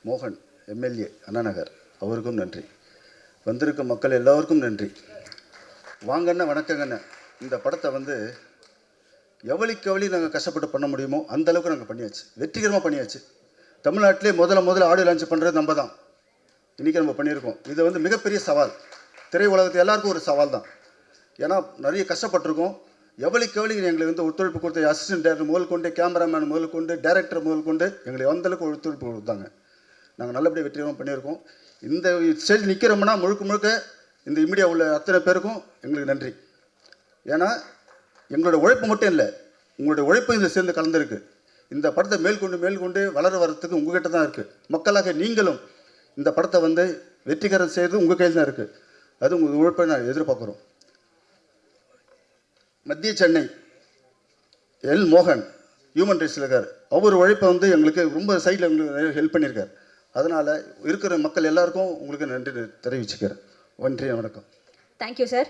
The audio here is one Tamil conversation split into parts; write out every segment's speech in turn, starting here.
மோகன் எம்எல்ஏ அண்ணா நகர் அவருக்கும் நன்றி. வந்திருக்க மக்கள் எல்லோருக்கும் நன்றி. வாங்கண்ண வணக்கங்கண்ண. இந்த படத்தை வந்து எவ்வளவுக்கு நாங்கள் கஷ்டப்பட்டு பண்ண முடியுமோ அந்தளவுக்கு நாங்கள் பண்ணியாச்சு, வெற்றிகரமாக பண்ணியாச்சு. தமிழ்நாட்டிலே முதல்ல ஆடியோ லான்ச் பண்ணுறது நம்ம தான். இன்றைக்கி நம்ம பண்ணியிருக்கோம். இது வந்து மிகப்பெரிய சவால், திரை உலகத்து எல்லாருக்கும் ஒரு சவால் தான். ஏன்னா நிறைய கஷ்டப்பட்டிருக்கோம். எவ்வளவுக்கு எங்களுக்கு வந்து ஒத்துழைப்பு கொடுத்த அசிஸ்டன்ட் டேரக்டர் முதல் கொண்டு, கேமராமேன் முதல் கொண்டு, டைரக்டர் முதல் கொண்டு எங்களுக்கு அந்தளவுக்கு ஒத்துழைப்பு கொடுத்தாங்க. நாங்கள் நல்லபடியாக வெற்றிகரமாக பண்ணியிருக்கோம். இந்த ஸ்டேஜ் நிற்கிறோம்னா முழுக்க இந்த மீடியா உள்ள அத்தனை பேருக்கும் எங்களுக்கு நன்றி. ஏன்னா எங்களோட உழைப்பு மட்டும் இல்லை, உங்களுடைய உழைப்பு இதில் சேர்ந்து கலந்துருக்கு. இந்த படத்தை மேல்கொண்டு வளர வரத்துக்கு உங்ககிட்ட தான் இருக்குது. மக்களாக நீங்களும் இந்த படத்தை வந்து வெற்றிகரம் செய்கிறது உங்கள் கையில் தான் இருக்குது. அது உங்கள் உழைப்பை நான் எதிர்பார்க்குறோம். மத்திய சென்னை எல் மோகன் ஹியூமன் ரைட்ஸில் இருக்கார். அவர் உழைப்பை வந்து எங்களுக்கு ரொம்ப சைடில் எங்களுக்கு ஹெல்ப் பண்ணியிருக்கார். அதனால் இருக்கிற மக்கள் எல்லாருக்கும் உங்களுக்கு நன்றி தெரிவிச்சுக்கிறேன். நன்றி, வணக்கம். Thank you sir.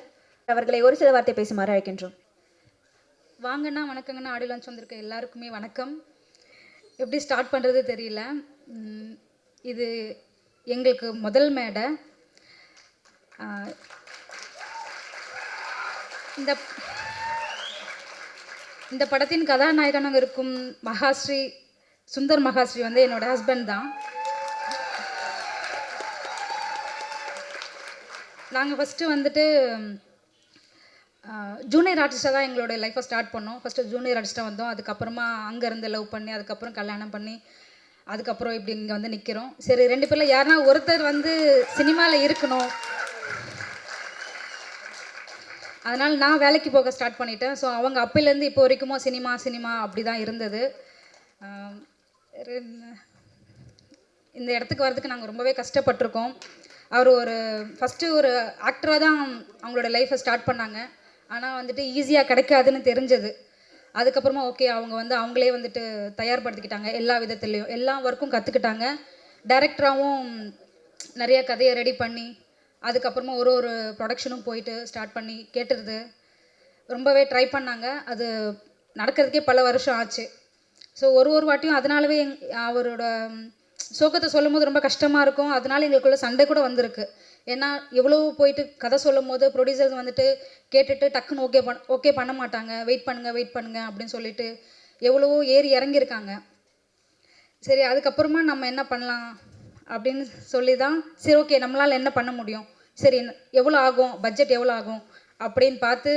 அவர்களை ஒரு சில வார்த்தை பேசுமாறு அழைக்கின்றோம். வாங்கண்ணா வணக்கங்கண்ணா. ஆடியோ லான்ச் வந்திருக்க எல்லாருக்குமே வணக்கம். எப்படி ஸ்டார்ட் பண்ணுறது தெரியல. இது எங்களுக்கு முதல் மேடை. இந்த படத்தின் கதாநாயகனாக இருக்கும் சுந்தர் மகாஸ்ரீ வந்து என்னோட ஹஸ்பண்ட் தான். நாங்கள் ஃபஸ்ட்டு வந்துட்டு ஜூனியர் ஆர்டிஸ்ட்டாக தான் எங்களோட லைஃப்பை ஸ்டார்ட் பண்ணோம். ஃபஸ்ட்டு ஜூனியர் ஆர்டிஸ்ட்டாக வந்தோம். அதுக்கப்புறமா அங்கேருந்து லவ் பண்ணி, அதுக்கப்புறம் கல்யாணம் பண்ணி, அதுக்கப்புறம் இப்படி இங்கே வந்து நிற்கிறோம். சரி, 2 பேரில் யாருன்னா ஒருத்தர் வந்து சினிமாவில் இருக்கணும், அதனால் நான் வேலைக்கு போக ஸ்டார்ட் பண்ணிட்டேன். ஸோ அவங்க அப்போலேருந்து இப்போ வரைக்குமோ சினிமா அப்படி தான் இருந்தது. இந்த இடத்துக்கு வர்றதுக்கு நாங்கள் ரொம்பவே கஷ்டப்பட்டிருக்கோம். அவர் ஃபஸ்ட்டு ஒரு ஆக்டராக தான் அவங்களோட லைஃப்பை ஸ்டார்ட் பண்ணாங்க. ஆனால் வந்துட்டு ஈஸியாக கிடைக்காதுன்னு தெரிஞ்சது. அதுக்கப்புறமா ஓகே, அவங்க வந்து அவங்களே வந்துட்டு தயார்படுத்திக்கிட்டாங்க. எல்லா விதத்துலேயும் எல்லா ஒர்க்கும் கற்றுக்கிட்டாங்க. டைரக்டராகவும் நிறைய கதையை ரெடி பண்ணி, அதுக்கப்புறமா ஒரு ப்ரொடக்ஷனும் போயிட்டு ஸ்டார்ட் பண்ணி கேட்டுருது ரொம்பவே ட்ரை பண்ணாங்க. அது நடக்கிறதுக்கே பல வருஷம் ஆச்சு. ஸோ ஒரு வாட்டியும் அதனாலவே அவரோட சோகத்தை சொல்லும் போது ரொம்ப கஷ்டமாக இருக்கும். அதனால எங்களுக்குள்ள சண்டை கூட வந்திருக்கு. ஏன்னா எவ்வளோ போயிட்டு கதை சொல்லும் போது ப்ரொடியூசர்ஸ் வந்துட்டு கேட்டுட்டு டக்குன்னு ஓகே பண்ண மாட்டாங்க. வெயிட் பண்ணுங்க அப்படின்னு சொல்லிட்டு எவ்வளவோ ஏறி இறங்கியிருக்காங்க. சரி, அதுக்கப்புறமா நம்ம என்ன பண்ணலாம் அப்படின்னு சொல்லி தான், சரி ஓகே நம்மளால் என்ன பண்ண முடியும், சரி எவ்வளோ ஆகும், பட்ஜெட் எவ்வளோ ஆகும் அப்படின்னு பார்த்து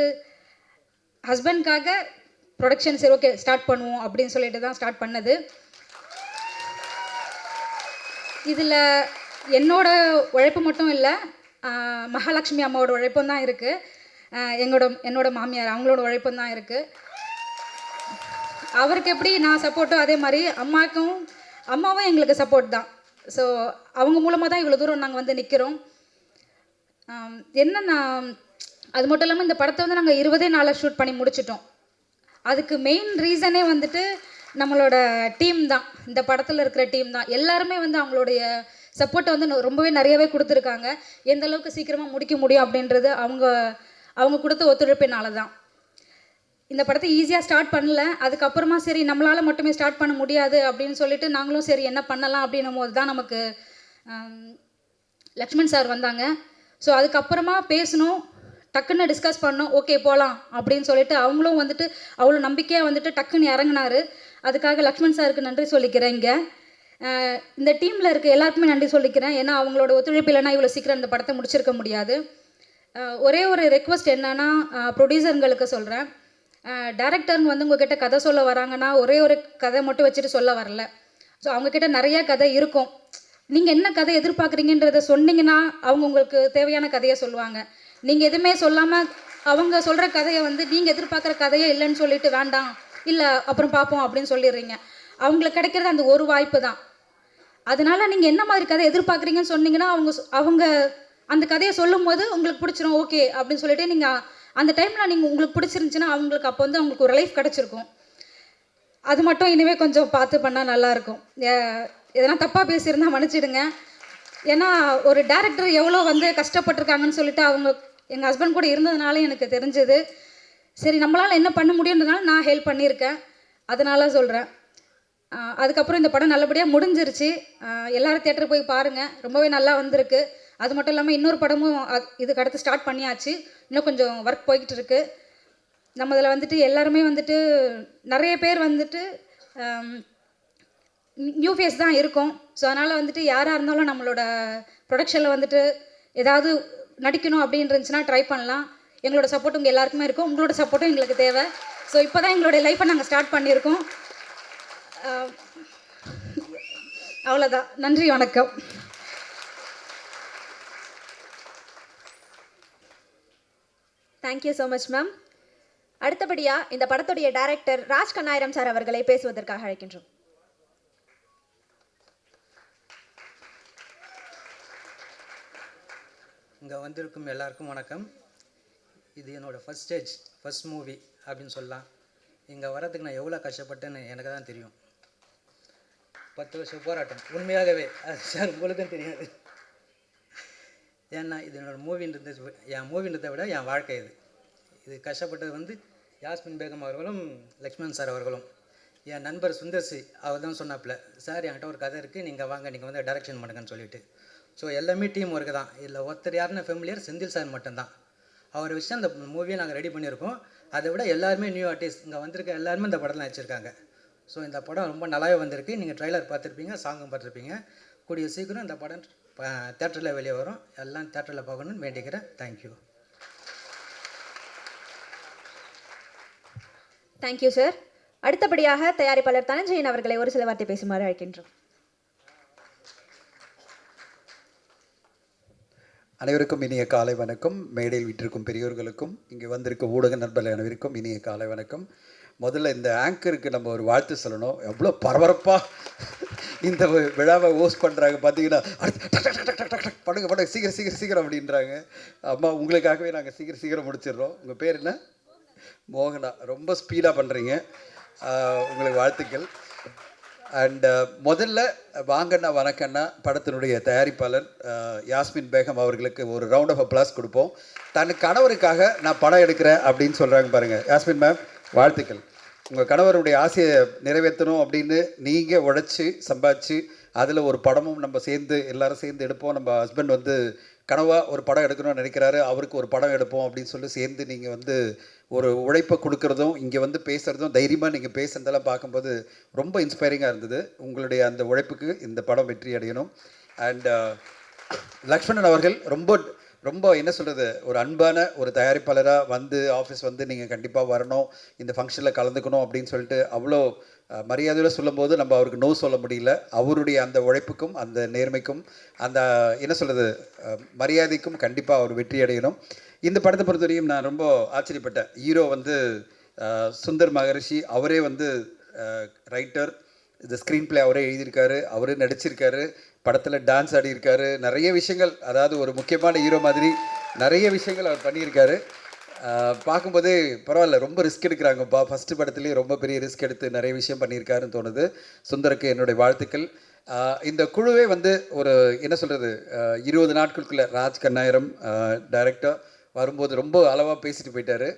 ஹஸ்பண்ட்காக ப்ரொடக்ஷன் சரி ஓகே ஸ்டார்ட் பண்ணுவோம் அப்படின்னு சொல்லிட்டு தான் ஸ்டார்ட் பண்ணது. இதில் என்னோட உழைப்பு மட்டும் இல்லை, மகாலட்சுமி அம்மாவோட உழைப்பும் தான் இருக்குது. என்னோட மாமியார் அவங்களோட உழைப்பும் தான் இருக்குது. அவருக்கு எப்படி நான் சப்போர்ட்டோ அதே மாதிரி அம்மாவும் எங்களுக்கு சப்போர்ட் தான். ஸோ அவங்க மூலமாக தான் இவ்வளோ தூரம் நாங்கள் வந்து நிற்கிறோம். என்னன்னா, அது மட்டும் இல்லாமல் இந்த படத்தை வந்து நாங்கள் 20 நாளில் ஷூட் பண்ணி முடிச்சிட்டோம். அதுக்கு மெயின் ரீசனே வந்துட்டு நம்மளோட டீம் தான். இந்த படத்தில் இருக்கிற டீம் தான். எல்லாருமே வந்து அவங்களுடைய சப்போர்ட்டை வந்து ரொம்பவே நிறையவே கொடுத்துருக்காங்க. எந்த அளவுக்கு சீக்கிரமாக முடிக்க முடியும் அப்படின்றது அவங்க கொடுத்த ஒத்துழைப்பினால தான். இந்த படத்தை ஈஸியாக ஸ்டார்ட் பண்ணல. அதுக்கப்புறமா சரி நம்மளால் மட்டுமே ஸ்டார்ட் பண்ண முடியாது அப்படின்னு சொல்லிட்டு நாங்களும் சரி என்ன பண்ணலாம் அப்படின்னும் போது தான் நமக்கு லக்ஷ்மண் சார் வந்தாங்க. ஸோ அதுக்கப்புறமா பேசணும், டக்குன்னு டிஸ்கஸ் பண்ணோம், ஓகே போகலாம் அப்படின்னு சொல்லிட்டு அவங்களும் வந்துட்டு அவ்வளோ நம்பிக்கையாக வந்துட்டு டக்குன்னு இறங்கினார். அதுக்காக லக்ஷ்மண் சாருக்கு நன்றி சொல்லிக்கிறேன். இங்கே இந்த டீமில் இருக்க எல்லாருக்குமே நன்றி சொல்லிக்கிறேன். ஏன்னா அவங்களோட ஒத்துழைப்பு இல்லைன்னா இவ்வளோ சீக்கிரம் இந்த படத்தை முடிச்சிருக்க முடியாது. ஒரே ஒரு ரெக்வஸ்ட் என்னன்னா, ப்ரொடியூசருங்களுக்கு சொல்கிறேன், டைரக்டருங்க வந்து உங்ககிட்ட கதை சொல்ல வராங்கன்னா ஒரே ஒரு கதை மட்டும் வச்சுட்டு சொல்ல வரல. ஸோ அவங்கக்கிட்ட நிறைய கதை இருக்கும். நீங்கள் என்ன கதை எதிர்பார்க்குறீங்கன்றதை சொன்னீங்கன்னா அவங்க உங்களுக்கு தேவையான கதையை சொல்லுவாங்க. நீங்கள் எதுவுமே சொல்லாமல் அவங்க சொல்கிற கதையை வந்து நீங்கள் எதிர்பார்க்குற கதையே இல்லைன்னு சொல்லிட்டு வேண்டாம், இல்லை அப்புறம் பார்ப்போம் அப்படின்னு சொல்லிடுறீங்க. அவங்களுக்கு கிடைக்கிறது அந்த ஒரு வாய்ப்பு தான். அதனால நீங்கள் என்ன மாதிரி கதை எதிர்பார்க்குறீங்கன்னு சொன்னீங்கன்னா அவங்க அந்த கதையை சொல்லும் போது உங்களுக்கு பிடிச்சிரும், ஓகே அப்படின்னு சொல்லிட்டு நீங்கள் அந்த டைமில் நீங்கள் உங்களுக்கு பிடிச்சிருந்துச்சின்னா அவங்களுக்கு அப்போ வந்து அவங்களுக்கு ஒரு லைஃப் கிடச்சிருக்கும். அது மட்டும் இனிமேல் கொஞ்சம் பார்த்து பண்ணால் நல்லாயிருக்கும். எதனா தப்பாக பேசியிருந்தா மன்னிச்சிடுங்க. ஏன்னா ஒரு டேரக்டர் எவ்வளோ வந்து கஷ்டப்பட்டிருக்காங்கன்னு சொல்லிட்டு எங்கள் ஹஸ்பண்ட் கூட இருந்ததுனால எனக்கு தெரிஞ்சது. சரி நம்மளால் என்ன பண்ண முடியுன்றதுனால நான் ஹெல்ப் பண்ணியிருக்கேன். அதனால சொல்கிறேன். அதுக்கப்புறம் இந்த படம் நல்லபடியாக முடிஞ்சிருச்சு. எல்லாரும் தியேட்டருக்கு போய் பாருங்கள், ரொம்பவே நல்லா வந்திருக்கு. அது மட்டும் இல்லாமல் இன்னொரு படமும் இதுக்கு அடுத்து ஸ்டார்ட் பண்ணியாச்சு. இன்னும் கொஞ்சம் ஒர்க் போய்கிட்டு இருக்கு. நம்ம இதில் வந்துட்டு எல்லாருமே வந்துட்டு நிறைய பேர் வந்துட்டு நியூ ஃபேஸ் தான் இருக்கும். ஸோ அதனால் வந்துட்டு யாராக இருந்தாலும் நம்மளோட ப்ரொடக்ஷனில் வந்துட்டு ஏதாவது நடிக்கணும் அப்படின்னு இருந்துச்சுன்னா ட்ரை பண்ணலாம். எங்களோட சப்போர்ட் உங்கள் எல்லாருக்குமே இருக்கும். உங்களோட சப்போர்ட்டும் எங்களுக்கு தேவை. ஸோ இப்போ தான் எங்களுடைய லைஃப்பை நாங்கள் ஸ்டார்ட் பண்ணியிருக்கோம். அவ்வளோதான். நன்றி, வணக்கம். Thank you so much ma'am. அடுத்தபடியாக இந்த படத்துடைய டைரக்டர் ராஜ் கண்ணாயிரம் சார் அவர்களை பேசுவதற்காக அழைக்கின்றோம். இங்கே வந்திருக்கும் எல்லாருக்கும் வணக்கம். இது என்னோடய ஃபஸ்ட் மூவி அப்படின்னு சொல்லலாம். இங்கே வர்றதுக்கு நான் எவ்வளோ கஷ்டப்பட்டேன்னு எனக்கு தான் தெரியும். 10 வருஷம் போராட்டம் உண்மையாகவே. அது சார் உங்களுக்கும் தெரியாது. ஏன்னா இது என்னோடய மூவின்றதை விட என் வாழ்க்கை. இது கஷ்டப்பட்டது வந்து யாஸ்மின் பேகம் அவர்களும் லக்ஷ்மண் சார் அவர்களும். என் நண்பர் சுந்தர்சி அவர் தான் சொன்னாப்புல, சார் என்கிட்ட ஒரு கதை இருக்குது, நீங்கள் வாங்க, நீங்கள் வந்து டைரக்ஷன் பண்ணுங்கன்னு சொல்லிட்டு. ஸோ எல்லாமே டீம் ஒர்க்கு தான். இதில் ஒருத்தர் யாருன்னா ஃபெமிலியர் செந்தில் சார் மட்டும்தான். அவரை வச்சு அந்த மூவியை நாங்கள் ரெடி பண்ணியிருக்கோம். அதை விட எல்லாருமே நியூ ஆர்டிஸ்ட் இங்கே வந்திருக்க எல்லாருமே இந்த படத்தில் வச்சுருக்காங்க. ஸோ இந்த படம் ரொம்ப நல்லாவே வந்திருக்கு. நீங்கள் ட்ரைலர் பார்த்துருப்பீங்க, சாங்கும் பார்த்துருப்பீங்க. கூடிய சீக்கிரம் இந்த படம் தேட்டரில் வெளியே வரும். எல்லாம் தேட்டரில் பார்க்கணுன்னு வேண்டிக்கிறேன். தேங்க்யூ. Thank you sir. அடுத்தபடியாக தயாரிப்பாளர் தனஞ்சயன் அவர்களை ஒரு சில வார்த்தை பேசுமாறு அழைக்கின்றோம். அனைவருக்கும் இனிய காலை வணக்கம். மேடையில் விட்டிருக்கும் பெரியோர்களுக்கும் இங்கே வந்திருக்கும் ஊடக நண்பர்கள் அனைவருக்கும் இனிய காலை வணக்கம். முதல்ல இந்த ஆங்கருக்கு நம்ம ஒரு வாழ்த்து சொல்லணும். எவ்வளோ பரபரப்பாக இந்த விழாவை ஹோஸ்ட் பண்ணுறாங்க பார்த்தீங்கன்னா, படுங்க சீக்கிரம் அப்படின்றாங்க. அம்மா உங்களுக்காகவே நாங்கள் சீக்கிரம் முடிச்சிடுறோம். உங்கள் பேர் என்ன? மோகனா. ரொம்ப ஸ்பீடாக பண்ணுறீங்க, உங்களுக்கு வாழ்த்துக்கள். அண்ட் முதல்ல வாங்கண்ணா வணக்கண்ணா படத்தினுடைய தயாரிப்பாளர் யாஸ்மின் பேகம் அவர்களுக்கு ஒரு ரவுண்ட் ஆஃப் அப்ளாஸ் கொடுப்போம். தன் கணவருக்காக நான் படம் எடுக்கிறேன் அப்படின்னு சொல்கிறாங்க பாருங்கள். யாஸ்மின் மேம், வாழ்த்துக்கள். உங்கள் கணவருடைய ஆசையை நிறைவேற்றணும் அப்படின்னு நீங்கள் உழைச்சி சம்பாதிச்சு அதில் ஒரு படமும் நம்ம எல்லாரும் சேர்ந்து எடுப்போம். நம்ம ஹஸ்பண்ட் வந்து கனவாக ஒரு படம் எடுக்கணும்னு நினைக்கிறாரு, அவருக்கு ஒரு படம் எடுப்போம் அப்படின்னு சொல்லி சேர்ந்து நீங்கள் வந்து ஒரு உழைப்பை கொடுக்குறதும் இங்கே வந்து பேசுகிறதும் தைரியமாக நீங்கள் பேசுகிறதெல்லாம் பார்க்கும்போது ரொம்ப இன்ஸ்பைரிங்காக இருந்தது. உங்களுடைய அந்த உழைப்புக்கு இந்த படம் வெற்றி அடையணும். அண்ட் லக்ஷ்மணன் அவர்கள் ரொம்ப என்ன சொல்கிறது, ஒரு அன்பான ஒரு தயாரிப்பாளராக வந்து ஆஃபீஸ் வந்து நீங்கள் கண்டிப்பாக வரணும், இந்த ஃபங்க்ஷனில் கலந்துக்கணும் அப்படின்னு சொல்லிட்டு அவ்வளோ மரியாதையோடு சொல்லும்போது நம்ம அவருக்கு நோ சொல்ல முடியல. அவருடைய அந்த உழைப்புக்கும் அந்த நேர்மைக்கும் அந்த என்ன சொல்கிறது மரியாதைக்கும் கண்டிப்பாக அவர் வெற்றி அடையணும். இந்த படத்தை பொறுத்தவரையும் நான் ரொம்ப ஆச்சரியப்பட்டேன். ஹீரோ வந்து சுந்தர் மகரிஷி, அவரே வந்து ரைட்டர், இந்த ஸ்க்ரீன் பிளே அவரே எழுதியிருக்காரு, அவரே நடிச்சிருக்காரு, படத்தில் டான்ஸ் ஆடியிருக்காரு, நிறைய விஷயங்கள், அதாவது ஒரு முக்கியமான ஹீரோ மாதிரி நிறைய விஷயங்கள் அவர் பண்ணியிருக்காரு. பார்க்கும்போதே பரவாயில்ல, ரொம்ப ரிஸ்க் எடுக்கிறாங்கப்பா. ஃபஸ்ட்டு படத்துலேயே ரொம்ப பெரிய ரிஸ்க் எடுத்து நிறைய விஷயம் பண்ணியிருக்காருன்னு தோணுது. சுந்தருக்கு என்னுடைய வாழ்த்துக்கள். இந்த குழுவே வந்து ஒரு என்ன சொல்கிறது 20 நாட்களுக்குள்ளே ராஜ் கண்ணாயிரம் டைரக்டர் வரும்போது ரொம்ப அளவாக பேசிட்டு போயிட்டார்.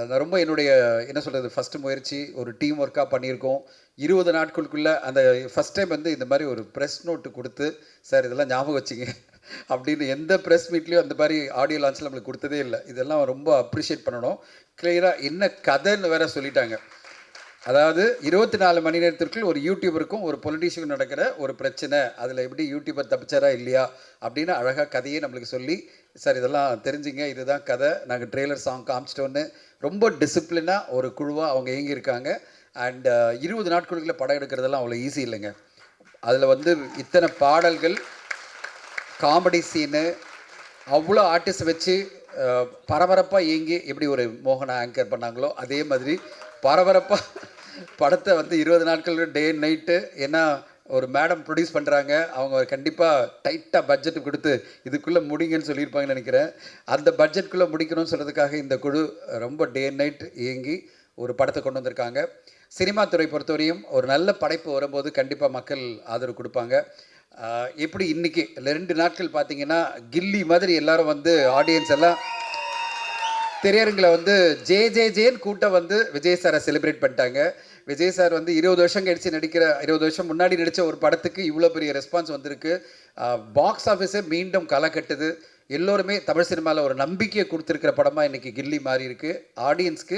நான் ரொம்ப என்னுடைய என்ன சொல்கிறது ஃபஸ்ட்டு முயற்சி ஒரு டீம் ஒர்க்காக பண்ணியிருக்கோம். 20 நாட்களுக்குள்ளே அந்த ஃபஸ்ட் டைம் வந்து இந்த மாதிரி ஒரு ப்ரெஸ் நோட்டு கொடுத்து, சார் இதெல்லாம் ஞாபகம் வச்சுங்க அப்படின்னு எந்த ப்ரெஸ் மீட்லேயும் அந்த மாதிரி ஆடியோ லான்ச்சில் நம்மளுக்கு கொடுத்ததே இல்லை. இதெல்லாம் ரொம்ப அப்ரிஷியேட் பண்ணணும். கிளியராக என்ன கதைன்னு வேற சொல்லிட்டாங்க. அதாவது 24 மணி நேரத்திற்குள் ஒரு யூடியூபருக்கும் ஒரு பொலிட்டீஷியனுக்கும் நடக்கிற ஒரு பிரச்சனை, அதில் எப்படி யூடியூபர் தப்பிச்சாரா இல்லையா அப்படின்னு அழகாக கதையே நம்மளுக்கு சொல்லி, சார் இதெல்லாம் தெரிஞ்சுங்க, இதுதான் கதை, நாங்கள் ட்ரெய்லர் சாங் காமிச்சிட்டோன்னு ரொம்ப டிசிப்ளினாக ஒரு குழுவாக அவங்க இயங்கியிருக்காங்க. அண்ட் 20 நாட்களுக்குள்ளே படம் எடுக்கிறதெல்லாம் அவ்வளோ ஈஸி இல்லைங்க. அதில் வந்து இத்தனை பாடல்கள், காமெடி சீனு, அவ்வளோ ஆர்டிஸ்ட் வச்சு பரபரப்பாக இயங்கி எப்படி ஒரு மோகனா ஆங்கர் பண்ணாங்களோ அதே மாதிரி பரபரப்பாக படத்தை வந்து 20 நாட்கள் டே அண்ட் நைட்டு. ஏன்னா ஒரு மேடம் ப்ரொடியூஸ் பண்ணுறாங்க, அவங்க கண்டிப்பாக டைட்டாக பட்ஜெட் கொடுத்து இதுக்குள்ளே முடிங்கன்னு சொல்லியிருப்பாங்கன்னு நினைக்கிறேன். அந்த பட்ஜெட்டுக்குள்ளே முடிக்கணும்னு சொல்கிறதுக்காக இந்த குழு ரொம்ப டே அண்ட் நைட் இயங்கி ஒரு படத்தை கொண்டு வந்திருக்காங்க. சினிமா துறை பொறுத்தவரையும் ஒரு நல்ல படைப்பு வரும்போது கண்டிப்பாக மக்கள் ஆதரவு கொடுப்பாங்க. எப்படி இன்றைக்கி 2 நாட்கள் பார்த்தீங்கன்னா கில்லி மாதிரி எல்லோரும் வந்து ஆடியன்ஸ் எல்லாம் திரையரங்கில் வந்து ஜேன்னு கூட்டம் வந்து விஜய் சாரை செலிப்ரேட் பண்ணிட்டாங்க. விஜய் சார் வந்து 20 வருஷம் கழிச்சு நடிக்கிற 20 வருஷம் முன்னாடி நடித்த ஒரு படத்துக்கு இவ்வளோ பெரிய ரெஸ்பான்ஸ் வந்திருக்கு. பாக்ஸ் ஆஃபீஸை மீண்டும் களை கட்டுது. எல்லோருமே தமிழ் சினிமாவில் ஒரு நம்பிக்கையை கொடுத்துருக்கிற படமாக இன்றைக்கி கில்லி மாறி இருக்குது. ஆடியன்ஸ்க்கு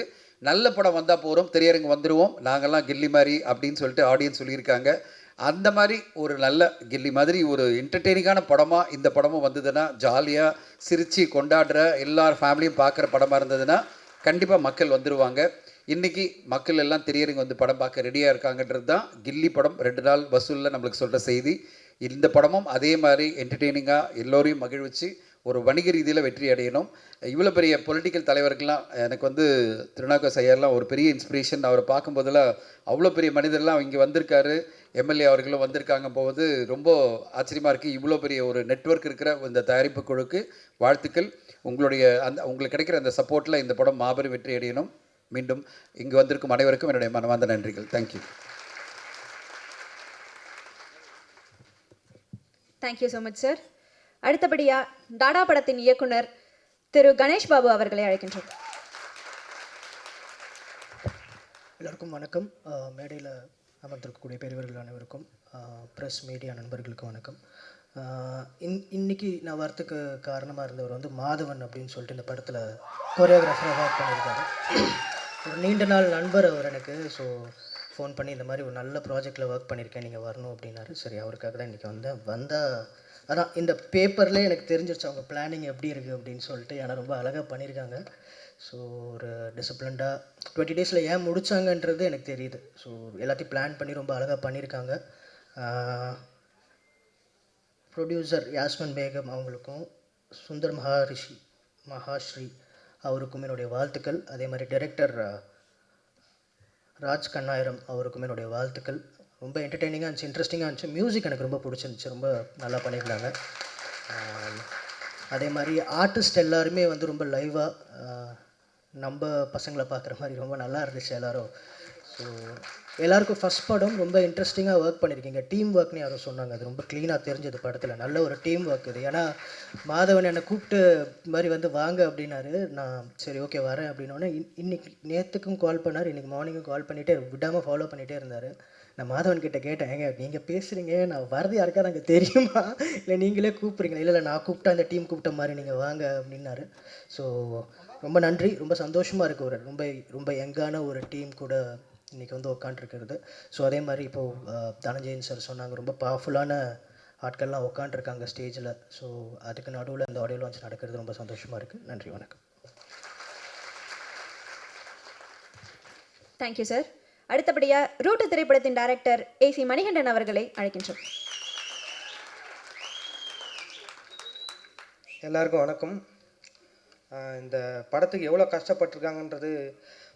நல்ல படம் வந்தால் போகிறோம், திரையரங்கு வந்துடுவோம், நாங்கள்லாம் கில்லி மாதிரி அப்படின்னு சொல்லிட்டு ஆடியன்ஸ் சொல்லியிருக்காங்க. அந்த மாதிரி ஒரு நல்ல கில்லி மாதிரி ஒரு என்டர்டெய்னிங்கான படமாக இந்த படமும் வந்ததுன்னா, ஜாலியாக சிரித்து கொண்டாடுற எல்லார் ஃபேமிலியும் பார்க்குற படமாக இருந்ததுன்னா கண்டிப்பாக மக்கள் வந்துடுவாங்க. இன்றைக்கி மக்கள் எல்லாம் திரையரங்கு வந்து படம் பார்க்க ரெடியாக இருக்காங்கன்றது தான் கில்லி படம் 2 நாள் வசூலில் நம்மளுக்கு சொல்கிற செய்தி. இந்த படமும் அதே மாதிரி என்டர்டெய்னிங்காக எல்லோரையும் மகிழ்விச்சு ஒரு வணிக ரீதியில் வெற்றி அடையணும். இவ்வளோ பெரிய பொலிட்டிக்கல் தலைவர்கள்லாம் எனக்கு வந்து திருநாவுக்கரசு ஐயர்லாம் ஒரு பெரிய இன்ஸ்பிரேஷன். அவரை பார்க்கும்போதெல்லாம் அவ்வளோ பெரிய மனிதர்லாம் இங்கே வந்திருக்காரு, எம்எல்ஏ அவர்களும் வந்திருக்காங்க போது ரொம்ப ஆச்சரியமாக இருக்குது. இவ்வளோ பெரிய ஒரு நெட்வொர்க் இருக்கிற இந்த தயாரிப்பு குழுக்கு வாழ்த்துக்கள். உங்களுடைய உங்களுக்கு கிடைக்கிற அந்த சப்போர்ட்டில் இந்த படம் மாபெரும் வெற்றி அடையணும். மீண்டும் இங்கு வந்திருக்கும் அனைவருக்கும் என்னுடைய மனமார்ந்த நன்றிகள். Thank you. Thank you so much sir. அடுத்தபடியா டாடா படத்தின் இயக்குனர் திரு கணேஷ் பாபு அவர்களை அழைக்கின்றோம். எல்லாருக்கும் வணக்கம். மேடையில் அமர்ந்திருக்கக்கூடிய பெரியவர்கள் அனைவருக்கும், ப்ரெஸ் மீடியா நண்பர்களுக்கும் வணக்கம். இன்னைக்கு நான் வரத்துக்கு காரணமாக இருந்தவர் வந்து மாதவன் அப்படின்னு சொல்லிட்டு இந்த படத்தில் கோரியோகிராஃபராக ஒர்க் பண்ணியிருக்காரு. ஒரு நீண்ட நாள் நண்பர் அவர் எனக்கு. ஸோ ஃபோன் பண்ணி இந்த மாதிரி ஒரு நல்ல ப்ராஜெக்டில் ஒர்க் பண்ணியிருக்கேன், நீங்கள் வரணும் அப்படின்னாரு. சரி, அவருக்காக தான் இன்றைக்கி வந்தால் அதான் இந்த பேப்பர்லேயே எனக்கு தெரிஞ்சிருச்சு அவங்க பிளானிங் எப்படி இருக்குது அப்படின்னு சொல்லிட்டு. ஏன்னா ரொம்ப அழகாக பண்ணியிருக்காங்க. ஸோ ஒரு டிசிப்ளின்டாக 20 டேஸில் ஏன் முடித்தாங்கன்றது எனக்கு தெரியுது. ஸோ எல்லாத்தையும் பிளான் பண்ணி ரொம்ப அழகாக பண்ணியிருக்காங்க. ப்ரொடியூசர் யாஸ்மின் பேகம் அவங்களுக்கும், சுந்தர் மகாஸ்ரீ அவருக்கும் என்னுடைய வாழ்த்துக்கள். அதே மாதிரி டைரக்டர் ராஜ் கண்ணாயிரம் அவருக்கும் என்னுடைய வாழ்த்துக்கள். ரொம்ப என்டர்டெய்னிங்காக இருந்துச்சு, இன்ட்ரெஸ்டிங்காக இருந்துச்சு. மியூசிக் எனக்கு ரொம்ப பிடிச்சிருந்துச்சு, ரொம்ப நல்லா பண்ணியிருந்தாங்க. அதே மாதிரி ஆர்டிஸ்ட் எல்லாருமே வந்து ரொம்ப லைவாக நம்ம பசங்களை பார்க்குற மாதிரி ரொம்ப நல்லா இருந்துச்சு எல்லோரும். ஸோ எல்லாருக்கும் ஃபஸ்ட் படம் ரொம்ப இன்ட்ரெஸ்டிங்காக ஒர்க் பண்ணியிருக்கீங்க. டீம் ஒர்க்னு யாரும் சொன்னாங்க, அது ரொம்ப க்ளீனாக தெரிஞ்சது படத்தில். நல்ல ஒரு டீம் ஒர்க் இது. ஏன்னா மாதவன் என்னை கூப்பிட்டு இந்த மாதிரி வந்து வாங்க அப்படின்னாரு. நான் சரி ஓகே வரேன் அப்படின்னோடனே இன்னைக்கு நேற்றுக்கும் கால் பண்ணார், இன்றைக்கி மார்னிங்கும் கால் பண்ணிகிட்டே விடாமல் ஃபாலோ பண்ணிகிட்டே இருந்தார். நான் மாதவன் கிட்டே கேட்டேன், ஏங்க நீங்கள் பேசுகிறீங்க, நான் வரது யாருக்காவது அங்கே தெரியுமா, இல்லை நீங்களே கூப்பிட்றீங்களா? இல்லை நான் கூப்பிட்டா அந்த டீம் கூப்பிட்ட மாதிரி நீங்கள் வாங்க அப்படின்னாரு. ஸோ ரொம்ப நன்றி, ரொம்ப சந்தோஷமாக இருக்குது. ஒரு ரொம்ப ரொம்ப யங்கான ஒரு டீம் கூட இன்றைக்கி வந்து உட்காண்ட்ருக்கிறது. ஸோ அதே மாதிரி இப்போது தனஞ்சயன் சார் சொன்னாங்க, ரொம்ப பவர்ஃபுல்லான ஆட்கள்லாம் உட்காண்ட்ருக்காங்க ஸ்டேஜில். ஸோ அதுக்கு நடுவில் இந்த ஆடியோ லான்ச் நடக்கிறது ரொம்ப சந்தோஷமாக இருக்குது. நன்றி, வணக்கம். Thank you sir. அடுத்தபடியாக ரூட்டு திரைப்படத்தின் டைரக்டர் AC மணிகண்டன் அவர்களை அழைக்கின்றோம். எல்லாருக்கும் வணக்கம். இந்த படத்துக்கு எவ்வளோ கஷ்டப்பட்டிருக்காங்கன்றது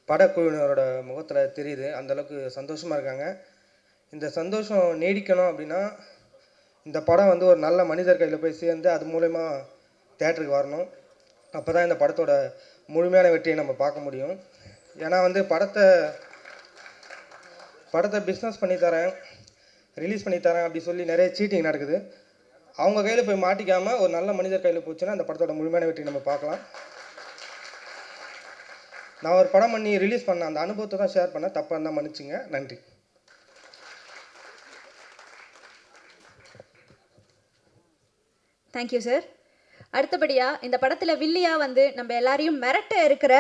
படக்குழுவினரோட முகத்தில் தெரியுது. அந்தளவுக்கு சந்தோஷமாக இருக்காங்க. இந்த சந்தோஷம் நீடிக்கணும் அப்படின்னா இந்த படம் வந்து ஒரு நல்ல மனிதர் கையில் போய் சேர்ந்து அது மூலயமா தேட்டருக்கு வரணும். அப்போ தான் இந்த படத்தோட முழுமையான வெற்றியை நம்ம பார்க்க முடியும். ஏன்னா வந்து படத்தை பிஸ்னஸ் பண்ணித்தரேன், ரிலீஸ் பண்ணித்தரேன் அப்படி சொல்லி நிறைய சீட்டிங் நடக்குது. அவங்க கையில் போய் மாட்டிக்காமல் ஒரு நல்ல மனிதர் கையில் போச்சுன்னா அந்த படத்தோட முழுமையான வெற்றி நம்ம பார்க்கலாம். நான் ஒரு படம் பண்ணி ரிலீஸ் பண்ண அந்த அனுபவத்தை தான் ஷேர் பண்ண, தப்பாக இருந்தால் மன்னிச்சுங்க. நன்றி. Thank you sir. அடுத்தபடியாக இந்த படத்தில் வில்லியா வந்து நம்ம எல்லாரையும் மிரட்ட இருக்கிற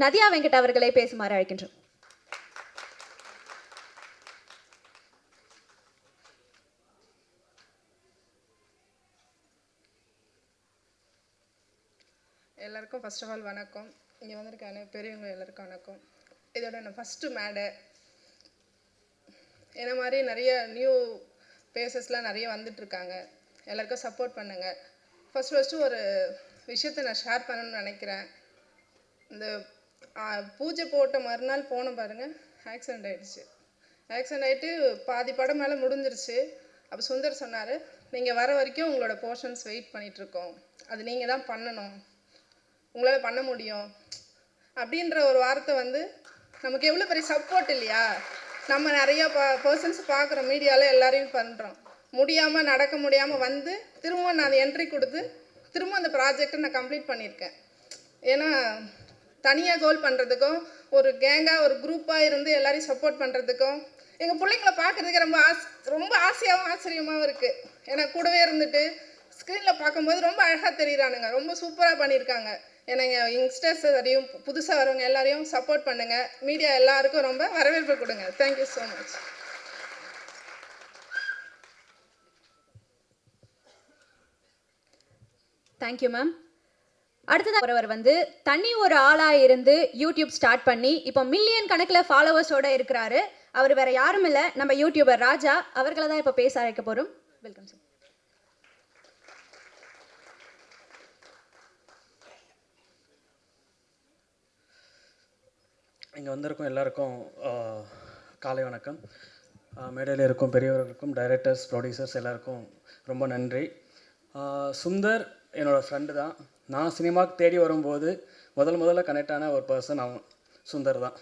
நதியா வெங்கட் அவர்களை பேசுமாறு அழைக்கின்றோம். எல்லாருக்கும் ஃபர்ஸ்ட் ஆஃப் ஆல் வணக்கம். இங்கே வந்திருக்கான பெரியவங்க எல்லாருக்கும் வணக்கம். இதோட நான் ஃபஸ்ட்டு மேடை. என்ன மாதிரி நிறைய நியூ பேசஸ்லாம் நிறைய வந்துட்டுருக்காங்க. எல்லாருக்கும் சப்போர்ட் பண்ணுங்கள். ஃபஸ்ட்டு ஒரு விஷயத்தை நான் ஷேர் பண்ணணும்னு நினைக்கிறேன். இந்த பூஜை போட்ட மறுநாள் போன பாருங்கள், ஆக்சிடெண்ட் ஆகிடுச்சு. ஆக்சிடெண்ட் ஆகிட்டு பாதி படம் மேலே முடிஞ்சிருச்சு. அப்போ சுந்தர் சொன்னார், நீங்கள் வர வரைக்கும் உங்களோட போர்ஷன்ஸ் வெயிட் பண்ணிகிட்ருக்கோம், அது நீங்கள் தான் பண்ணணும், உங்களால் பண்ண முடியும் அப்படின்ற ஒரு வார்த்தை வந்து நமக்கு எவ்வளோ பெரிய சப்போர்ட் இல்லையா? நம்ம நிறையா பர்சன்ஸ் பார்க்குறோம், மீடியாவில் எல்லாரையும் பண்ணுறோம். முடியாமல் நடக்க முடியாமல் வந்து திரும்ப நான் அந்த என்ட்ரி கொடுத்து திரும்ப அந்த ப்ராஜெக்டை நான் கம்ப்ளீட் பண்ணியிருக்கேன். ஏன்னா தனியாக கோல் பண்ணுறதுக்கும் ஒரு கேங்காக ஒரு குரூப்பாக இருந்து எல்லாரையும் சப்போர்ட் பண்ணுறதுக்கும் எங்கள் பிள்ளைங்கள பார்க்குறதுக்கு ரொம்ப ஆசையாகவும் ஆச்சரியமாகவும் இருக்குது. ஏன்னா கூடவே இருந்துட்டு ஸ்க்ரீனில் பார்க்கும்போது ரொம்ப அழகாக தெரியுறானுங்க, ரொம்ப சூப்பராக பண்ணியிருக்காங்க. ஏன்னா யங்ஸ்டர்ஸ் எல்லாரையும் புதுசாக வரவங்க எல்லாரையும் சப்போர்ட் பண்ணுங்கள். மீடியா எல்லாருக்கும் ரொம்ப வரவேற்பு கொடுங்க. Thank you so much. Thank you ma'am. அடுத்ததாக ஒருவர் வந்து தனி ஒரு ஆளாக இருந்து யூடியூப் ஸ்டார்ட் பண்ணி இப்போ மில்லியன் கணக்கில் ஃபாலோவர்ஸோட இருக்கிறாரு. அவர் வேற யாரும் இல்லை, நம்ம யூடியூபர் ராஜா அவர்களை தான் இப்போ பேச அழைக்க போகிறோம். Welcome sir. இங்கே வந்திருக்கும் எல்லாருக்கும் காலை வணக்கம். மேடையில் இருக்கும் பெரியவர்களுக்கும் டைரக்டர்ஸ் ப்ரொடியூசர்ஸ் எல்லாருக்கும் ரொம்ப நன்றி. சுந்தர் என்னோடய ஃப்ரெண்டு தான். நான் சினிமாவுக்கு தேடி வரும்போது முதல்ல கனெக்ட் ஆன ஒரு பர்சன் அவன் சுந்தர் தான்.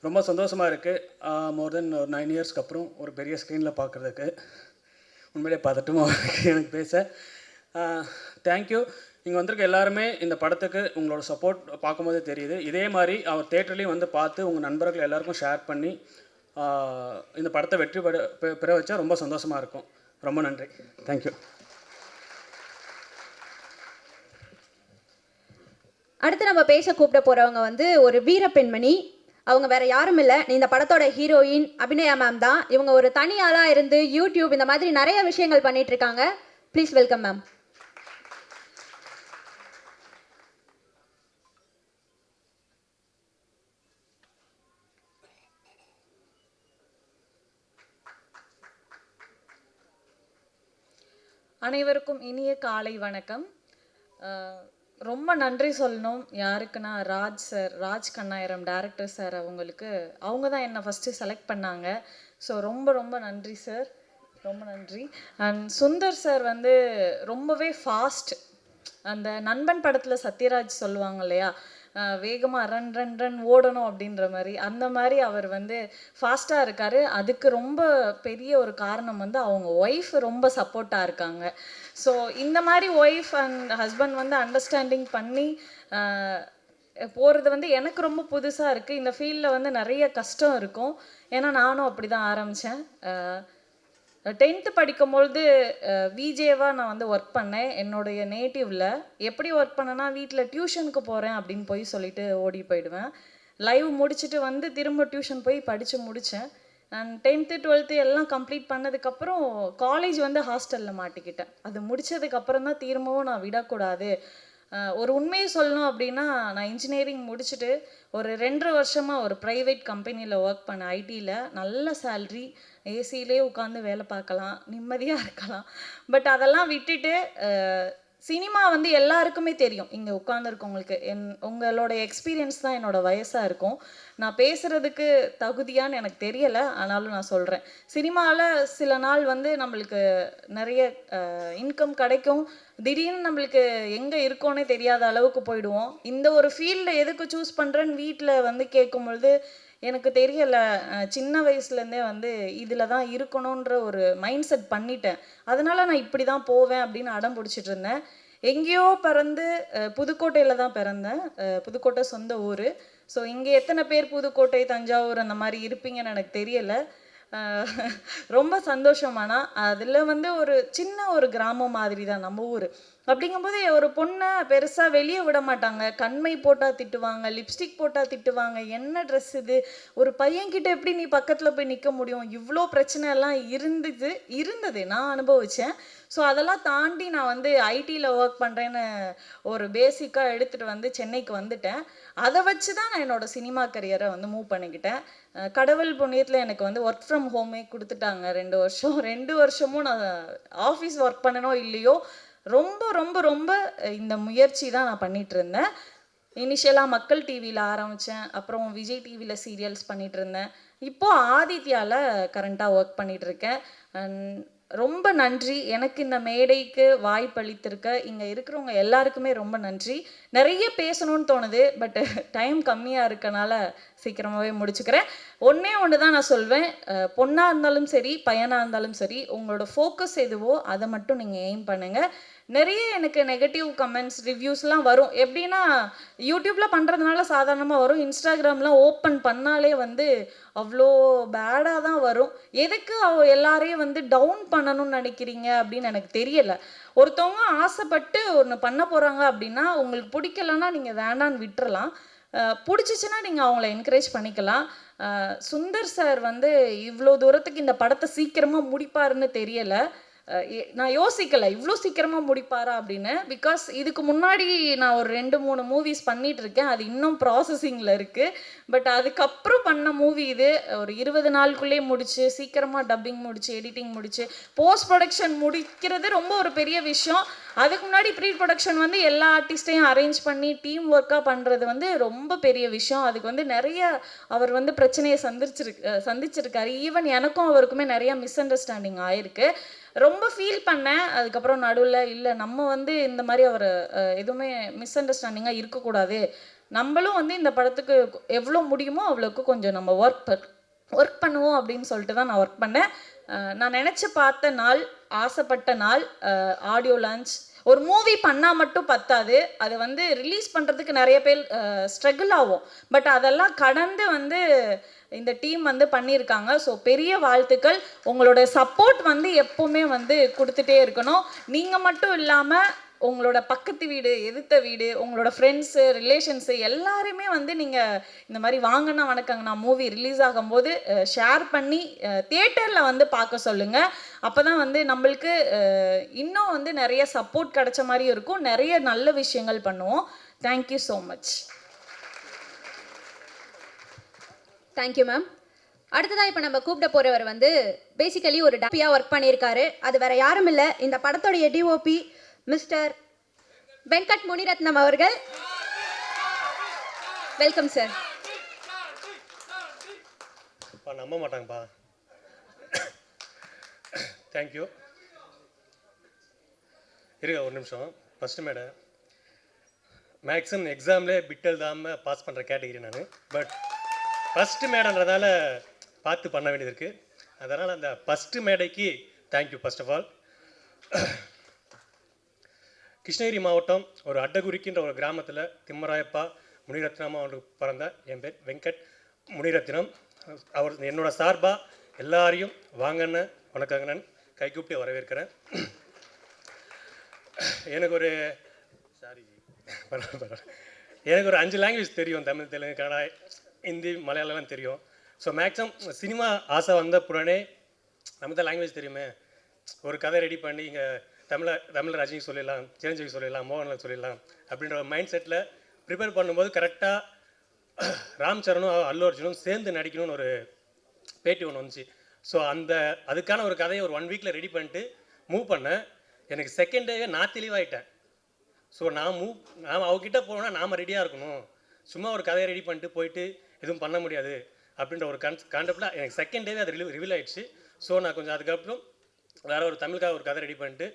ரொம்ப சந்தோஷமாக இருக்குது. மோர் தென் ஒரு 9 இயர்ஸ்க்கு அப்புறம் ஒரு பெரிய ஸ்க்ரீனில் பார்க்குறதுக்கு. உண்மையிலே பதட்டமாக இருக்குது எனக்கு பேச. தேங்க்யூ. இங்கே வந்திருக்க எல்லாருமே இந்த படத்துக்கு உங்களோட சப்போர்ட் பார்க்கும்போதே தெரியுது. இதே மாதிரி அவர் தேட்டர்லேயும் வந்து பார்த்து உங்கள் நண்பர்கள் எல்லாருக்கும் ஷேர் பண்ணி இந்த படத்தை வெற்றி பெற வச்சா ரொம்ப சந்தோஷமாக இருக்கும். ரொம்ப நன்றி. தேங்க்யூ. அடுத்து நம்ம பேச கூப்பிட போகிறவங்க வந்து ஒரு வீர பெண்மணி. அவங்க வேற யாரும் இல்லை, இந்த படத்தோட ஹீரோயின் அபிநயா மேம் தான். இவங்க ஒரு தனி ஆளாக இருந்து யூடியூப் இந்த மாதிரி நிறைய விஷயங்கள் பண்ணிட்டு இருக்காங்க. Please welcome ma'am. அனைவருக்கும் இனிய காலை வணக்கம். ரொம்ப நன்றி சொல்லணும். யாருக்குன்னா ராஜ் கண்ணாயிரம் டைரக்டர் சார். அவங்க தான் என்னை ஃபஸ்ட்டு செலக்ட் பண்ணாங்க. ஸோ ரொம்ப நன்றி சார், ரொம்ப நன்றி. அண்ட் சுந்தர் சார் வந்து ரொம்பவே ஃபாஸ்ட். அந்த நண்பன் படத்தில் சத்யராஜ் சொல்லுவாங்க இல்லையா, வேகமாக ரன் ஓடணும் அப்படின்ற மாதிரி, அந்த மாதிரி அவர் வந்து ஃபாஸ்ட்டாக இருக்கார். அதுக்கு ரொம்ப பெரிய ஒரு காரணம் வந்து அவங்க ஒய்ஃப் ரொம்ப சப்போர்ட்டாக இருக்காங்க. ஸோ இந்த மாதிரி ஒய்ஃப் அண்ட் ஹஸ்பண்ட் வந்து அண்டர்ஸ்டாண்டிங் பண்ணி போகிறது வந்து எனக்கு ரொம்ப புதுசாக இருக்குது. இந்த ஃபீல்டில் வந்து நிறைய கஷ்டம் இருக்கும். ஏன்னா நானும் அப்படி தான் ஆரம்பித்தேன். 10th படிக்கும்பொழுது விஜேவாக நான் வந்து ஒர்க் பண்ணேன் என்னுடைய நேட்டிவில். எப்படி ஒர்க் பண்ணேன்னா, வீட்டில் டியூஷனுக்கு போகிறேன் அப்படின்னு போய் சொல்லிட்டு ஓடி போயிடுவேன். லைவ் முடிச்சுட்டு வந்து திரும்ப டியூஷன் போய் படித்து முடித்தேன். அண்ட் 10th 12th எல்லாம் கம்ப்ளீட் பண்ணதுக்கப்புறம் காலேஜ் வந்து ஹாஸ்டலில் மாட்டிக்கிட்டேன். அது முடித்ததுக்கப்புறம் தான் திரும்பவும் நான் விடக்கூடாது. ஒரு உண்மையை சொல்லணும் அப்படின்னா, நான் இன்ஜினியரிங் முடிச்சுட்டு ஒரு 2.5 வருஷமாக ஒரு ப்ரைவேட் கம்பெனியில் ஒர்க் பண்ணேன். ஐடியில் நல்ல சேல்ரி, ஏசியிலே உட்காந்து வேலை பார்க்கலாம், நிம்மதியாக இருக்கலாம். பட் அதெல்லாம் விட்டுட்டு சினிமா வந்து எல்லாருக்குமே தெரியும். இங்கே உட்காந்துருக்கவங்களுக்கு உங்களோட எக்ஸ்பீரியன்ஸ் தான் என்னோடய வயசாக இருக்கும். நான் பேசுகிறதுக்கு தகுதியான்னு எனக்கு தெரியலை, ஆனாலும் நான் சொல்கிறேன். சினிமாவில் சில நாள் வந்து நம்மளுக்கு நிறைய இன்கம் கிடைக்கும், திடீர்னு நம்மளுக்கு எங்கே இருக்கோன்னே தெரியாத அளவுக்கு போயிடுவோம். இந்த ஒரு ஃபீல்டில் எதுக்கு சூஸ் பண்ணுறேன்னு வீட்டில் வந்து கேட்கும் பொழுது எனக்கு தெரியலை. சின்ன வயசுலேருந்தே வந்து இதில் தான் இருக்கணுன்ற ஒரு மைண்ட் செட் பண்ணிட்டேன். அதனால் நான் இப்படி தான் போவேன் அப்படின்னு அடம் பிடிச்சிட்டு இருந்தேன். எங்கேயோ பிறந்து புதுக்கோட்டையில் தான் பிறந்தேன். புதுக்கோட்டை சொந்த ஊர். ஸோ இங்கே எத்தனை பேர் புதுக்கோட்டை, தஞ்சாவூர் அந்த மாதிரி இருப்பீங்கன்னு எனக்கு தெரியலை. ரொம்ப சந்தோஷமானா அதில் வந்து ஒரு சின்ன ஒரு கிராமம் மாதிரி தான் நம்ம ஊர். அப்படிங்கும்போது ஒரு பொண்ணை பெருசாக வெளியே விட மாட்டாங்க. கண்மை போட்டால் திட்டுவாங்க, லிப்ஸ்டிக் போட்டால் திட்டுவாங்க, என்ன ட்ரெஸ் இது, ஒரு பையன்கிட்ட எப்படி நீ பக்கத்தில் போய் நிற்க முடியும், இவ்வளோ பிரச்சனை எல்லாம் இருந்தது நான் அனுபவித்தேன். ஸோ அதெல்லாம் தாண்டி நான் வந்து ஐடியில் ஒர்க் பண்ணுறேன்னு ஒரு பேசிக்காக எடுத்துகிட்டு வந்து சென்னைக்கு வந்துட்டேன். அதை வச்சு தான் நான் என்னோடய சினிமா கரியரை வந்து மூவ் பண்ணிக்கிட்டேன். கடவுள் புண்ணியத்தில் எனக்கு வந்து ஒர்க் ஃப்ரம் ஹோமே கொடுத்துட்டாங்க 2 வருஷம். 2 வருஷமும் நான் ஆஃபீஸ் ஒர்க் பண்ணனோ இல்லையோ ரொம்ப ரொம்ப ரொம்ப இந்த முயற்சி தான் நான் பண்ணிகிட்டு இருந்தேன். இனிஷியலாக மக்கள் டிவியில் ஆரம்பித்தேன், அப்புறம் விஜய் டிவியில் சீரியல்ஸ் பண்ணிகிட்டு இருந்தேன். இப்போது ஆதித்யாவில் கரண்ட்டாக ஒர்க் பண்ணிகிட்ருக்கேன். ரொம்ப நன்றி. எனக்கு இந்த மேடைக்கு வாய்ப்பளித்திருக்க இங்கே இருக்கிறவங்க எல்லாருக்குமே ரொம்ப நன்றி. நிறைய பேசணும்னு தோணுது, பட் டைம் கம்மியாக இருக்கனால சீக்கிரமாகவே முடிச்சுக்கிறேன். ஒன்று தான் நான் சொல்வேன், பொண்ணாக இருந்தாலும் சரி, பையனாக இருந்தாலும் சரி, உங்களோட ஃபோக்கஸ் எதுவோ அதை மட்டும் நீங்கள் எய்ம் பண்ணுங்கள். நிறைய எனக்கு நெகட்டிவ் கமெண்ட்ஸ் ரிவ்யூஸ்லாம் வரும். எப்படின்னா யூடியூப்பில் பண்ணுறதுனால சாதாரணமாக வரும், இன்ஸ்டாகிராம்லாம் ஓப்பன் பண்ணாலே வந்து அவ்வளோ பேடாக தான் வரும். எதுக்கு எல்லாரையும் வந்து டவுன் பண்ணணும்னு நினைக்கிறீங்க அப்படின்னு எனக்கு தெரியலை. ஒருத்தவங்க ஆசைப்பட்டு ஒன்று பண்ண போகிறாங்க அப்படின்னா உங்களுக்கு பிடிக்கலன்னா நீங்கள் வேண்டான்னு விட்டுறலாம். பிடிச்சிச்சின்னா நீங்கள் அவங்கள என்கரேஜ் பண்ணிக்கலாம். சுந்தர் சார் வந்து இவ்வளோ தூரத்துக்கு இந்த படத்தை சீக்கிரமாக முடிப்பாருன்னு தெரியலை. நான் யோசிக்கலை இவ்வளோ சீக்கிரமாக முடிப்பாரா அப்படின்னு. பிகாஸ் இதுக்கு முன்னாடி நான் ஒரு 2-3 மூவிஸ் பண்ணிகிட்டு இருக்கேன், அது இன்னும் ப்ராசஸிங்கில் இருக்குது. பட் அதுக்கப்புறம் பண்ண மூவி இது ஒரு 20 நாளுக்குள்ளேயே முடிச்சு, சீக்கிரமாக டப்பிங் முடிச்சு, எடிட்டிங் முடிச்சு, போஸ்ட் ப்ரொடக்ஷன் முடிக்கிறது ரொம்ப ஒரு பெரிய விஷயம். அதுக்கு முன்னாடி ப்ரீ ப்ரொடக்ஷன் வந்து எல்லா ஆர்டிஸ்ட்டையும் அரேஞ்ச் பண்ணி டீம் ஒர்க்காக பண்ணுறது வந்து ரொம்ப பெரிய விஷயம். அதுக்கு வந்து நிறைய அவர் வந்து பிரச்சனையை சந்திச்சிருக்காரு. ஈவன் எனக்கும் அவருக்குமே நிறைய மிஸ் அண்டர்ஸ்டாண்டிங் ஆயிருக்கு. ரொம்ப ஃபீல் பண்ணேன். அதுக்கப்புறம் நடுவில் இல்லை நம்ம வந்து இந்த மாதிரி அவர் எதுவுமே மிஸ் அண்டர்ஸ்டாண்டிங்காக இருக்கக்கூடாது, நம்மளும் வந்து இந்த படத்துக்கு எவ்வளோ முடியுமோ அவ்வளோக்கு கொஞ்சம் நம்ம ஒர்க் பண்ணுவோம் அப்படின்னு சொல்லிட்டு தான் நான் ஒர்க் பண்ணேன். நான் நினச்சி பார்த்த நாள், ஆசைப்பட்ட நாள் ஆடியோ லான்ச். ஒரு மூவி பண்ணால் மட்டும் பத்தாது, அதை வந்து ரிலீஸ் பண்ணுறதுக்கு நிறைய பேர் ஸ்ட்ரகிள் ஆகும். பட் அதெல்லாம் கடந்து வந்து இந்த டீம் வந்து பண்ணியிருக்காங்க. ஸோ பெரிய வாழ்த்துக்கள். உங்களோட சப்போர்ட் வந்து எப்போவுமே வந்து கொடுத்துட்டே இருக்கணும். நீங்கள் மட்டும் இல்லாமல் உங்களோட பக்கத்து வீடு, எதிர்த்த வீடு, உங்களோட ஃப்ரெண்ட்ஸு, ரிலேஷன்ஸு எல்லாருமே வந்து நீங்கள் இந்த மாதிரி வாங்கன்னா வணக்கங்கண்ணா மூவி ரிலீஸ் ஆகும்போது ஷேர் பண்ணி தியேட்டரில் வந்து பார்க்க சொல்லுங்கள். அப்போ தான் வந்து நம்மளுக்கு இன்னும் வந்து நிறைய சப்போர்ட் கிடைச்ச மாதிரி இருக்கும், நிறைய நல்ல விஷயங்கள் பண்ணுவோம். Thank you so much. Thank you ma'am. அடுத்ததாக இப்போ நம்ம கூப்பிட போகிறவர் வந்து பேசிக்கலி ஒரு டப்பியாக ஒர்க் பண்ணியிருக்காரு. அது வேற யாரும் இல்லை, இந்த படத்தோடைய டிஓபி மிஸ்டர் வெங்கட் முனிரத்னம் அவர்கள். Welcome sir. நம்ப மாட்டாங்கப்பா. தேங்க்யூ. இருங்க ஒரு நிமிஷம். ஃபஸ்ட்டு மேடம் மேக்ஸிமம் எக்ஸாம்லேயே பிட் எழுதாமல் பாஸ் பண்ணுற கேட்டகிரி நான். பட் ஃபஸ்ட்டு மேடன்றதால பார்த்து பண்ண வேண்டியது இருக்குது. அதனால் அந்த ஃபஸ்ட்டு மேடைக்கு thank you. First of all, Krishnagiri மாவட்டம் ஒரு அட்டகுறிக்கின்ற ஒரு கிராமத்தில் திம்மராயப்பா முனிரத்னமா அவருக்கு பிறந்த என் பேர் வெங்கட் முனிரத்னம். அவர் என்னோட சார்பாக எல்லாரையும் வாங்கன்னு வணக்கங்கண்ணன் கை கூப்பிட்டு வரவேற்கிறேன். எனக்கு ஒரு எனக்கு ஒரு 5 லாங்குவேஜ் தெரியும். தமிழ், தெலுங்கு, கன்னடா, ஹிந்தி, மலையாளம்லாம் தெரியும். ஸோ மேக்ஸிமம் சினிமா ஆசை வந்த புறனே நம்ம தான் லாங்குவேஜ் தெரியுமே, ஒரு கதை ரெடி பண்ணி இங்கே தமிழ் ரஜினிக்கு சொல்லிடலாம், சிரஞ்சீவிக்கு சொல்லிடலாம், மோகன்லால் சொல்லிடலாம் அப்படின்ற ஒரு மைண்ட் செட்டில் ப்ரிப்பேர் பண்ணும்போது கரெக்டாக ராம் சரணும் அல்லு அர்ஜுனும் சேர்ந்து நடிக்கணும்னு ஒரு பேட்டி ஒன்று வந்துச்சு. ஸோ அதுக்கான ஒரு கதையை ஒரு 1 வீக்கில் ரெடி பண்ணிட்டு மூவ் பண்ணேன். எனக்கு செகண்ட் டேவே நான் தெளிவாயிட்டேன். ஸோ நாம் அவகிட்ட போனோன்னா நாம் ரெடியாக இருக்கணும், சும்மா ஒரு கதையை ரெடி பண்ணிட்டு போயிட்டு எதுவும் பண்ண முடியாது அப்படின்ற ஒரு கான்செப்டில் எனக்கு செகண்ட் டேவே அது ரிவீல் ஆகிடுச்சு. ஸோ நான் கொஞ்சம் அதுக்கப்புறம் வேறு ஒரு தமிழுக்காக ஒரு கதை ரெடி பண்ணிட்டு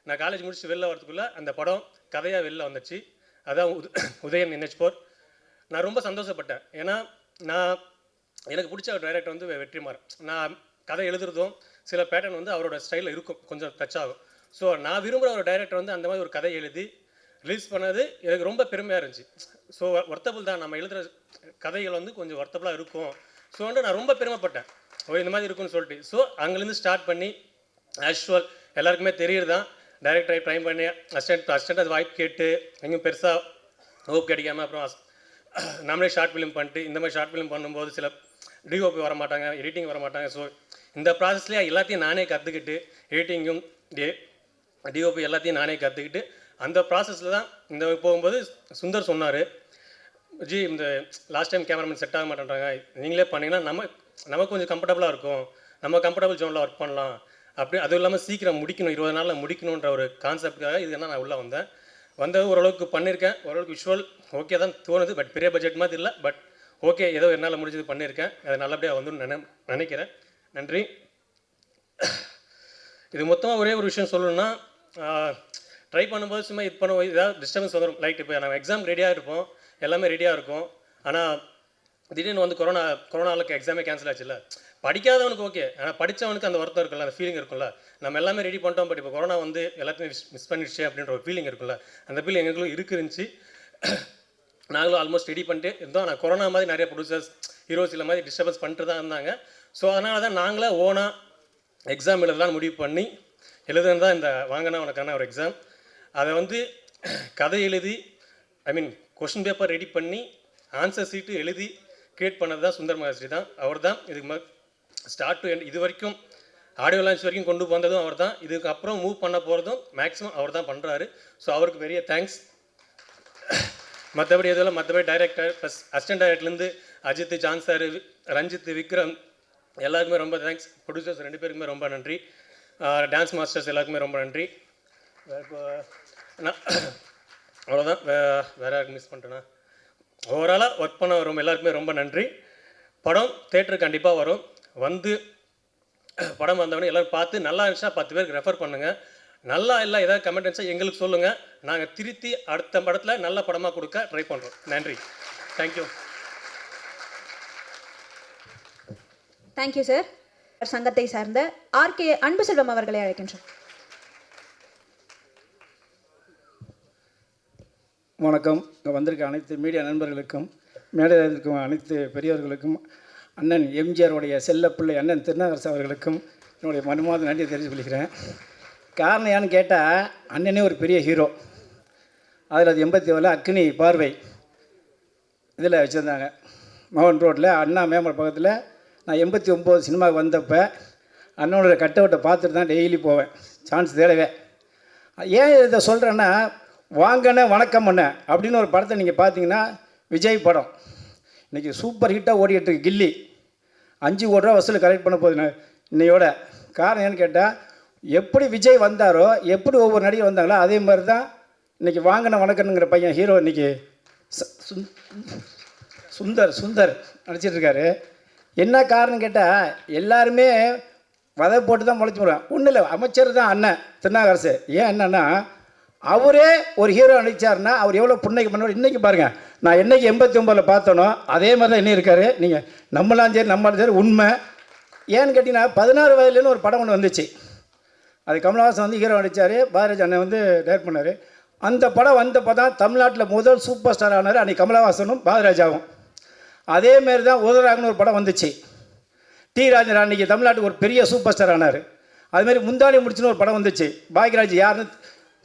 நான் காலேஜ் முடிச்சு வெளில வரதுக்குள்ளே அந்த படம் கதையாக வெளில வந்துச்சு. அதான் உதயன் NH4. நான் ரொம்ப சந்தோஷப்பட்டேன். ஏன்னா எனக்கு பிடிச்ச ஒரு டைரக்டர் வந்து வெற்றிமாறன். நான் கதை எழுதுறதும் சில பேட்டர்ன் வந்து அவரோட ஸ்டைலில் இருக்கும், கொஞ்சம் டச் ஆகும். ஸோ நான் விரும்புகிற ஒரு டைரக்டர் வந்து அந்த மாதிரி ஒரு கதை எழுதி ரிலீஸ் பண்ணது எனக்கு ரொம்ப பெருமையாக இருந்துச்சு. ஸோ ஒர்த்தபுள் தான், நம்ம எழுதுகிற கதைகள் வந்து கொஞ்சம் ஒர்த்தபுளாக இருக்கும். ஸோ வந்து நான் ரொம்ப பெருமைப்பட்டேன் இந்த மாதிரி இருக்குன்னு சொல்லிட்டு. ஸோ அங்கேருந்து ஸ்டார்ட் பண்ணி ஆக்சுவல் எல்லாருக்குமே தெரியுது தான், டைரக்டரை ட்ரை பண்ணி அசிஸ்டண்ட் அது வாய்ப்பு கேட்டு எங்கேயும் பெருசாக ஹோப் கிடைக்காம அப்புறம் நம்மளே ஷார்ட் ஃபிலிம் பண்ணிட்டு இந்த மாதிரி ஷார்ட் ஃபிலிம் பண்ணும்போது சில டிஓபி வர மாட்டாங்க, எடிட்டிங் வர மாட்டாங்க. ஸோ இந்த ப்ராசஸ்லேயே எல்லாத்தையும் நானே கற்றுக்கிட்டு எடிட்டிங்கும் டிஓபி எல்லாத்தையும் நானே கற்றுக்கிட்டு அந்த ப்ராசஸில் தான் இந்த போகும்போது சுந்தர் சொன்னார், ஜி இந்த லாஸ்ட் டைம் கேமராமேன் செட் ஆக மாட்டேன்றாங்க, நீங்களே பண்ணிங்கன்னா நமக்கு கொஞ்சம் கம்ஃபர்டபுளாக இருக்கும், நம்ம கம்ஃபர்டபுள் ஜோனில் ஒர்க் பண்ணலாம் அப்படி. அதுவும் இல்லாமல் சீக்கிரம் முடிக்கணும், 20 நாளில் முடிக்கணுன்ற ஒரு கான்செப்டுக்காக இது என்ன நான் உள்ளே வந்தது. ஓரளவுக்கு பண்ணியிருக்கேன், ஓரளவுக்கு விஷுவல் ஓகே தான் தோணுது. பட் பெரிய பட்ஜெட் மாதிரி இல்லை, பட் ஓகே ஏதோ என்னால் முடிஞ்சது பண்ணியிருக்கேன். அது நல்லபடியாக வந்து நினைக்கிறேன். நன்றி. இது மொத்தமாக ஒரே ஒரு விஷயம் சொல்லணும்னா, ட்ரை பண்ணும்போது சும்மா இது பண்ணுவோம், ஏதாவது டிஸ்டர்பன்ஸ் வந்துடும். லைட் இப்போ நம்ம எக்ஸாம் ரெடியாக இருப்போம், எல்லாமே ரெடியாக இருக்கும். ஆனால் திடீர்னு வந்து கொரோனாவுக்கு எக்ஸாமே கேன்சல் ஆச்சுல்ல. படிக்காதவனுக்கு ஓகே, ஆனால் படித்தவனுக்கு அந்த வருத்தம் இருக்குல்ல, அந்த ஃபீலிங் இருக்குல்ல. நம்ம எல்லாமே ரெடி பண்ணிட்டோம், பட் இப்போ கொரோனா வந்து எல்லாத்தையும் மிஸ் பண்ணிடுச்சு அப்படின்ற ஒரு ஃபீலிங் இருக்குல்ல. அந்த ஃபீலிங் எங்களுக்கும் இருந்துச்சு. நாங்களும் ஆல்மோஸ்ட் ரெடி பண்ணிட்டு இருந்தோம். ஆனால் கொரோனா மாதிரி நிறைய ப்ரொடியூசர்ஸ், ஹீரோஸ் இல்லை மாதிரி டிஸ்டர்பன்ஸ் பண்ணிட்டு தான் இருந்தாங்க. ஸோ அதனால தான் நாங்களே ஓனாக எக்ஸாம் எழுதலான்னு முடிவு பண்ணி எழுதுனது தான் இந்த வாங்கினா உனக்கான ஒரு எக்ஸாம். அதை வந்து கதை எழுதி, ஐ மீன் கொஷின் பேப்பர் ரெடி பண்ணி ஆன்சர் சீட்டு எழுதி க்ரியேட் பண்ணது தான் சுந்தர் மகாஸ்ரீ தான். அவர் தான் இதுக்கு ஸ்டார்ட் டு எண்ட் இது வரைக்கும் ஆடியோ லான்ச் வரைக்கும் கொண்டு வந்ததும் அவர் தான். இதுக்கப்புறம் மூவ் பண்ண போகிறதும் மேக்ஸிமம் அவர் தான் பண்ணுறாரு. ஸோ அவருக்கு பெரிய தேங்க்ஸ். மற்றபடி எதுவும் மற்றபடி டைரக்டர் ப்ளஸ் அசிஸ்டன்ட் டைரக்டர்லேருந்து அஜித், ஜான் சார், ரஞ்சித், விக்ரம் எல்லாருக்குமே ரொம்ப தேங்க்ஸ். ப்ரொடியூசர்ஸ் 2 பேருக்குமே ரொம்ப நன்றி. டான்ஸ் மாஸ்டர்ஸ் எல்லாருக்குமே ரொம்ப நன்றி. அவ்வளோதான். வேறு யாருக்கு மிஸ் பண்ணிட்டேன்னா, ஓவராலாக ஒர்க் பண்ண ரொம்ப எல்லாருக்குமே ரொம்ப நன்றி. படம் தேட்டருக்கு கண்டிப்பாக வரும். வந்து படம் வந்தவொடனே எல்லோரும் பார்த்து நல்லா இருந்துச்சுன்னா 10 பேருக்கு ரெஃபர் பண்ணுங்கள். நல்லா இல்லை ஏதாவது கமெண்ட் இருந்துச்சா எங்களுக்கு சொல்லுங்கள். நாங்கள் திருத்தி அடுத்த படத்தில் நல்ல படமாக கொடுக்க ட்ரை பண்ணுறோம். நன்றி. தேங்க்யூ. Thank you sir. சங்கத்தை சார்ந்த ஆர்கே அன்பு செல்வம் அவர்களை அழைக்கின்றோம். வணக்கம். இங்கே வந்திருக்க அனைத்து மீடியா நண்பர்களுக்கும், மேடையில் இருக்கும் அனைத்து பெரியவர்களுக்கும், அண்ணன் எம்ஜிஆருடைய செல்லப்பிள்ளை அண்ணன் திருநாகரசு அவர்களுக்கும் என்னுடைய மனமார்ந்த நன்றியை தெரிவித்துக் கொள்கிறேன். காரணம் ஏன்னு கேட்டால், அண்ணனே ஒரு பெரிய ஹீரோ. அதில் அது 87 அக்னி பார்வை இதில் வச்சுருந்தாங்க மோகன் ரோட்டில் அண்ணா மேம்பர் பக்கத்தில். நான் 89 சினிமாவுக்கு வந்தப்போ அண்ணனோட கட்டவுட்டை பார்த்துட்டு தான் டெய்லி போவேன், சான்ஸ் தேடவே. ஏன் இதை சொல்கிறேன்னா, வாங்கண்ணே வணக்கம் அண்ணே அப்படின்னு ஒரு படத்தை நீங்கள் பார்த்தீங்கன்னா, விஜய் படம் இன்றைக்கி சூப்பர் ஹிட்டாக ஓடிட்டுருக்கு. கில்லி 5 கோடி ரூபா வசூல் கலெக்ட் பண்ண போகுது இன்னையோட. காரணம் ஏன்னு கேட்டால், எப்படி விஜய் வந்தாரோ, எப்படி ஒவ்வொரு நடிகை வந்தாங்களோ, அதே மாதிரி தான் இன்றைக்கி வாங்கின வணக்கம்ங்கிற பையன் ஹீரோ இன்றைக்கி சுந்தர் நடிச்சிட்ருக்காரு. என்ன காரணம் கேட்டால், எல்லாருமே வதை போட்டு தான் முளைச்சி போடுவேன். ஒன்றும் இல்லை, அமைச்சர் தான் அண்ணன் திருநாகரசு. ஏன் என்னன்னா, அவரே ஒரு ஹீரோ நடித்தார்னா அவர் எவ்வளோ புண்ணைக்கு பண்ணுவார். இன்றைக்கி பாருங்கள், நான் என்றைக்கு 89 பார்த்தனோ அதே மாதிரி தான் இன்னும் இருக்கார். நீங்கள் நம்மளாம் சரி உண்மை. ஏன்னு கேட்டிங்கன்னா, 16 வயதுலேருந்து ஒரு படம் ஒன்று வந்துச்சு. அது கமலஹாசன் வந்து ஹீரோ நடித்தார், பாரதி அண்ணன் வந்து டைரக்ட் பண்ணார். அந்த படம் வந்தப்போ தான் தமிழ்நாட்டில் முதல் சூப்பர் ஸ்டார் ஆனார் அன்றைக்கி கமலஹாசனும் பாரதிராஜாவும். அதேமாரி தான் உதராகனு ஒரு படம் வந்துச்சு. டி ராஜன் அன்றைக்கி தமிழ்நாட்டுக்கு ஒரு பெரிய சூப்பர் ஸ்டார் ஆனார். அதுமாரி முந்தானி முடிச்சுன்னு ஒரு படம் வந்துச்சு. பாக்யராஜ் யாருன்னு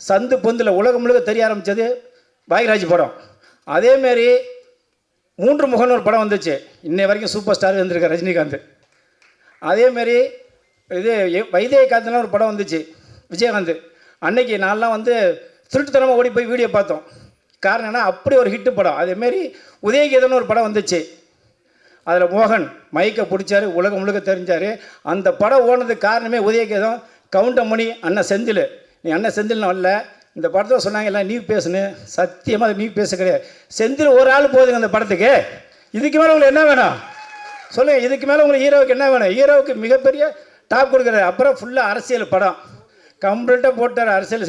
சந்து பொந்தில் உலகம் முழுக்க தெரிய ஆரம்பித்தது பாக்யராஜ் படம். அதேமாரி 3 முகன்னு ஒரு படம் வந்துச்சு. இன்னை வரைக்கும் சூப்பர் ஸ்டார் வந்திருக்கார் ரஜினிகாந்த். அதேமாரி இது வைத்தியகாந்தெலாம் ஒரு படம் வந்துச்சு விஜயகாந்த். அன்னைக்கு நான்லாம் வந்து திருட்டுத்தனமாக ஓடி போய் வீடியோ பார்த்தோம். காரணம் என்ன, அப்படி ஒரு ஹிட்டு படம். அதேமாரி உதயகீதம்னு ஒரு படம் வந்துச்சு. அதில் மோகன் மைக்கை பிடிச்சார், உலகம் முழுக்க தெரிஞ்சார். அந்த படம் ஓடுனதுக்கு காரணமே உதயகீதம். கவுண்டமணி, அண்ணன் செந்தில். நீ அண்ணன் செந்தில்னு வரல, இந்த படத்தை சொன்னாங்க எல்லாம் நீ பேசுன்னு. சத்தியமாக நீ பேச கிடையாது. செந்தில் ஒரு ஆள் போதுங்க அந்த படத்துக்கு. இதுக்கு மேலே உங்களுக்கு என்ன வேணும் சொல்லுங்கள். இதுக்கு மேலே உங்களுக்கு ஹீரோவுக்கு என்ன வேணும்? ஹீரோவுக்கு மிகப்பெரிய டாப் கொடுக்குறாரு. அப்புறம் ஃபுல்லாக அரசியல் படம் கம்ப்ளீட்டாக போட்டார். அரசியல்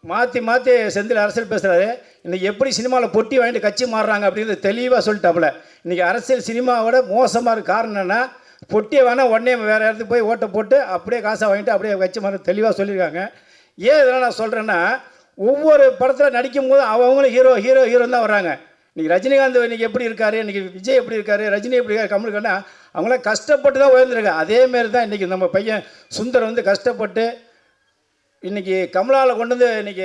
மாற்றி செந்தில் அரசியல் பேசுகிறாரு. இன்றைக்கி எப்படி சினிமாவில் பொட்டி வாங்கிட்டு கட்சி மாறுறாங்க அப்படிங்கிறது தெளிவாக சொல்லிட்டாப்புல. இன்றைக்கி அரசியல் சினிமாவோட மோசமாக இருக்க காரணம் என்னென்னா, பொட்டியை வேணால் உடனே வேறு இடத்துக்கு போய் ஓட்டை போட்டு அப்படியே காசை வாங்கிட்டு அப்படியே கட்சி மாற தெளிவாக சொல்லியிருக்காங்க. ஏன் இதெல்லாம் நான் சொல்கிறேன்னா, ஒவ்வொரு படத்தில் நடிக்கும் போது அவங்களும் ஹீரோ தான் வர்றாங்க. இன்றைக்கி ரஜினிகாந்த் இன்றைக்கி எப்படி இருக்கார், இன்றைக்கி விஜய் எப்படி இருக்கார், ரஜினி எப்படி இருக்கார், கமல் இருக்காருன்னா அவங்களாம் கஷ்டப்பட்டு தான் உயர்ந்துருக்காங்க. அதேமாரி தான் இன்றைக்கி நம்ம பையன் சுந்தர் வந்து கஷ்டப்பட்டு இன்றைக்கி கமலாவில் கொண்டு வந்து இன்றைக்கி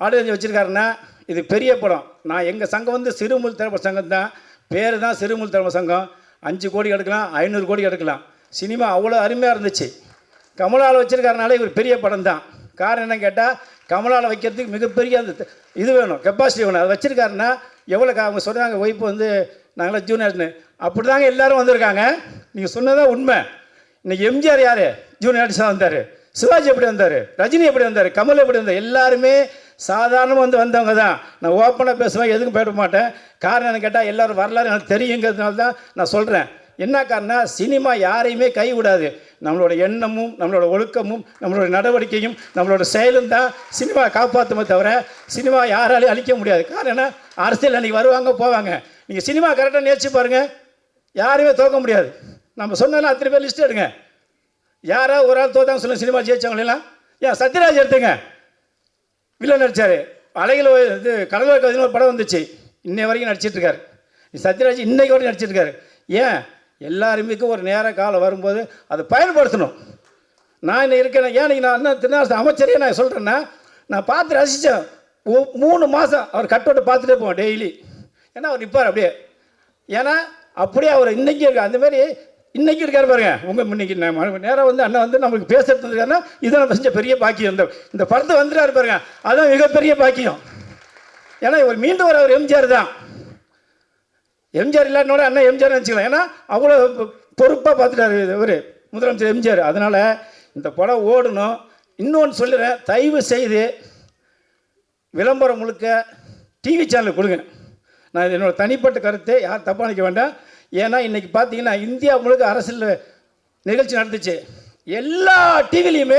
ஆடியன்ஸ் வச்சுருக்காருன்னா, இது பெரிய படம். நான் எங்கள் சங்கம் வந்து சிறுமுல் திரைப்பட சங்கம் தான். பேர் தான் சிறுமுல் திரைப்பட சங்கம். 5 கோடி எடுக்கலாம், 500 கோடி எடுக்கலாம். சினிமா அவ்வளோ அருமையாக இருந்துச்சு. கமலாவில் வச்சுருக்காருனால இவர் பெரிய படம் தான். காரணம் என்னன்னு கேட்டால், கமலாவில் வைக்கிறதுக்கு மிகப்பெரிய அந்த இது வேணும், கெப்பாசிட்டி வேணும். அதை வச்சுருக்காருன்னா எவ்வளோ அவங்க சொல்கிறாங்க, ஒய்ஃபு வந்து நாங்களாம் ஜூனியர்ஸ்னு. அப்படி தாங்க எல்லோரும் வந்திருக்காங்க. நீங்கள் சொன்னதான் உண்மை. இன்றைக்கி எம்ஜிஆர் யார் ஜூனியர் ஆர்டிஸ்டாக வந்தார், சிவாஜி எப்படி வந்தார், ரஜினி எப்படி வந்தார், கமல் எப்படி வந்தார், எல்லாருமே சாதாரணமாக வந்தவங்க தான். நான் ஓப்பனாக பேசுவேன், எதுக்கும் போயிட மாட்டேன். காரணம் என்ன கேட்டால், எல்லோரும் வரலாறு எனக்கு தெரியுங்கிறதுனால தான் நான் சொல்கிறேன். என்ன காரணம், சினிமா யாரையுமே கைவிடாது. நம்மளோட எண்ணமும் நம்மளோட ஒழுக்கமும் நம்மளோட நடவடிக்கையும் நம்மளோட செயலும் தான் சினிமா காப்பாற்றுமே தவிர சினிமா யாராலையும் அழிக்க முடியாது. காரணம் என்ன, அரசியல் அன்றைக்கி வருவாங்க போவாங்க. நீங்கள் சினிமா கரெக்டாக நேர்ச்சி பாருங்கள், யாரையுமே தோக்க முடியாது. நம்ம சொன்னாலும் அத்தனை பேர் லிஸ்ட் எடுங்க. யாரா ஒரு ஆள் தோத்தாங்க சொல்லுங்கள் சினிமா ஜெயிச்சவங்களெல்லாம். ஏன் சத்யராஜ் எடுத்துங்க, வில்லன் நடித்தார். அலைகள் இது கடலோர கவிதைன்னு ஒரு படம் வந்துச்சு, இன்னை வரைக்கும் நடிச்சிட்ருக்காரு. சத்யராஜ் இன்னைக்கு வரைக்கும் நடிச்சிட்ருக்காரு. ஏன் எல்லாருமே ஒரு நேர காலம் வரும்போது அதை பயன்படுத்தணும். நான் இன்னும் இருக்கேன். ஏன் நான் அண்ணன் திருநாள் அமைச்சரே நான் சொல்கிறேன்னா, நான் பார்த்து ரசித்தேன். 3 மாதம் அவர் கட்டோட்டை பார்த்துட்டே போவேன் டெய்லி. ஏன்னா அவர் நிற்பார் அப்படியே. ஏன்னா அப்படியே அவர் இன்றைக்கி இருக்க அந்தமாரி இன்றைக்கி இருக்கார் பாருங்க. உங்கள் இன்னைக்கு நேரம் வந்து அண்ணன் வந்து நம்மளுக்கு பேசுறதுக்காருன்னா இதை நம்ம செஞ்ச பெரிய பாக்கியம். இந்த படத்தை வந்துட்டாரு பாருங்க, அதுதான் மிகப்பெரிய பாக்கியம். ஏன்னா இவர் மீண்டும் அவர் எம்ஜிஆர் தான். எம்ஜிஆர் இல்லாட்டினோட அண்ணன் எம்ஜிஆர் நினச்சிக்கலாம். ஏன்னா அவ்வளோ பொறுப்பாக பார்த்துட்டாரு இவர் முதலமைச்சர் எம்ஜிஆர். அதனால் இந்த படம் ஓடணும். இன்னொன்று சொல்லுறேன், தயவு செய்து விளம்பரம் முழுக்க டிவி சேனல் கொடுங்க. நான் இது என்னோடய தனிப்பட்ட கருத்தை யார் தப்பாக நினைக்க வேண்டாம். ஏன்னா இன்றைக்கி பார்த்தீங்கன்னா இந்தியா முழுக்க அரசியல் நிகழ்ச்சி நடந்துச்சு. எல்லா டிவிலையுமே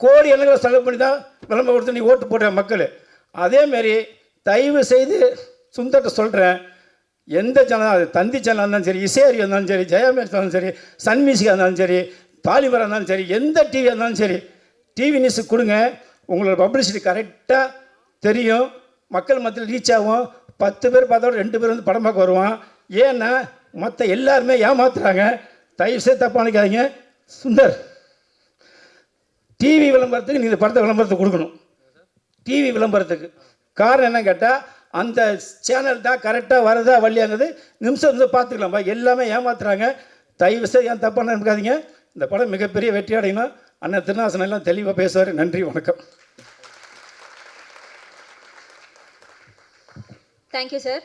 கோடி எண்ணில் செலவு பண்ணி தான் விளம்பரம் கொடுத்து நீ ஓட்டு போட்ட மக்கள். அதேமாரி தயவு செய்து சுந்தர்கிட்ட சொல்கிறேன், எந்த சேனல், அது தந்தி சேனலாக இருந்தாலும் சரி, இசையறி இருந்தாலும் சரி, ஜெயாமேர் இருந்தாலும் சரி, சன் மியூசிக்காக இருந்தாலும் சரி, பாலிமரம் இருந்தாலும் சரி, எந்த டிவியாக இருந்தாலும் சரி, டிவி நியூஸுக்கு கொடுங்க. உங்களோட பப்ளிசிட்டி கரெக்டாக தெரியும், மக்கள் மத்தியில் ரீச் ஆகும். 10 பேர் பார்த்தோட 2 பேர் வந்து படம் பார்க்க வருவான். ஏன்னா மற்ற எல்லாருமே ஏமாத்துறாங்க. தயவுசெய்து தப்பாக நினைக்காதீங்க. சுந்தர், டிவி விளம்பரத்துக்கு நீங்கள் படத்தை விளம்பரத்தை கொடுக்கணும். டிவி விளம்பரத்துக்கு காரணம் என்ன கேட்டால், அந்த சேனல் தான் கரெக்டாக வருதா வழியாங்கிறது நிமிஷம் பார்த்துக்கலாம்ப்பா. எல்லாமே ஏமாத்துறாங்க. தயவுசெய்து ஏன் தப்பாக நினைக்காதீங்க. இந்த படம் மிகப்பெரிய வெற்றி அடையணும். அண்ணன் திருநாசனம் எல்லாம் தெளிவாக பேசுவார். நன்றி, வணக்கம். Thank you sir.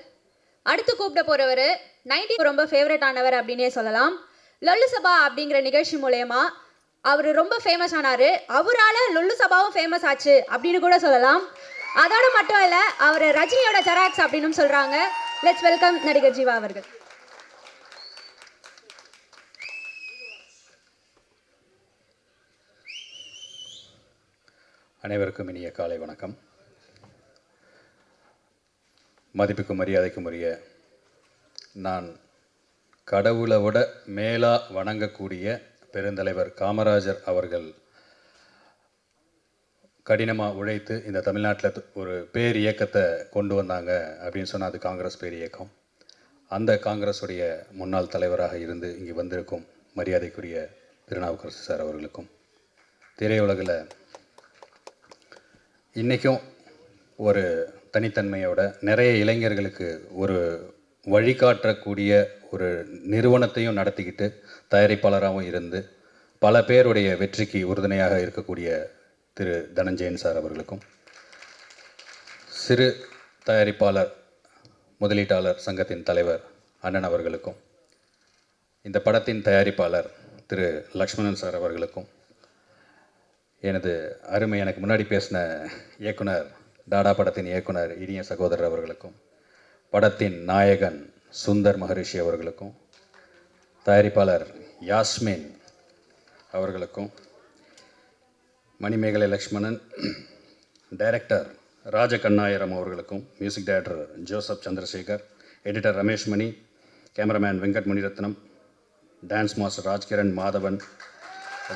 அடுத்து கூப்பிட போகிறவர் 90 ரொம்ப ஃபேவரட் ஆனவர் அப்படின்னே சொல்லலாம். லொல்லு சபா அப்படிங்கிற நிகழ்ச்சி மூலயமா அவர் ரொம்ப ஃபேமஸ் ஆனார். அவரால் லொல்லு சபாவும் ஃபேமஸ் ஆச்சு அப்படின்னு கூட சொல்லலாம். அதோட மட்டும் இல்லை, அவர் ரஜினியோட ஜெராக்ஸ் அப்படின்னு சொல்கிறாங்க. லெட்ஸ் வெல்கம் நடிகர் ஜீவா அவர்கள். அனைவருக்கும் இனிய காலை வணக்கம். மதிப்புக்கும் மரியாதைக்கும் உரிய, நான் கடவுளை விட மேலாக வணங்கக்கூடிய பெருந்தலைவர் காமராஜர் அவர்கள் கடினமாக உழைத்து இந்த தமிழ்நாட்டில் ஒரு பேர் இயக்கத்தை கொண்டு வந்தாங்க அப்படின்னு சொன்னால் அது காங்கிரஸ் பேர் இயக்கம். அந்த காங்கிரஸுடைய முன்னாள் தலைவராக இருந்து இங்கே வந்திருக்கும் மரியாதைக்குரிய திருநாவுக்கரசு சார் அவர்களுக்கும், திரையுலகில் இன்றைக்கும் ஒரு தனித்தன்மையோட நிறைய இளைஞர்களுக்கு ஒரு வழிகாட்டக்கூடிய ஒரு நிறுவனத்தையும் நடத்திக்கிட்டு தயாரிப்பாளராகவும் இருந்து பல பேருடைய வெற்றிக்கு உறுதுணையாக இருக்கக்கூடிய திரு தனஞ்சயன் சார் அவர்களுக்கும், சிறு தயாரிப்பாளர் முதலீட்டாளர் சங்கத்தின் தலைவர் அண்ணன் அவர்களுக்கும், இந்த படத்தின் தயாரிப்பாளர் திரு லக்ஷ்மணன் சார் அவர்களுக்கும், எனது அருமை எனக்கு முன்னாடி பேசின இயக்குனர் டாடா படத்தின் இயக்குனர் இனிய சகோதரர் அவர்களுக்கும், படத்தின் நாயகன் சுந்தர் மகரிஷி அவர்களுக்கும், தயாரிப்பாளர் யாஸ்மின் அவர்களுக்கும், மணிமேகலை லக்ஷ்மணன், டைரக்டர் ராஜகண்ணாயிரம் அவர்களுக்கும், music director Joseph Chandrasekar, editor Ramesh Mani, cameraman Venkat Maniratnam, dance master Rajkiran Madhavan,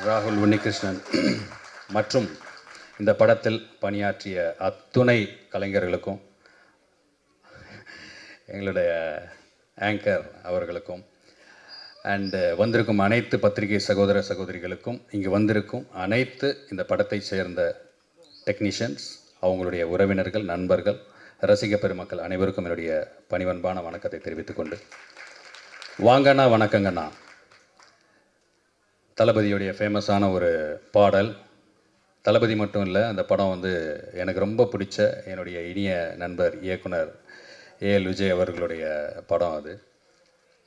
ராகுல் உன்னிகிருஷ்ணன் மற்றும் இந்த படத்தில் பணியாற்றிய அத்துணை கலைஞர்களுக்கும், எங்களுடைய ஆங்கர் அவர்களுக்கும், அண்டு வந்திருக்கும் அனைத்து பத்திரிகை சகோதர சகோதரிகளுக்கும், இங்கு வந்திருக்கும் அனைத்து இந்த படத்தை சேர்ந்த டெக்னீஷியன்ஸ், அவங்களுடைய உறவினர்கள், நண்பர்கள், ரசிக பெருமக்கள் அனைவருக்கும் என்னுடைய பணிவன்பான வணக்கத்தை தெரிவித்துக்கொண்டு, வாங்கண்ணா வணக்கங்கண்ணா தளபதியுடைய ஃபேமஸான ஒரு பாடல். தளபதி மட்டும் இல்லை, அந்த படம் எனக்கு ரொம்ப பிடிச்ச என்னுடைய இனிய நண்பர் இயக்குனர் ஏஎல் விஜய் அவர்களுடைய படம் அது.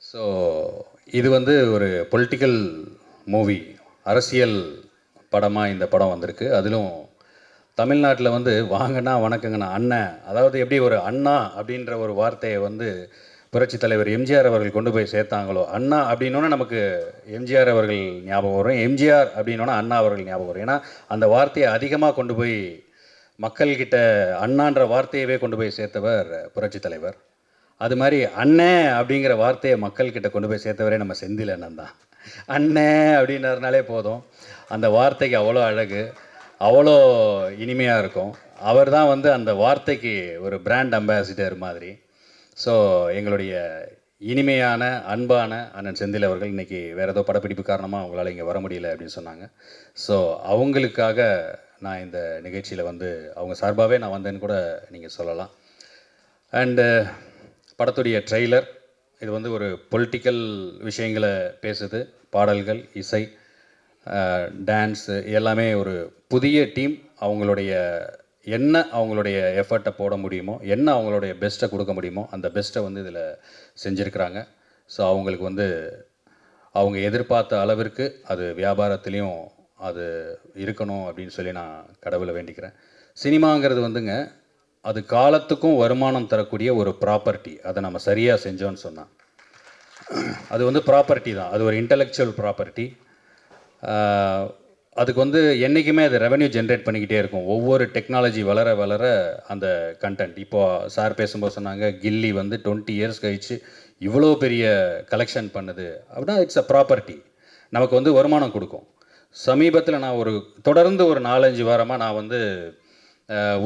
ஸோ இது ஒரு பொலிட்டிக்கல் மூவி, அரசியல் படமாக இந்த படம் வந்திருக்கு. அதிலும் தமிழ்நாட்டில் வாங்கண்ணா வணக்கங்கண்ணா அண்ணன், அதாவது எப்படி ஒரு அண்ணா அப்படின்ற ஒரு வார்த்தையை புரட்சி தலைவர் எம்ஜிஆர் அவர்கள் கொண்டு போய் சேர்த்தாங்களோ, அண்ணா அப்படின்னோன்னா நமக்கு எம்ஜிஆர் அவர்கள் ஞாபகம் வரும், எம்ஜிஆர் அப்படின்னோன்னா அண்ணா அவர்கள் ஞாபகம் வரும். ஏன்னா அந்த வார்த்தையை அதிகமாக கொண்டு போய் மக்கள்கிட்ட அண்ணான்ற வார்த்தையவே கொண்டு போய் சேர்த்தவர் புரட்சி தலைவர். அது மாதிரி அண்ணன் அப்படிங்கிற வார்த்தையை மக்கள்கிட்ட கொண்டு போய் சேர்த்தவரே நம்ம செந்தில் அண்ணன் தான். அண்ணே அப்படின்னாருனாலே போதும், அந்த வார்த்தைக்கு அவ்வளோ அழகு, அவ்வளோ இனிமையாக இருக்கும். அவர் தான் வந்து அந்த வார்த்தைக்கு ஒரு பிராண்ட் அம்பாசிடர் மாதிரி. ஸோ எங்களுடைய இனிமையான அன்பான அண்ணன் செந்தில் அவர்கள் இன்றைக்கி வேறு ஏதோ படப்பிடிப்பு காரணமாக அவங்களால இங்கே வர முடியல அப்படின்னு சொன்னாங்க. ஸோ அவங்களுக்காக நான் இந்த நிகழ்ச்சியில் வந்து அவங்க சார்பாகவே நான் வந்தேன்னு கூட நீங்கள் சொல்லலாம். அண்டு படத்துடைய ட்ரெய்லர் இது வந்து ஒரு பொலிட்டிக்கல் விஷயங்களை பேசுது. பாடல்கள், இசை, டான்ஸு எல்லாமே ஒரு புதிய டீம் அவங்களுடைய அவங்களுடைய எஃபர்ட்டை போட முடியுமோ, அவங்களுடைய பெஸ்ட்டை கொடுக்க முடியுமோ அந்த பெஸ்ட்டை வந்து இதில் செஞ்சுருக்கிறாங்க. ஸோ அவங்களுக்கு வந்து அவங்க எதிர்பார்த்த அளவிற்கு அது வியாபாரத்துலேயும் அது இருக்கணும் அப்படின்னு சொல்லி நான் கடவுளை வேண்டிக்கிறேன். சினிமாங்கிறது வந்துங்க அது காலத்துக்கும் வருமானம் தரக்கூடிய ஒரு ப்ராப்பர்ட்டி. அதை நம்ம சரியாக செஞ்சோன்னு சொன்னால் அது வந்து ப்ராப்பர்ட்டி தான், அது ஒரு இன்டலெக்சுவல் ப்ராப்பர்ட்டி. அதுக்கு வந்து என்றைக்குமே அது ரெவென்யூ ஜென்ரேட் பண்ணிக்கிட்டே இருக்கும். ஒவ்வொரு டெக்னாலஜி வளர வளர அந்த கண்டென்ட், இப்போது சார் பேசும்போது சொன்னாங்க கில்லி வந்து 20 இயர்ஸ் கழித்து இவ்வளோ பெரிய கலெக்ஷன் பண்ணுது அப்படின்னா இட்ஸ் அ ப்ராப்பர்ட்டி, நமக்கு வந்து வருமானம் கொடுக்கும். சமீபத்தில் நான் தொடர்ந்து ஒரு 4-5 வாரமாக நான் வந்து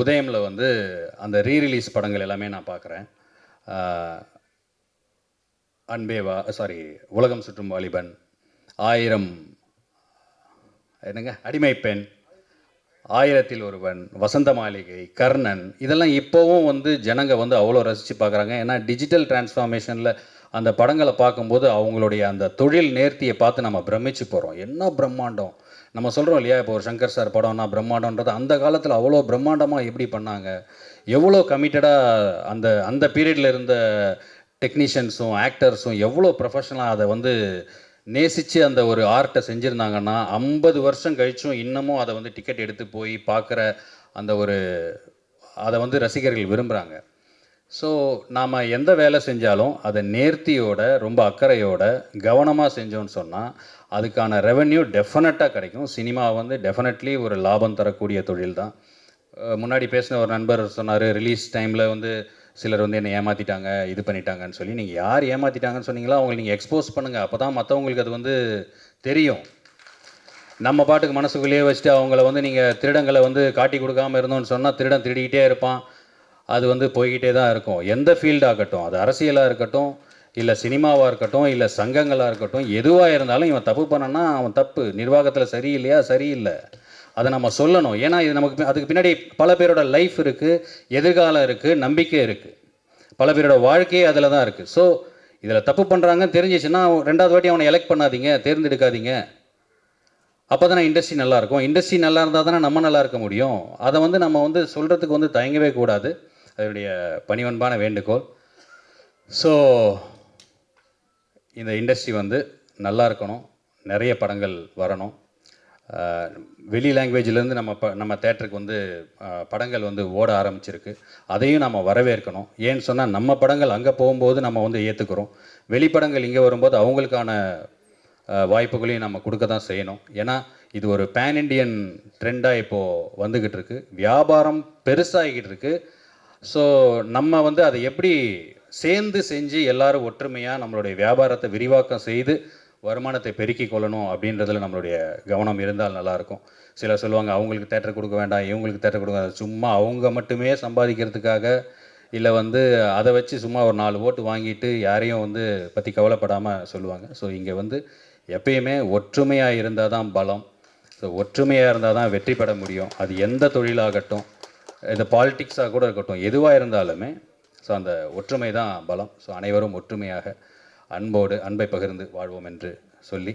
உதயமில் வந்து அந்த ரீரிலீஸ் படங்கள் எல்லாமே நான் பார்க்குறேன். அன்பேவா, உலகம் சுற்றும் வாலிபன், 1000 அடிமை பெண், 1000ல் ஒருவன், வசந்த மாளிகை, கர்ணன், இதெல்லாம் இப்போவும் வந்து ஜனங்க வந்து அவ்வளோ ரசித்து பார்க்குறாங்க. ஏன்னா டிஜிட்டல் டிரான்ஸ்ஃபார்மேஷனில் அந்த படங்களை பார்க்கும்போது அவங்களுடைய அந்த தொழில் நேர்த்தியை பார்த்து நம்ம பிரமிச்சு போகிறோம். என்ன பிரம்மாண்டம் நம்ம சொல்கிறோம் இல்லையா? இப்போ ஒரு சங்கர் சார் படம்னா பிரம்மாண்டன்றது அந்த காலத்தில் அவ்வளோ பிரம்மாண்டமாக எப்படி பண்ணாங்க, எவ்வளோ கமிட்டடாக அந்த பீரியடில் இருந்த டெக்னீஷியன்ஸும் ஆக்டர்ஸும் எவ்வளோ ப்ரொஃபஷனலாக அதை வந்து நேசித்து அந்த ஒரு ஆர்ட்டை செஞ்சுருந்தாங்கன்னா 50 வருஷம் கழிச்சும் இன்னமும் அதை வந்து டிக்கெட் எடுத்து போய் பார்க்குற அந்த அதை வந்து ரசிகர்கள் விரும்புகிறாங்க. ஸோ நாம் எந்த வேலை செஞ்சாலும் அதை நேர்த்தியோட ரொம்ப அக்கறையோட கவனமாக செஞ்சோன்னு சொன்னால் அதுக்கான ரெவென்யூ டெஃபினட்டாக கிடைக்கும். சினிமா வந்து டெஃபினெட்லி ஒரு லாபம் தரக்கூடிய தொழில் தான். முன்னாடி பேசின ஒரு நண்பர் சொன்னார், ரிலீஸ் டைமில் வந்து சிலர் வந்து என்னை ஏமாற்றிட்டாங்க, இது பண்ணிட்டாங்கன்னு சொல்லி. நீங்கள் யார் ஏமாற்றிட்டாங்கன்னு சொன்னீங்களோ அவங்களை நீங்கள் எக்ஸ்போஸ் பண்ணுங்கள், அப்போ தான் மற்றவங்களுக்கு அது வந்து தெரியும். நம்ம பாட்டுக்கு மனசுக்குள்ளேயே வச்சுட்டு அவங்கள வந்து நீங்கள் திருடங்களை வந்து காட்டி கொடுக்காமல் இருந்தோன்னு சொன்னால் திருடன் திருடிக்கிட்டே இருப்பான். அது வந்து போய்கிட்டே தான் இருக்கும். எந்த ஃபீல்டாகட்டும், அது அரசியலாக இருக்கட்டும், இல்லை சினிமாவாக இருக்கட்டும், இல்லை சங்கங்களாக இருக்கட்டும், எதுவாக இருந்தாலும் இவன் தப்பு பண்ணனா அவன் தப்பு, நிர்வாகத்தில் சரியில்லையா சரியில்லை, அதை நம்ம சொல்லணும். ஏன்னா இது நமக்கு அதுக்கு பின்னாடி பல பேரோட லைஃப் இருக்குது, எதிர்காலம் இருக்குது, நம்பிக்கை இருக்குது, பல பேரோட வாழ்க்கையே அதில் தான் இருக்குது. ஸோ இதில் தப்பு பண்ணுறாங்கன்னு தெரிஞ்சிச்சுன்னா 2வது வாட்டி அவனை எலெக்ட் பண்ணாதீங்க, தேர்ந்தெடுக்காதீங்க. அப்போ தானே இண்டஸ்ட்ரி நல்லாயிருக்கும். இண்டஸ்ட்ரி நல்லா இருந்தால் தானே நம்ம நல்லா இருக்க முடியும். அதை வந்து நம்ம வந்து சொல்கிறதுக்கு வந்து தயங்கவே கூடாது. அதனுடைய பணிவன்பான வேண்டுகோள். ஸோ இந்த இண்டஸ்ட்ரி வந்து நல்லா இருக்கணும், நிறைய படங்கள் வரணும். வெளி லாங்குவேஜிலேருந்து நம்ம தேட்டருக்கு வந்து படங்கள் வந்து ஓட ஆரம்பிச்சிருக்கு. அதையும் நம்ம வரவேற்கணும். ஏன்னு சொன்னால் நம்ம படங்கள் அங்கே போகும்போது நம்ம வந்து ஏற்றுக்கிறோம், வெளிப்படங்கள் இங்கே வரும்போது அவங்களுக்கான வாய்ப்புகளையும் நம்ம கொடுக்க தான் செய்யணும். ஏன்னா இது ஒரு பேன் இண்டியன் ட்ரெண்டாக இப்போது வந்துக்கிட்டு இருக்கு, வியாபாரம் பெருசாகிக்கிட்டு இருக்கு. ஸோ நம்ம வந்து அதை எப்படி சேர்ந்து செஞ்சு எல்லாரும் ஒற்றுமையாக நம்மளுடைய வியாபாரத்தை விரிவாக்கம் செய்து வருமானத்தை பெருக்கிக் கொள்ளணும் அப்படின்றதுல நம்மளுடைய கவனம் இருந்தால் நல்லாயிருக்கும். சிலர் சொல்லுவாங்க அவங்களுக்கு தேட்டர் கொடுக்க வேண்டாம், இவங்களுக்கு தேட்டர் கொடுக்க வேண்டாம், சும்மா அவங்க மட்டுமே சம்பாதிக்கிறதுக்காக, இல்லை வந்து அதை வச்சு சும்மா ஒரு 4 ஓட்டு வாங்கிட்டு யாரையும் வந்து பற்றி கவலைப்படாமல் சொல்லுவாங்க. ஸோ இங்கே வந்து எப்பயுமே ஒற்றுமையாக இருந்தால் தான் பலம். ஸோ ஒற்றுமையாக இருந்தால் தான் வெற்றி பெற முடியும். அது எந்த தொழிலாகட்டும், இது பாலிட்டிக்ஸாக கூட இருக்கட்டும், எதுவாக இருந்தாலுமே ஸோ அந்த ஒற்றுமை தான் பலம். ஸோ அனைவரும் ஒற்றுமையாக அன்பை பகிர்ந்து வாழ்வோம் என்று சொல்லி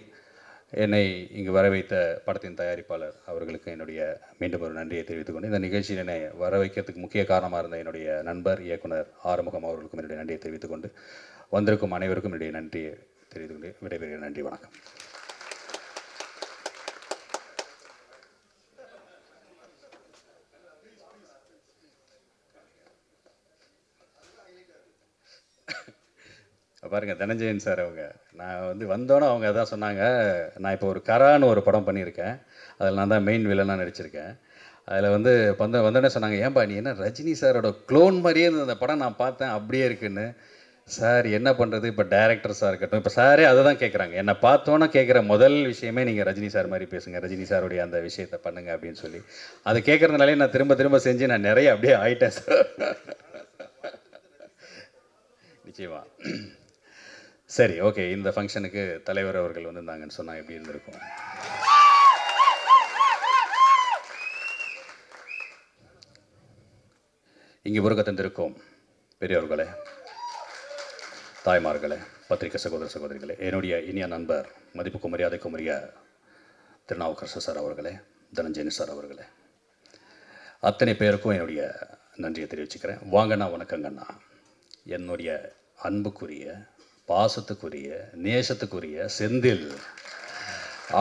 என்னை இங்கு வர வைத்த படத்தின் தயாரிப்பாளர் அவர்களுக்கு என்னுடைய மீண்டும் ஒரு நன்றியை தெரிவித்துக் கொண்டு, இந்த நிகழ்ச்சியில் என்னை வர வைக்கிறதுக்கு முக்கிய காரணமாக இருந்த என்னுடைய நண்பர் இயக்குனர் ஆறுமுகம் அவர்களுக்கும் என்னுடைய நன்றியை தெரிவித்துக் கொண்டு, வந்திருக்கும் அனைவருக்கும் என்னுடைய நன்றியை தெரிவித்துக் கொண்டு விடைபெறுகிறேன். நன்றி, வணக்கம். பாருங்கள், தனஞ்சயன் சார் அவங்க, நான் வந்து வந்தோன்னே அவங்க அதான் சொன்னாங்க, நான் இப்போ ஒரு கரான்னு ஒரு படம் பண்ணியிருக்கேன், அதில் நான் தான் மெயின் வில்லனாக நடிச்சிருக்கேன். அதில் வந்து வந்தோடனே சொன்னாங்க, ஏன்பா நீ என்ன ரஜினி சாரோட க்ளோன் மாதிரியே இருந்த அந்த படம் நான் பார்த்தேன் அப்படியே இருக்குன்னு. சார் என்ன பண்ணுறது, இப்போ டேரக்டர்ஸாக இருக்கட்டும், இப்போ சாரே அதை தான் கேட்குறாங்க. என்னை பார்த்தோன்னே கேட்குற முதல் விஷயமே நீங்கள் ரஜினி சார் மாதிரி பேசுங்க, ரஜினி சாருடைய அந்த விஷயத்தை பண்ணுங்க அப்படின்னு சொல்லி. அதை கேட்குறதுனாலே நான் திரும்ப திரும்ப செஞ்சு நான் நிறைய அப்படியே ஆயிட்டேன் சார். நிச்சயமா. சரி, ஓகே. இந்த ஃபங்க்ஷனுக்கு தலைவர் அவர்கள் வந்திருந்தாங்கன்னு சொன்னால் எப்படி இருந்திருக்கும்? இங்கே வருகை தந்திருக்கும் பெரியவர்களே, தாய்மார்களே, பத்திரிகை சகோதர சகோதரிகளே, என்னுடைய இனிய நண்பர், மதிப்புக்கும் மரியாதைக்கும் உரிய திருநாவுக்கரசு சார் அவர்களே, தனஞ்சயன் சார் அவர்களே, அத்தனை பேருக்கும் என்னுடைய நன்றியை தெரிவிச்சுக்கிறேன். வாங்கண்ணா, வணக்கங்கண்ணா. என்னுடைய அன்புக்குரிய, பாசத்துக்குரிய, நேசத்துக்குரிய செந்தில்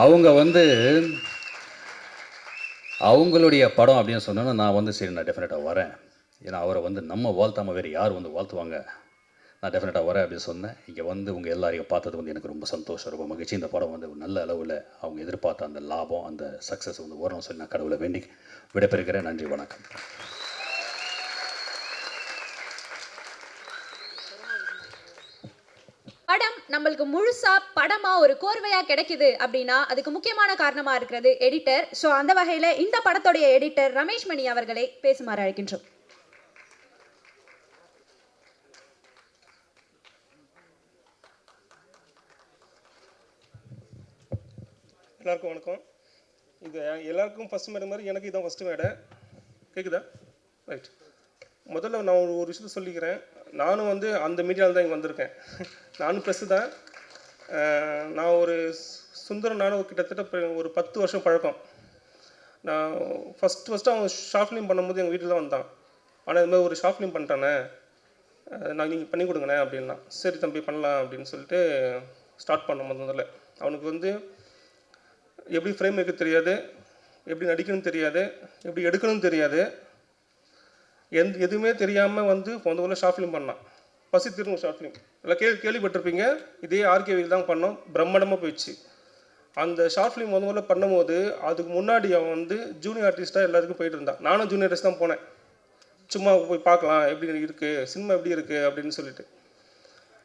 அவங்க அவங்களுடைய படம் அப்படின்னு சொன்னோன்னா நான் சரி, நான் டெஃபினட்டாக வரேன். ஏன்னா அவரை நம்ம வாழ்த்தாமல் வேறு யார் வாழ்த்துவாங்க, நான் டெஃபினட்டாக வரேன் அப்படின்னு சொன்னேன். இங்கே உங்கள் எல்லாரையும் பார்த்தது எனக்கு ரொம்ப சந்தோஷம், ரொம்ப மகிழ்ச்சி. இந்த படம் நல்ல அளவில் அவங்க எதிர்பார்த்த அந்த லாபம், அந்த சக்ஸஸ் வரணும்னு சொல்லி நான் கடவுளை வேண்டி விடைபெறுகிறேன். நன்றி, வணக்கம். படம் நம்மளுக்கு முழுசா படமா ஒரு கோர்வையா கிடைக்குது அப்படின்னா அதுக்கு முக்கியமான காரணமா இருக்கிறது எடிட்டர். ஸோ அந்த வகையில இந்த படத்துடைய எடிட்டர் ரமேஷ் மணி அவர்களை பேசுமாறு அழைக்கின்றோம். எல்லாருக்கும் வணக்கம். இது எல்லாருக்கும் ஃபஸ்ட் மேடை மாதிரி எனக்கு இதான் ஃபஸ்ட்டு மேடை. கேட்குதா? ரைட். முதல்ல நான் ஒரு விஷயத்த சொல்லிக்கிறேன். நானும் அந்த மீடியாவில் தான் இங்கே வந்திருக்கேன். நானும் ப்ரெஸ்ஸு தான். நான் ஒரு சுந்தரம் நானும் கிட்டத்தட்ட ஒரு 10 வருஷம் பழக்கம். நான் ஃபஸ்ட்டு அவன் ஷார்ட் ஃபிலிம் பண்ணும்போது எங்கள் வீட்டில் தான் வந்தான். ஆனால் இது மாதிரி ஒரு ஷார்ட் ஃபிலிம் பண்ணிட்டானே, நான் நீங்கள் பண்ணி கொடுங்கண்ணே அப்படின்னா. சரி தம்பி பண்ணலாம் அப்படின்னு சொல்லிட்டு ஸ்டார்ட் பண்ண முதல்ல. அவனுக்கு எப்படி ஃப்ரேம் வைக்க தெரியாது, எப்படி நடிக்கணும்னு தெரியாது, எப்படி எடுக்கணும்னு தெரியாது, எதுவுமே தெரியாமல் முதல்ல ஷார்ட் ஃபிலிம் பண்ணான். பசி திரும்ப ஷார்ட் ஃபிலிம் எல்லாம் கேள்விப்பட்டிருப்பீங்க. இதே ஆர்கேவியில் தான் பண்ணோம். பிரம்மாண்டமாக போயிடுச்சு. அந்த ஷார்ட் ஃபிலிம் முதல்ல பண்ணும்போது அதுக்கு முன்னாடி அவன் ஜூனியர் ஆர்டிஸ்ட்டாக எல்லாத்துக்கும் போயிட்டு இருந்தான். நானும் ஜூனியர் ஆர்டிஸ்ட் தான் போனேன். சும்மா போய் பார்க்கலாம் எப்படி இருக்குது, சினிமா எப்படி இருக்குது அப்படின்னு சொல்லிட்டு.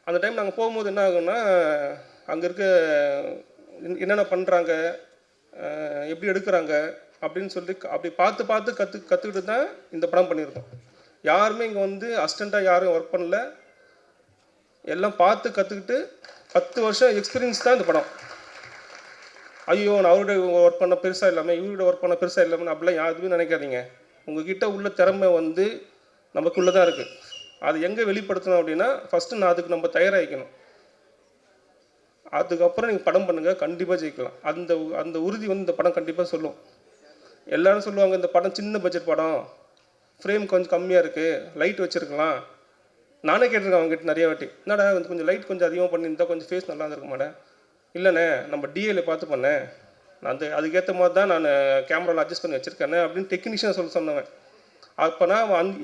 அந்த டைம் நாங்கள் போகும்போது என்ன ஆகுன்னா, அங்கே இருக்க என்னென்ன பண்ணுறாங்க, எப்படி எடுக்கிறாங்க அப்படின்னு சொல்லி அப்படி பார்த்து கற்றுக்கிட்டு தான் இந்த படம் பண்ணியிருக்கோம். யாருமே இங்கே அசிஸ்டண்ட்டாக யாரும் ஒர்க் பண்ணல. எல்லாம் பார்த்து கற்றுக்கிட்டு 10 வருஷம் எக்ஸ்பீரியன்ஸ் தான் இந்த படம். ஐயோ நான் அவரோட ஒர்க் பண்ண பெருசாக இல்லாமல் இவரோட ஒர்க் பண்ண பெருசாக இல்லாமல் அப்படிலாம் யாருமே நினைக்காதீங்க. உங்ககிட்ட உள்ள திறமை நமக்குள்ளே தான் இருக்குது. அது எங்கே வெளிப்படுத்தணும் அப்படின்னா ஃபஸ்ட்டு அதுக்கு நம்ம தயாராகிக்கணும். அதுக்கப்புறம் நீங்கள் படம் பண்ணுங்கள், கண்டிப்பாக ஜெயிக்கலாம். அந்த உறுதி இந்த படம் கண்டிப்பாக சொல்லும். எல்லோரும் சொல்லுவாங்க இந்த படம் சின்ன பட்ஜெட் படம், ஃப்ரேம் கொஞ்சம் கம்மியாக இருக்குது, லைட் வச்சுருக்கலாம். நானே கேட்டிருக்கேன் அவங்ககிட்ட நிறைய வாட்டி, என்னடா கொஞ்சம் லைட் கொஞ்சம் அதிகமாக பண்ணியிருந்தா கொஞ்சம் ஃபேஸ் நல்லா இருந்திருக்க மாட்டேன். இல்லைண்ணே நம்ம டிஏல பார்த்து பண்ணேன், நான் அதுக்கேற்ற மாதிரி தான் நான் கேமராவில் அட்ஜஸ்ட் பண்ணி வச்சுருக்கேன்னு அப்படின்னு டெக்னீஷியன் சொன்னவன். அப்போனா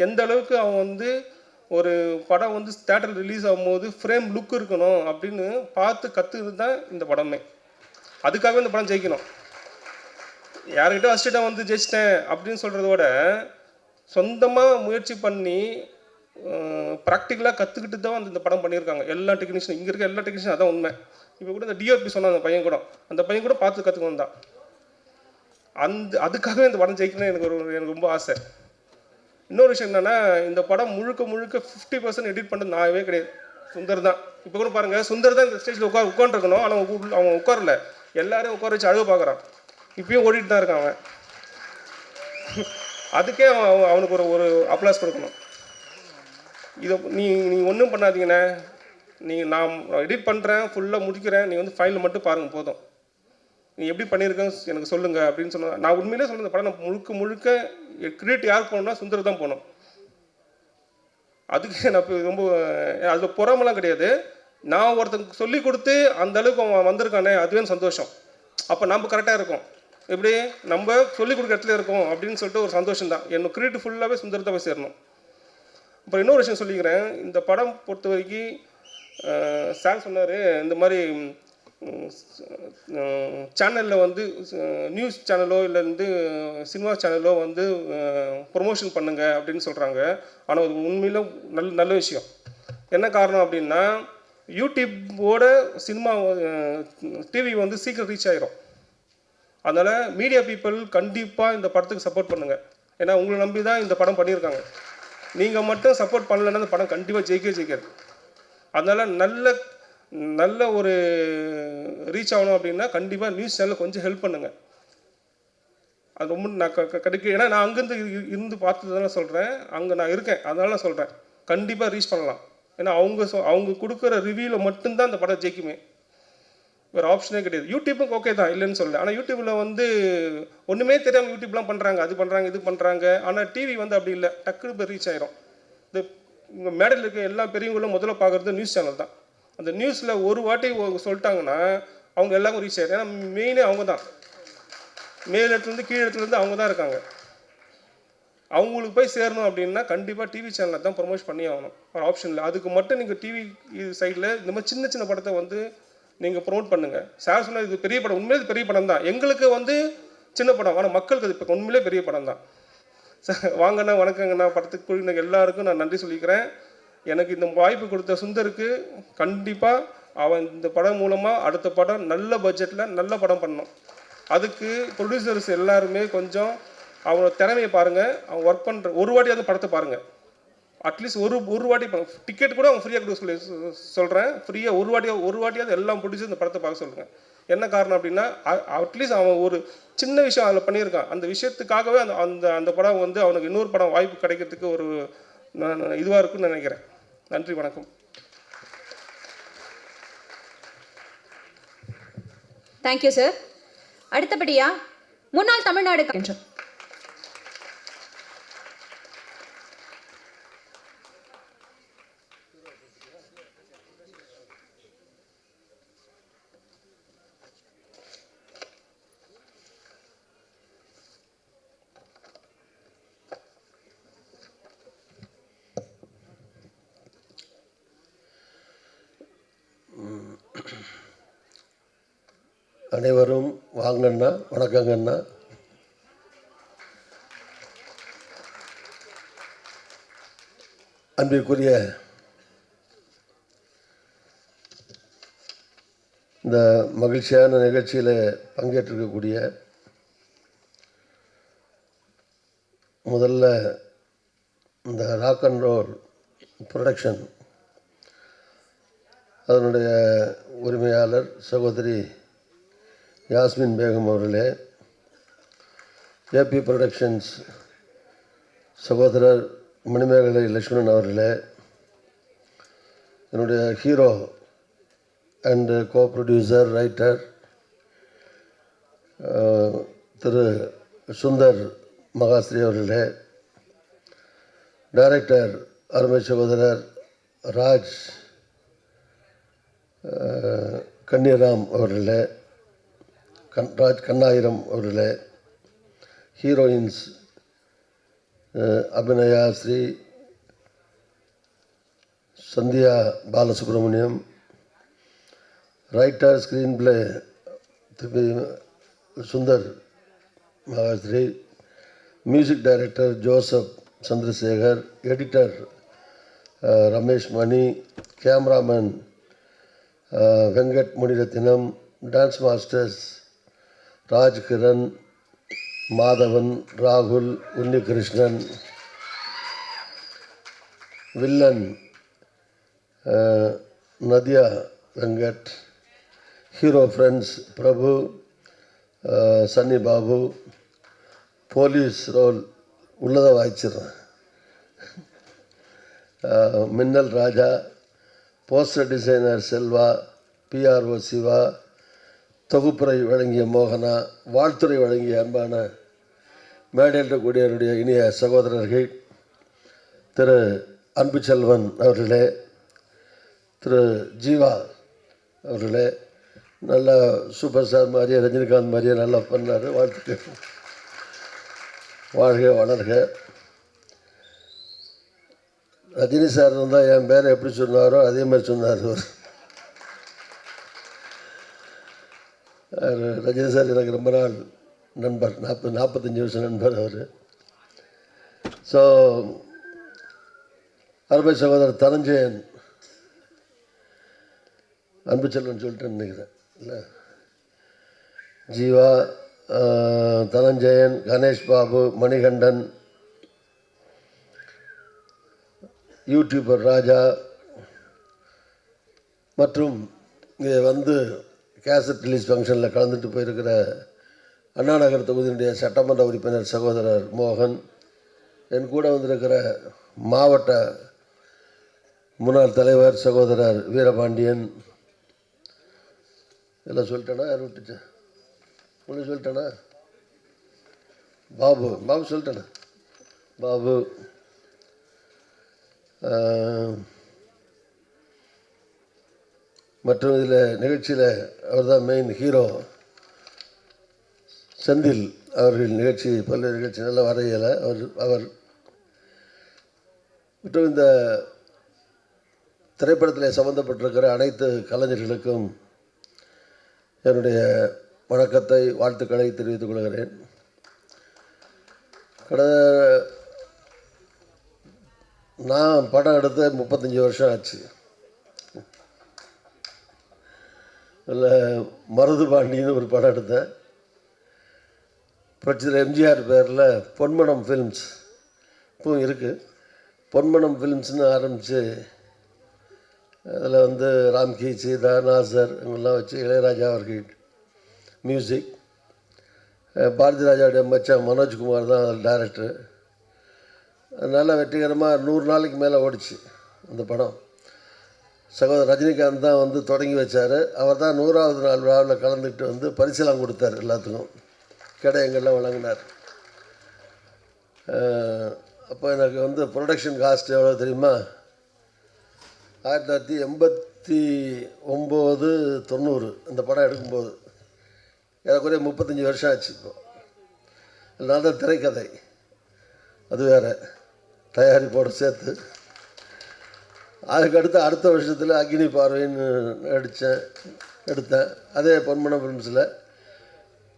எந்த அளவுக்கு அவன் ஒரு படம் தேட்டரில் ரிலீஸ் ஆகும்போது ஃப்ரேம் லுக் இருக்கணும் அப்படின்னு பார்த்து கற்றுக்கிட்டு தான் இந்த படமே. அதுக்காகவே இந்த படம் ஜெயிக்கணும். யார்கிட்ட அசிஸ்டண்ட்டாக ஜெயிச்சிட்டேன் அப்படின்னு சொல்கிறதோட சொந்தமாக முயற்சி பண்ணி ப்ராக்டிக்கலாக கற்றுக்கிட்டு தான் இந்த படம் பண்ணியிருக்காங்க எல்லா டெக்னீஷியன். இங்கே இருக்க எல்லா டெக்னீஷியன் அதான் உண்மை. இப்போ கூட இந்த டிஓபி சொன்ன அந்த பையன் கூட பார்த்து கற்றுக்கணும் தான். அதுக்காகவே இந்த படம் ஜெயிக்கணும்னு எனக்கு ரொம்ப ஆசை. இன்னொரு விஷயம் என்னென்னா, இந்த படம் முழுக்க 50% எடிட் பண்ணுறது நானே கிடையாது, சுந்தர் தான். இப்போ கூட பாருங்கள், சுந்தர் தான் இந்த ஸ்டேஜில் உட்காந்துருக்கணும். ஆனால் அவன் உட்காரல, எல்லாரையும் உட்கார வச்சு அழுக பார்க்குறான். இப்பயும் ஓடிட்டு தான் இருக்கான் அவன். அதுக்கே அவனுக்கு ஒரு அப்ளாஸ் கொடுக்கணும். இதை நீ ஒன்றும் பண்ணாதீங்கண்ணே, நான் எடிட் பண்ணுறேன், ஃபுல்லாக முடிக்கிறேன், நீ ஃபைலில் மட்டும் பாருங்கள் போதும், நீ எப்படி பண்ணியிருக்கேன்னு எனக்கு சொல்லுங்கள் அப்படின்னு சொன்னேன். நான் உண்மையிலே சொல்ல, இந்த படம் நான் முழுக்க கிரியேட் யாருக்கு போகணும்னா சுந்தர் தான் போகணும். அதுக்கு நான் ரொம்ப அதில் பொறாமலாம் கிடையாது. நான் ஒருத்தருக்கு சொல்லி கொடுத்து அந்த அளவுக்கு அவன் வந்திருக்கானே, அதுவே சந்தோஷம். அப்போ நம்ம கரெக்டாக இருக்கும், எப்படி நம்ம சொல்லிக் கொடுக்குற இடத்துல இருக்கோம் அப்படின்னு சொல்லிட்டு ஒரு சந்தோஷம் தான். என்னோட கிரியேட் ஃபுல்லாகவே சுந்தர் தான் போய் சேரணும். அப்புறம் இன்னொரு விஷயம் சொல்லிக்கிறேன். இந்த படம் பொறுத்த வரைக்கும் சார் சொன்னார், இந்த மாதிரி சேனலில் நியூஸ் சேனலோ இல்லை சினிமா சேனலோ ப்ரொமோஷன் பண்ணுங்க அப்படின்னு சொல்கிறாங்க. ஆனால் அது உண்மையில நல்ல விஷயம். என்ன காரணம் அப்படின்னா யூடியூப்போட சினிமா டிவி வந்து சீக்கிரம் ரீச் ஆகிரும். அதனால் மீடியா பீப்புள் கண்டிப்பாக இந்த படத்துக்கு சப்போர்ட் பண்ணுங்கள். ஏன்னா உங்களை நம்பி தான் இந்த படம் பண்ணியிருக்காங்க. நீங்கள் மட்டும் சப்போர்ட் பண்ணலைன்னா இந்த படம் கண்டிப்பாக ஜெயிக்காது. அதனால் நல்ல ஒரு ரீச் ஆகணும் அப்படின்னா கண்டிப்பாக நியூஸ் சேனலில் கொஞ்சம் ஹெல்ப் பண்ணுங்கள். அது ரொம்ப நான் கிடைக்க, ஏன்னா நான் அங்கேருந்து இருந்து பார்த்ததுனால சொல்கிறேன், அங்கே நான் இருக்கேன், அதனால நான் சொல்கிறேன். கண்டிப்பாக ரீச் பண்ணலாம். ஏன்னா அவங்க கொடுக்குற ரிவ்யூவில் மட்டும்தான் இந்த படம் ஜெயிக்குமே, வேறு ஆப்ஷனே கிடையாது. யூடியூப்பும் ஓகே தான், இல்லைன்னு சொல்லலை. ஆனால் யூடியூப்பில் வந்து ஒன்றுமே தெரியாமல் யூடியூப்லாம் பண்ணுறாங்க, அது பண்ணுறாங்க இது பண்ணுறாங்க. ஆனால் டிவி வந்து அப்படி இல்லை, டக்குனு போய் ரீச் ஆயிரும். இந்த இங்கே மேடையில் இருக்க எல்லா பெரியவங்களும் முதல்ல பார்க்குறது நியூஸ் சேனல் தான். அந்த நியூஸில் ஒரு வாட்டி சொல்லிட்டாங்கன்னா அவங்க எல்லாருக்கும் ரீச் ஆயிடும். ஏன்னா மெயினே அவங்க தான், மேல் இடத்துலேருந்து கீழ் இடத்துலேருந்து அவங்க தான் இருக்காங்க. அவங்களுக்கு போய் சேரணும் அப்படின்னா கண்டிப்பாக டிவி சேனலில் தான் ப்ரொமோட் பண்ணி ஆகணும், ஒரு ஆப்ஷன் இல்லை. அதுக்கு மட்டும் நீங்கள் டிவி சைடில் இந்த மாதிரி சின்ன சின்ன படத்தை வந்து நீங்கள் ப்ரொமோட் பண்ணுங்கள். சார் சொன்னால் இது பெரிய படம், உண்மையிலே பெரிய படம் தான். எங்களுக்கு வந்து சின்ன படம், ஆனால் மக்களுக்கு அது இப்போ உண்மையிலே பெரிய படம் தான். சார் வாங்கண்ணா, வணக்கங்கண்ணா, படத்துக்கு குழுவினர் எல்லாருக்கும் நான் நன்றி சொல்லிக்கிறேன். எனக்கு இந்த வாய்ப்பு கொடுத்த சுந்தருக்கு கண்டிப்பாக அவன் இந்த படம் மூலமாக அடுத்த படம் நல்ல பட்ஜெட்டில் நல்ல படம் பண்ணணும். அதுக்கு ப்ரொடியூசர்ஸ் எல்லாருமே கொஞ்சம் அவனோட திறமையை பாருங்கள். அவன் ஒர்க் பண்ணுற ஒரு வாட்டியாவது படத்தை பாருங்கள். அட்லீஸ்ட் ஒரு வாட்டி டிக்கெட் கூட அவங்க ஃப்ரீயாக கொடுக்க சொல்கிறேன். ஃப்ரீயாக ஒரு வாட்டியாவது எல்லாம் ப்ரொடியூசர் இந்த படத்தை பார்க்க சொல்லுங்கள். என்ன காரணம் அப்படின்னா அட்லீஸ்ட் அவன் ஒரு சின்ன விஷயம் அதில் பண்ணியிருக்கான். அந்த விஷயத்துக்காகவே அந்த படம் வந்து அவனுக்கு இன்னொரு படம் வாய்ப்பு கிடைக்கிறதுக்கு ஒரு இதுவாக இருக்குன்னு நினைக்கிறேன். நன்றி, வணக்கம். Thank you sir. அடுத்தபடியா முன்னாள் தமிழ்நாடு அனைவரும் வாங்கண்ணா, வணக்கங்கண்ணா. அன்பிற்குரிய இந்த மகிழ்ச்சியான நிகழ்ச்சியில் பங்கேற்றிருக்கக்கூடிய முதல்ல இந்த ராக் அண்ட் ரோல் ப்ரொடக்ஷன் அதனுடைய உரிமையாளர் சகோதரி யாஸ்மின் பேகம் அவர்களே, ஏபி ப்ரொடக்ஷன்ஸ் சகோதரர் மணிமேகலை லட்சுமணன் அவர்களே, என்னுடைய hero and co producer writer Thiru Sundar Mahasri அவர்களே, டைரக்டர் அருமை சகோதரர் ராஜ் கன்னிராம் அவர்களே, ராஜ் கண்ணாயிரம் அவர்களே, heroines Abhinaya Sri, Sandhya Balasubramaniam, writer screenplay Thiru Sundar Mahasri, music director Joseph Chandrasekar, editor Ramesh Mani, cameraman Venkat Munirathinam, dance masters Rajkiran, Madhavan, ராகுல், Unnikrishnan, villain Nadhiya Venkat, hero friends Prabhu, Sunny Babu, police role உள்ளதை வாய்ச்சிடுறேன், Minnal Raja, poster designer Selva, PRO Siva, தொகுப்புரை வழங்கிய மோகனா, வாழ்த்துறை வழங்கிய அன்பான மேடையில் கூடியவருடைய இனிய சகோதரர்கள், திரு அன்புச்செல்வன் அவர்களே, திரு ஜீவா அவர்களே, நல்லா சூப்பர் ஸ்டார் மாதிரியே ரஜினிகாந்த் மாதிரியே நல்லா பண்ணார். வாழ்த்துக்கள், வாழ்க வளர்க. ரஜினி சார் இருந்தால் என் பேரை எப்படி சொன்னாரோ அதே மாதிரி சொன்னார் அவர். ரஜினி சார் எனக்கு ரொம்ப நாள் நண்பர், 45 வருஷம் நண்பர் அவர். ஸோ அருமை சகோதரர் தனஞ்சயன் அன்பு செல்வன் சொல்லிட்டு நினைக்கிறேன் இல்லை, ஜீவா, தனஞ்சயன், கணேஷ் பாபு, மணிகண்டன், யூடியூபர் ராஜா மற்றும் இங்கே வந்து கேசட் ரிலீஸ் ஃபங்க்ஷனில் கலந்துட்டு போயிருக்கிற அண்ணா நகர் தொகுதியினுடைய சட்டமன்ற உறுப்பினர் சகோதரர் மோகன், என் கூட வந்திருக்கிற மாவட்ட முன்னாள் தலைவர் சகோதரர் வீரபாண்டியன், எல்லாம் சொல்லிட்டேனா? யார் விட்டுச்சு? உங்களுக்கு சொல்லிட்டேனா? பாபு சொல்லிட்டேனா? பாபு, மற்றும் இதில் நிகழ்ச்சியில் அவர் தான் மெயின் ஹீரோ செந்தில் அவர்கள் நிகழ்ச்சி, பல்வேறு நிகழ்ச்சி நல்ல வரையலை அவர் மற்றும் இந்த திரைப்படத்தில் சம்மந்தப்பட்டிருக்கிற அனைத்து கலைஞர்களுக்கும் என்னுடைய வணக்கத்தை, வாழ்த்துக்களை தெரிவித்துக் கொள்கிறேன். நான் படம் எடுத்த 35 வருஷம் ஆச்சு. அதில் மருதுபாண்டின்னு ஒரு படம் எடுத்தேன். புரட்சியில் எம்ஜிஆர் பேரில் பொன்மனம் ஃபிலிம்ஸ் இப்போவும் இருக்குது. பொன்மனம் ஃபிலிம்ஸ்னு ஆரம்பித்து அதில் வந்து ராம்கி, சீதா, நாசர் இவங்கெல்லாம் வச்சு இளையராஜா அவர்கள் மியூசிக், பாரதி ராஜாவுடைய மச்சான் மனோஜ்குமார் தான் அதில் டைரக்டர். அதனால் வெற்றிகரமாக 100 நாளைக்கு மேலே ஓடிச்சு அந்த படம். சகோதரர் ரஜினிகாந்த் தான் வந்து தொடங்கி வச்சார். அவர் தான் 100வது நாள் விழாவில் கலந்துக்கிட்டு வந்து பரிசெல்லாம் கொடுத்தார், எல்லாத்துக்கும் கேடயங்கள்லாம் வழங்கினார். அப்போ எனக்கு வந்து ப்ரொடக்ஷன் காஸ்ட் எவ்வளோ தெரியுமா? 1989-90 இந்த படம் எடுக்கும்போது ஏறக்குறைய 35 வருஷம் ஆச்சு. இப்போ நான் தான் திரைக்கதை, அது வேறு தயாரிப்போடு சேர்த்து. அதுக்கடுத்து அடுத்த வருஷத்தில் அக்னி பார்வைன்னு எடுத்தேன் அதே பொன்மனம் ஃபிலிம்ஸில்.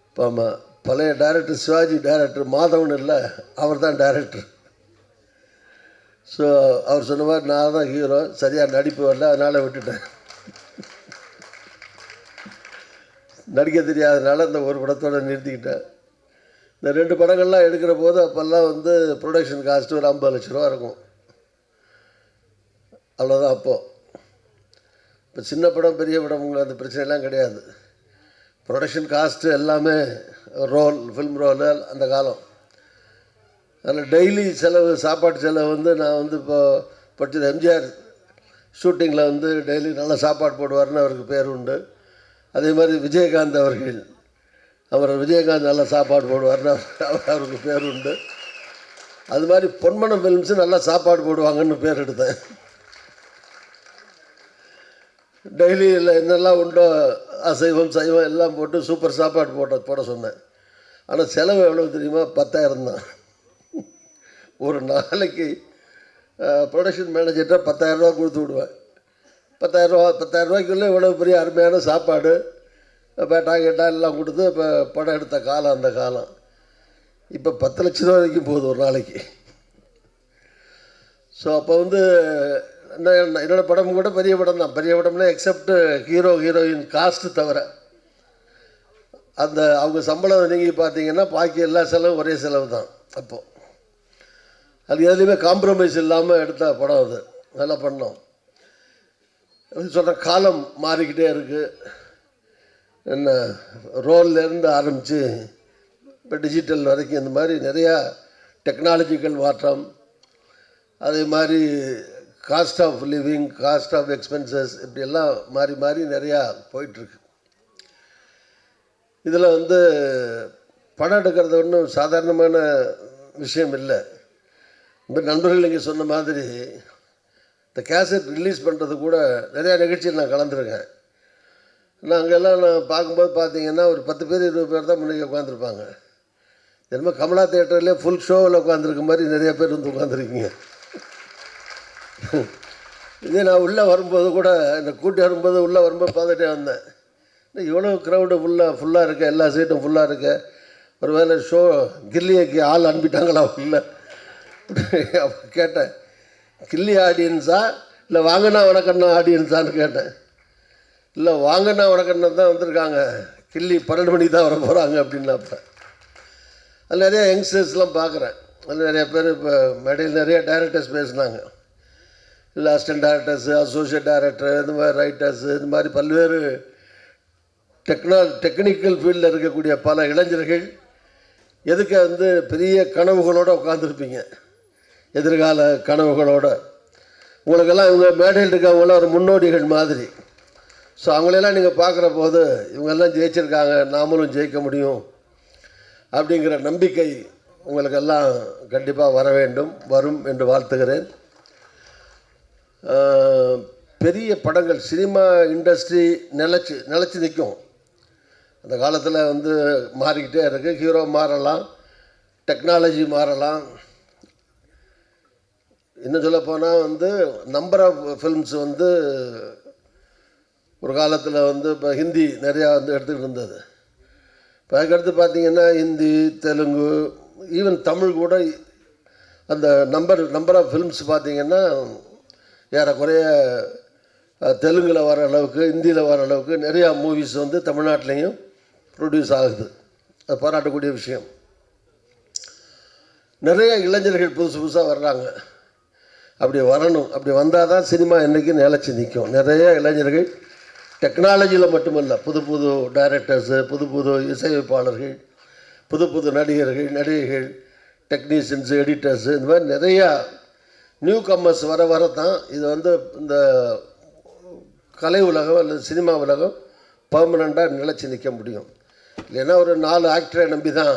இப்போ ஆமாம், பழைய டைரக்டர் சிவாஜி டைரக்டர் மாதவன் இல்லை, அவர் தான் டைரக்டர். ஸோ அவர் சொன்ன மாதிரி நான் தான் ஹீரோ, சரியாக நடிப்பு வரல, அதனால் விட்டுட்டேன். நடிக்க தெரியாதனால இந்த ஒரு படத்தோடு நிறுத்திக்கிட்டேன். இந்த 2 படங்கள்லாம் எடுக்கிற போது அப்போல்லாம் வந்து ப்ரொடக்ஷன் காஸ்ட்டு ஒரு 50 லட்ச ரூபா இருக்கும், அவ்வளோதான். அப்போது இப்போ சின்ன படம் பெரிய படம் அந்த பிரச்சனைலாம் கிடையாது. ப்ரொடக்ஷன் காஸ்ட்டு எல்லாமே ஃபில்ம் ரோல் அந்த காலம். அதில் டெய்லி செலவு, சாப்பாட்டு செலவு வந்து நான் வந்து இப்போ படிச்சது எம்ஜிஆர் ஷூட்டிங்கில் வந்து டெய்லி நல்லா சாப்பாடு போடுவார்னு அவருக்கு பேர் உண்டு. அதே மாதிரி விஜயகாந்த் விஜயகாந்த் நல்லா சாப்பாடு போடுவார்னு அவருக்கு பேர் உண்டு. அது மாதிரி பொன்மனம் ஃபிலிம்ஸு நல்லா சாப்பாடு போடுவாங்கன்னு பேர் எடுத்தேன். டெய்லி இல்லை என்னெல்லாம் உண்டோ அசைவம் சைவம் எல்லாம் போட்டு சூப்பர் சாப்பாடு போட சொன்னேன். ஆனால் செலவு எவ்வளோ தெரியுமா? 10,000 தான். ஒரு நாளைக்கு ப்ரொடக்ஷன் மேனேஜர்கிட்ட 10,000 ரூபா கொடுத்து விடுவேன். 10,000 ரூபாய்க்குள்ளே இவ்வளோ பெரிய அருமையான சாப்பாடு, பேட்டா கேட்டா எல்லாம் கொடுத்து இப்போ படம் எடுத்த காலம் அந்த காலம். இப்போ 10 லட்ச ரூபா வரைக்கும் போகுது ஒரு நாளைக்கு. ஸோ அப்போ வந்து என்னோடய படம் கூட பெரிய படம் தான். பெரிய படம்னா எக்ஸப்ட் ஹீரோயின் காஸ்ட்டு தவிர அந்த அவங்க சம்பளம் நீங்கள் பார்த்தீங்கன்னா பாக்கி எல்லா செலவும் ஒரே செலவு தான். அப்போது அது எதுலேயுமே காம்ப்ரமைஸ் இல்லாமல் எடுத்த படம் அது. நல்லா பண்ணோம். சொல்கிற காலம் மாறிக்கிட்டே இருக்குது. என்ன ரோல்லேருந்து ஆரம்பித்து இப்போ டிஜிட்டல் வரைக்கும் இந்த மாதிரி நிறையா டெக்னாலஜிக்கல் மாற்றம், அதே மாதிரி cost of living, cost of expenses இப்படியெல்லாம் மாறி மாறி நிறையா போயிட்டுருக்கு. இதில் வந்து படம் எடுக்கிறது ஒன்றும் சாதாரணமான விஷயம் இல்லை. இப்போ நண்பர்கள் இங்கே சொன்ன மாதிரி இந்த கேசட் ரிலீஸ் பண்ணுறது கூட நிறையா நிகழ்ச்சியில் நான் கலந்துருக்கேன். நாங்கள்லாம் நான் பார்க்கும்போது பார்த்தீங்கன்னா ஒரு 10 பேர் 20 பேர் தான் முன்னாடி உட்காந்துருப்பாங்க. என்னமோ கமலா தியேட்டர்லேயே ஃபுல் ஷோவில் உட்காந்துருக்க மாதிரி நிறைய பேர் வந்து உட்காந்துருக்கீங்க. இதே நான் உள்ளே வரும்போது கூட இந்த கூட்டி வரும்போது உள்ளே வரும்போது பார்த்துட்டே வந்தேன். இவ்வளோ க்ரௌடு ஃபுல்லாக இருக்க, எல்லா சீட்டும் ஃபுல்லாக இருக்க, ஒரு வேளை ஷோ கில்லியக்கு ஆள் அனுப்பிட்டாங்களா உள்ள கேட்டேன். கில்லி ஆடியன்ஸா இல்லை வாங்கினா வணக்கம்னா ஆடியன்ஸான்னு கேட்டேன். இல்லை வாங்கண்ணா வணக்கண்ணா தான் வந்திருக்காங்க, கில்லி 12 மணிக்கு தான் வர போகிறாங்க அப்படின்னாப்ப. அதில் நிறைய யங்ஸ்டர்ஸ்லாம் பார்க்குறேன். அதில் நிறைய பேர் இப்போ மேடையில் நிறைய டைரக்டர்ஸ் பேசினாங்க. இல்லை அசிஸ்டன்ட் டைரக்டர்ஸு, அசோசியேட் டைரக்டர், இந்த மாதிரி ரைட்டர்ஸு, இந்த மாதிரி பல்வேறு டெக்னிக்கல் ஃபீல்டில் இருக்கக்கூடிய பல இளைஞர்கள் எதுக்கு வந்து பெரிய கனவுகளோடு உட்காந்துருப்பீங்க, எதிர்கால கனவுகளோட. உங்களுக்கெல்லாம் இவங்க மேடையில் இருக்கவங்களாம் ஒரு முன்னோடிகள் மாதிரி. ஸோ அவங்களெல்லாம் நீங்கள் பார்க்குற போது இவங்கெல்லாம் ஜெயிச்சிருக்காங்க, நாமளும் ஜெயிக்க முடியும் அப்படிங்கிற நம்பிக்கை உங்களுக்கெல்லாம் கண்டிப்பாக வர வேண்டும், வரும் என்று வாழ்த்துகிறேன். பெரிய படங்கள், சினிமா இண்டஸ்ட்ரி நிலச்சி நிற்கும். அந்த காலத்தில் வந்து மாறிக்கிட்டே இருக்குது. ஹீரோ மாறலாம், டெக்னாலஜி மாறலாம். இன்னும் சொல்லப்போனால் வந்து நம்பர் ஆஃப் ஃபில்ம்ஸ் வந்து ஒரு காலத்தில் வந்து இப்போ ஹிந்தி நிறையா வந்து எடுத்துக்கிட்டு இருந்தது. இப்போ அதுக்கடுத்து பார்த்திங்கன்னா ஹிந்தி, தெலுங்கு, ஈவன் தமிழ் கூட அந்த நம்பர் ஆஃப் ஃபில்ம்ஸ் பார்த்திங்கன்னா ஏறக்குறைய தெலுங்கில் வர அளவுக்கு, ஹிந்தியில் வர அளவுக்கு நிறையா மூவிஸ் வந்து தமிழ்நாட்டிலையும் ப்ரொடியூஸ் ஆகுது. அது பாராட்டக்கூடிய விஷயம். நிறைய இளைஞர்கள் புதுசாக வர்றாங்க. அப்படி வரணும். அப்படி வந்தால் தான் சினிமா என்றைக்கும் நிலச்சி நிற்கும். நிறைய இளைஞர்கள் டெக்னாலஜியில் மட்டுமல்ல, புது டைரக்டர்ஸு, புது இசையமைப்பாளர்கள், புது நடிகைகள், டெக்னீஷியன்ஸு, எடிட்டர்ஸு, இந்த மாதிரி நிறையா நியூ கம்மர்ஸ் வர தான் இது வந்து இந்த கலை உலகம் அல்லது சினிமா உலகம் பர்மனெண்ட்டாக நிலச்சி நிற்க முடியும். இல்லைன்னா ஒரு 4 ஆக்டரை நம்பி தான்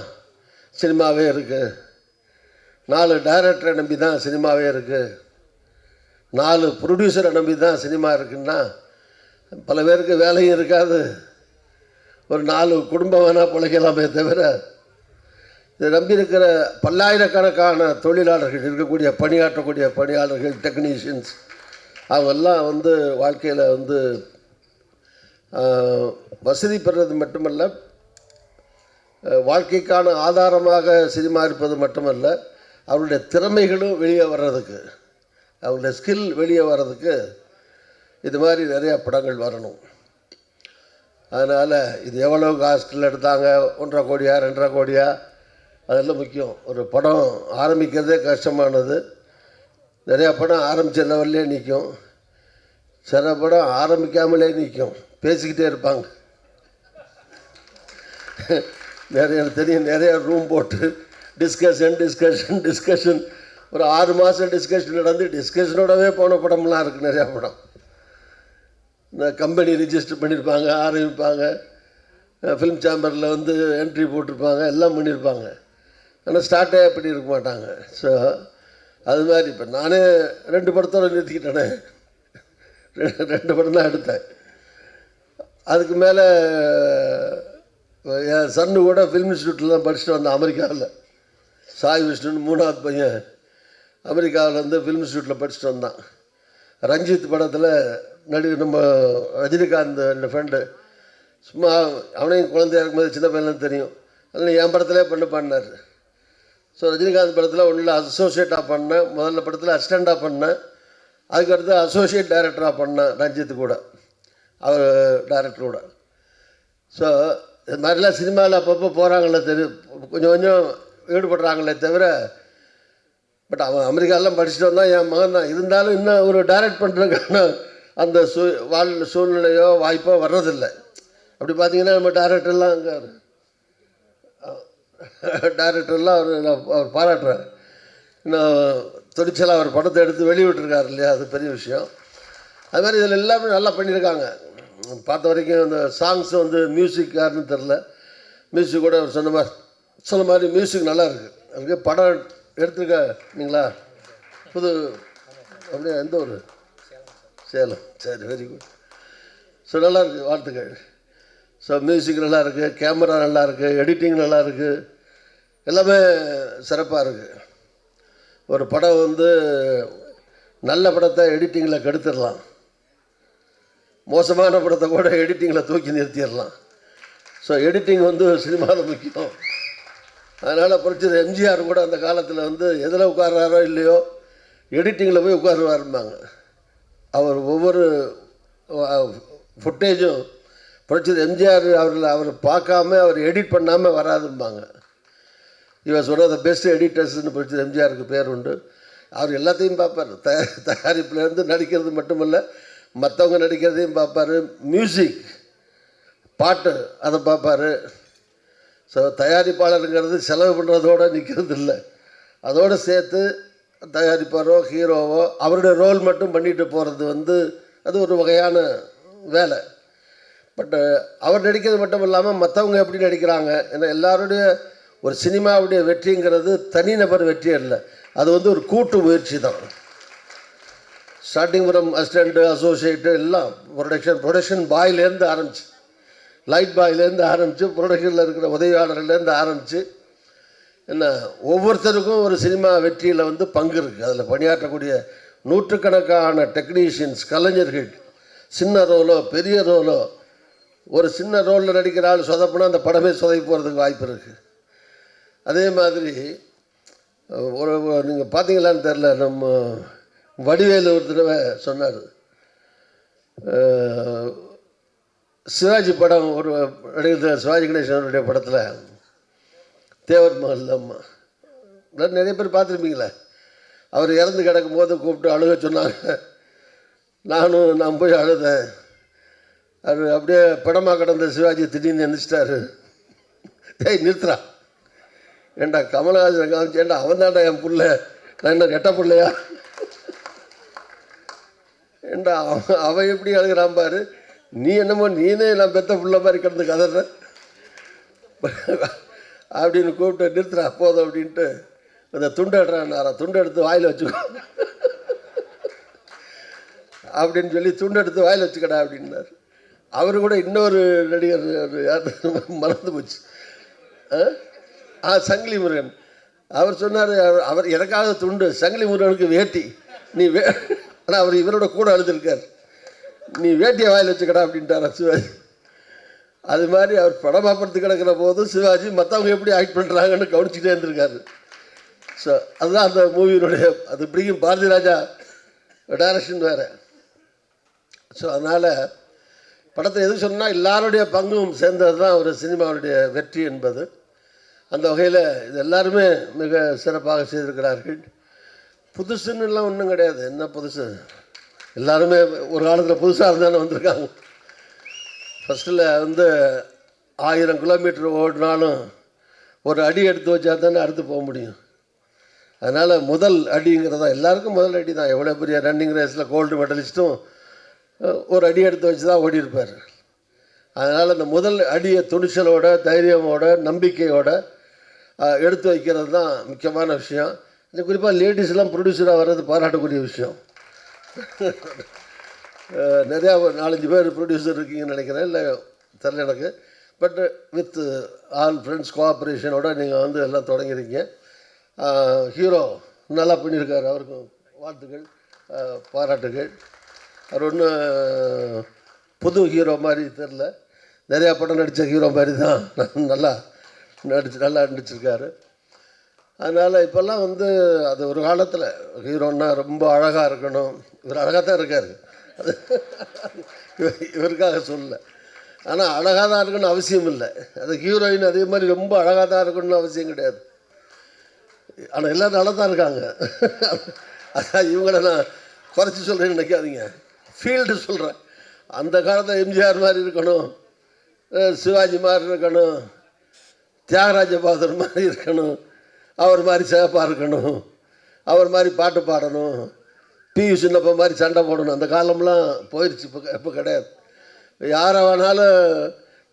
சினிமாவே இருக்குது, 4 டைரக்டரை நம்பி தான் சினிமாவே இருக்குது, 4 ப்ரொடியூசரை நம்பி தான் சினிமா இருக்குன்னா பல பேருக்கு வேலையும் இருக்காது. ஒரு 4 குடும்பம் வேணால் பிழைக்கலாமே தவிர, இதை நம்பி இருக்கிற பல்லாயிரக்கணக்கான தொழிலாளர்கள் இருக்கக்கூடிய பணியாற்றக்கூடிய பணியாளர்கள், டெக்னீஷியன்ஸ், அவங்கெல்லாம் வந்து வாழ்க்கையில் வந்து வசதி பெறுறது மட்டுமல்ல, வாழ்க்கைக்கான ஆதாரமாக சினிமா இருப்பது மட்டுமல்ல, அவருடைய திறமைகளும் வெளியே வர்றதுக்கு, அவருடைய ஸ்கில் வெளியே வர்றதுக்கு இது மாதிரி நிறையா படங்கள் வரணும். அதனால் இது எவ்வளோ காஸ்ட்டில் எடுத்தாங்க, 1.5 கோடியா 2.5 கோடியா, அதெல்லாம் முக்கியம். ஒரு படம் ஆரம்பிக்கிறதே கஷ்டமானது. நிறையா படம் ஆரம்பித்த லெவல்லே நிற்கும், சில படம் ஆரம்பிக்காமலே நிற்கும், பேசிக்கிட்டே இருப்பாங்க. எனக்கு தெரியும், நிறைய ரூம் போட்டு டிஸ்கஷன் ஒரு 6 மாதம் டிஸ்கஷன் நடந்து டிஸ்கஷனோடவே போன படம்லாம் இருக்குது. நிறையா படம் இந்த கம்பெனி ரிஜிஸ்டர் பண்ணியிருப்பாங்க, ஆரம்பிப்பாங்க, ஃபிலிம் சேம்பரில் வந்து என்ட்ரி போட்டிருப்பாங்க, எல்லாம் பண்ணியிருப்பாங்க. ஆனால் ஸ்டார்ட்டே பண்ணியிருக்க மாட்டாங்க. ஸோ அது மாதிரி இப்போ நானே 2 படத்தோடு நிறுத்திக்கிட்டேனே, 2 படம் தான் எடுத்தேன். அதுக்கு மேலே என் சன்னு கூட ஃபிலிம் இன்ஸ்டியூட்டில் தான் படிச்சுட்டு வந்தேன் அமெரிக்காவில். சாய் விஷ்ணுன்னு 3ஆவது பையன் அமெரிக்காவில் வந்து ஃபிலிம் இன்ஸ்டியூட்டில் படிச்சுட்டு வந்தான். ரஞ்சித் படத்தில் நம்ம ரஜினிகாந்த் என் ஃப்ரெண்டு, சும்மா அவனையும் குழந்தையா இருக்கும்போது சின்ன பையன்லாம் தெரியும், அதில் என் படத்திலே பண்ணார். ஸோ ரஜினிகாந்த் படத்தில் ஒன்றில் அசோசியேட்டாக பண்ணேன், முதல்ல படத்தில் அசிஸ்டண்ட்டாக பண்ணேன், அதுக்கடுத்து அசோசியேட் டைரக்டராக பண்ணேன் ரஞ்சித்து கூட, அவர் டைரக்டரோட. ஸோ இது மாதிரிலாம் சினிமாவில் அப்பப்போ போகிறாங்களே தெரியும், கொஞ்சம் ஈடுபடுறாங்களே தவிர. பட் அவன் அமெரிக்காலாம் படிச்சுட்டு வந்தான், என் மகன் தான். இருந்தாலும் இன்னும் ஒரு டைரக்ட் பண்ணுறதுக்கான அந்த சூழ்நிலையோ வாய்ப்போ வர்றதில்லை. அப்படி பார்த்தீங்கன்னா நம்ம டைரக்டர்லாம் அவர் பாராட்டுறார். இன்னும் துணிச்சலாக அவர் படத்தை எடுத்து வெளியிட்டிருக்காரு இல்லையா, அது பெரிய விஷயம். அது மாதிரி இதில் எல்லாமே நல்லா பண்ணியிருக்காங்க. பார்த்த வரைக்கும் இந்த சாங்ஸ் வந்து மியூசிக் யாருன்னு தெரில, மியூசிக் கூட அவர் சொன்ன மாதிரி மியூசிக் நல்லா இருக்குது. அதுக்கு படம் எடுத்துருக்கீங்களா புது அப்படியே எந்த ஒரு சேலம், சரி, வெரி குட். ஸோ நல்லா இருக்குது, வாழ்த்துக்கள். ஸோ மியூசிக் நல்லா இருக்குது, கேமரா நல்லா இருக்குது, எடிட்டிங் நல்லா இருக்குது, எல்லாமே சிறப்பாக இருக்குது. ஒரு படம் வந்து நல்ல படத்தை எடிட்டிங்கில் கெடுத்துடலாம், மோசமான படத்தை கூட எடிட்டிங்கில் தூக்கி நிறுத்திடலாம். ஸோ எடிட்டிங் வந்து சினிமாவில் முக்கியம். அதனால் புரட்சி எம்ஜிஆர் கூட அந்த காலத்தில் வந்து எதில் உட்கார்றாரோ இல்லையோ எடிட்டிங்கில் போய் உட்காருவாருப்பாங்க. அவர் ஒவ்வொரு ஃபுட்டேஜும் புரட்சி எம்ஜிஆர் அவர் பார்க்காம அவர் எடிட் பண்ணாமல் வராதும்பாங்க. இவர் சொன்ன த பெஸ்ட் எடிட்டர்ஸ்னு புரட்சி எம்ஜிஆருக்கு பேர் உண்டு. அவர் எல்லாத்தையும் பார்ப்பார். தயாரிப்புலேருந்து நடிக்கிறது மட்டுமல்ல, மற்றவங்க நடிக்கிறதையும் பார்ப்பார். மியூசிக், பாட்டு, அதை பார்ப்பார். ஸோ தயாரிப்பாளருங்கிறது செலவு பண்ணுறதோடு நிற்கிறது இல்லை, அதோடு சேர்த்து தயாரிப்பாரோ ஹீரோவோ அவருடைய ரோல் மட்டும் பண்ணிட்டு போகிறது அது ஒரு வகையான வேலை. பட் அவர் நடிக்கிறது மட்டும் இல்லாமல் மற்றவங்க எப்படி நடிக்கிறாங்க, ஏன்னா எல்லாருடைய ஒரு சினிமாவுடைய வெற்றிங்கிறது தனிநபர் வெற்றி இல்லை, அது ஒரு கூட்டு முயற்சி தான். ஸ்டார்டிங் ஃப்ரம் அசிஸ்டண்ட்டு, அசோசியேட்டு எல்லாம் ப்ரொடக்ஷன் பாயிலேருந்து ஆரம்பிச்சு, லைட் பாயிலேருந்து ஆரம்பித்து, ப்ரொடக்ஷனில் இருக்கிற உதவியாளர்லேருந்து ஆரம்பித்து, என்ன ஒவ்வொருத்தருக்கும் ஒரு சினிமா வெற்றியில் பங்கு இருக்குது. அதில் பணியாற்றக்கூடிய நூற்றுக்கணக்கான டெக்னீஷியன்ஸ், கலைஞர்கள், சின்ன ரோலோ பெரிய ரோலோ, ஒரு சின்ன ரோலில் நடிக்கிற ஆள் சொதப்புனா அந்த படமே சொதப்பி போகிறதுக்கு வாய்ப்பு இருக்குது. அதே மாதிரி நீங்கள் பார்த்தீங்களான்னு தெரில, நம்ம வடிவேலு ஒரு தடவை சொன்னார், சிவாஜி படம் ஒரு நடிகர் சிவாஜி கணேசனுடைய படத்தில் தேவர் மகள் அம்மா நிறைய பேர் பார்த்துருப்பீங்களே, அவர் இறந்து கிடக்கும் போது கூப்பிட்டு அழுக சொன்னாங்க. நான் போய் அழுதேன். அது அப்படியே படமாக கிடந்த சிவாஜி திடீர்னு எந்திரிச்சிட்டாரு. நிறுத்துறா, ஏண்டா கமலஹாசன் காமிச்சு, ஏண்டா அவன் தாண்டா என் புள்ள, நான் என்ன கெட்ட பிள்ளையா, ஏண்டா அவன் எப்படி அழுகிறான் பாரு, நீ என்னமோ நீனே நான் பெத்த புள்ள மாதிரி கிடந்து கதற அப்படின்னு கூப்பிட்டு நிறுத்துறா போதும் அப்படின்ட்டு அந்த துண்டை எடுறான்னாரா, துண்டை எடுத்து வாயில் வச்சுக்கோ அப்படின்னு சொல்லி துண்டை எடுத்து வாயில் வச்சுக்கடா அப்படின்னார். அவர் கூட இன்னொரு நடிகர் மறந்து போச்சு, சங்கிலி முருகன், அவர் சொன்னார், அவர் எனக்காக துண்டு, சங்கிலி முருகனுக்கு வேட்டி, நீ ஆனால் அவர் இவரோட கூட அழுதுருக்கார், நீ வேட்டியை வாயில் வச்சுக்கடா அப்படின்ட்டாரா சிவாஜி. அது மாதிரி அவர் படமாக படுத்து கிடக்கிற போது சிவாஜி மற்றவங்க எப்படி ஆக்ட் பண்ணுறாங்கன்னு கவனிச்சுட்டே இருந்திருக்காரு. ஸோ அதுதான் அந்த மூவியினுடைய, அது பிடிக்கும். பாரதி ராஜா டைரக்ஷன் வேறு. ஸோ அதனால் படத்தை எது சொன்னால் எல்லாருடைய பங்கும் சேர்ந்தது தான் ஒரு சினிமாவுடைய வெற்றி என்பது. அந்த வகையில் இது எல்லாருமே மிக சிறப்பாக செய்திருக்கிறார்கள். புதுசுன்னுலாம் ஒன்றும் கிடையாது, என்ன புதுசு, எல்லாருமே ஒரு காலத்தில் புதுசாக இருந்தானே வந்திருக்காங்க. ஃபஸ்ட்டில் 1000 கிலோமீட்டர் ஓடினாலும் ஒரு அடி எடுத்து வச்சா தானே அடுத்து போக முடியும். அதனால் முதல் அடிங்கிறதா எல்லாருக்கும் முதல் அடி தான். எவ்வளோ பெரிய ரன்னிங் ரேஸில் கோல்டு மெடலிஸ்ட்டும் ஒரு அடி எடுத்து வச்சு தான் ஓடி இருப்பார். அதனால் அந்த முதல் அடியை துணிச்சலோட, தைரியமோட, நம்பிக்கையோட எடுத்து வைக்கிறது தான் முக்கியமான விஷயம். இந்த குறிப்பாக லேடிஸ்லாம் ப்ரொடியூசராக வர்றது பாராட்டக்கூடிய விஷயம். நிறையா ஒரு 4-5 பேர் ப்ரொடியூசர் இருக்கீங்கன்னு நினைக்கிறேன், இல்லை தெரில எனக்கு. பட் வித் ஆல் ஃப்ரெண்ட்ஸ் கோஆப்ரேஷனோட நீங்கள் எல்லாம் தொடங்கியிருக்கீங்க. ஹீரோ நல்லா பண்ணியிருக்காரு, அவருக்கும் வாழ்த்துக்கள், பாராட்டுகள். அவர் ஒன்றும் புது ஹீரோ மாதிரி தெரில, நிறையா படம் நடித்த ஹீரோ மாதிரி தான் நல்லா நடிச்சிருக்காரு. அதனால் இப்போல்லாம் அது ஒரு காலத்தில் ஹீரோன்னா ரொம்ப அழகாக இருக்கணும், இவர் அழகாக தான் இருக்கார், இவருக்காக சொல்லலை. ஆனால் அழகாக தான் இருக்கணும்னு அவசியம் இல்லை, அது ஹீரோயின் அதே மாதிரி ரொம்ப அழகாக தான் இருக்கணும்னு அவசியம் கிடையாது. ஆனால் எல்லோரும் நல்லா தான் இருக்காங்க. அதான் இவங்கள நான் குறைச்சி சொல்கிறேன்னு நினைக்காதீங்க, ஃபீல்டு சொல்கிறேன். அந்த காலத்தில் எம்ஜிஆர் மாதிரி இருக்கணும், சிவாஜி மாதிரி இருக்கணும், தியாகராஜ பகதூர் மாதிரி இருக்கணும், அவர் மாதிரி சேப்பாக இருக்கணும், அவர் மாதிரி பாட்டு பாடணும், பியு சின்னப்பா மாதிரி சண்டை போடணும். அந்த காலம்லாம் போயிடுச்சு, இப்போ கிடையாது. யாரை வேணாலும்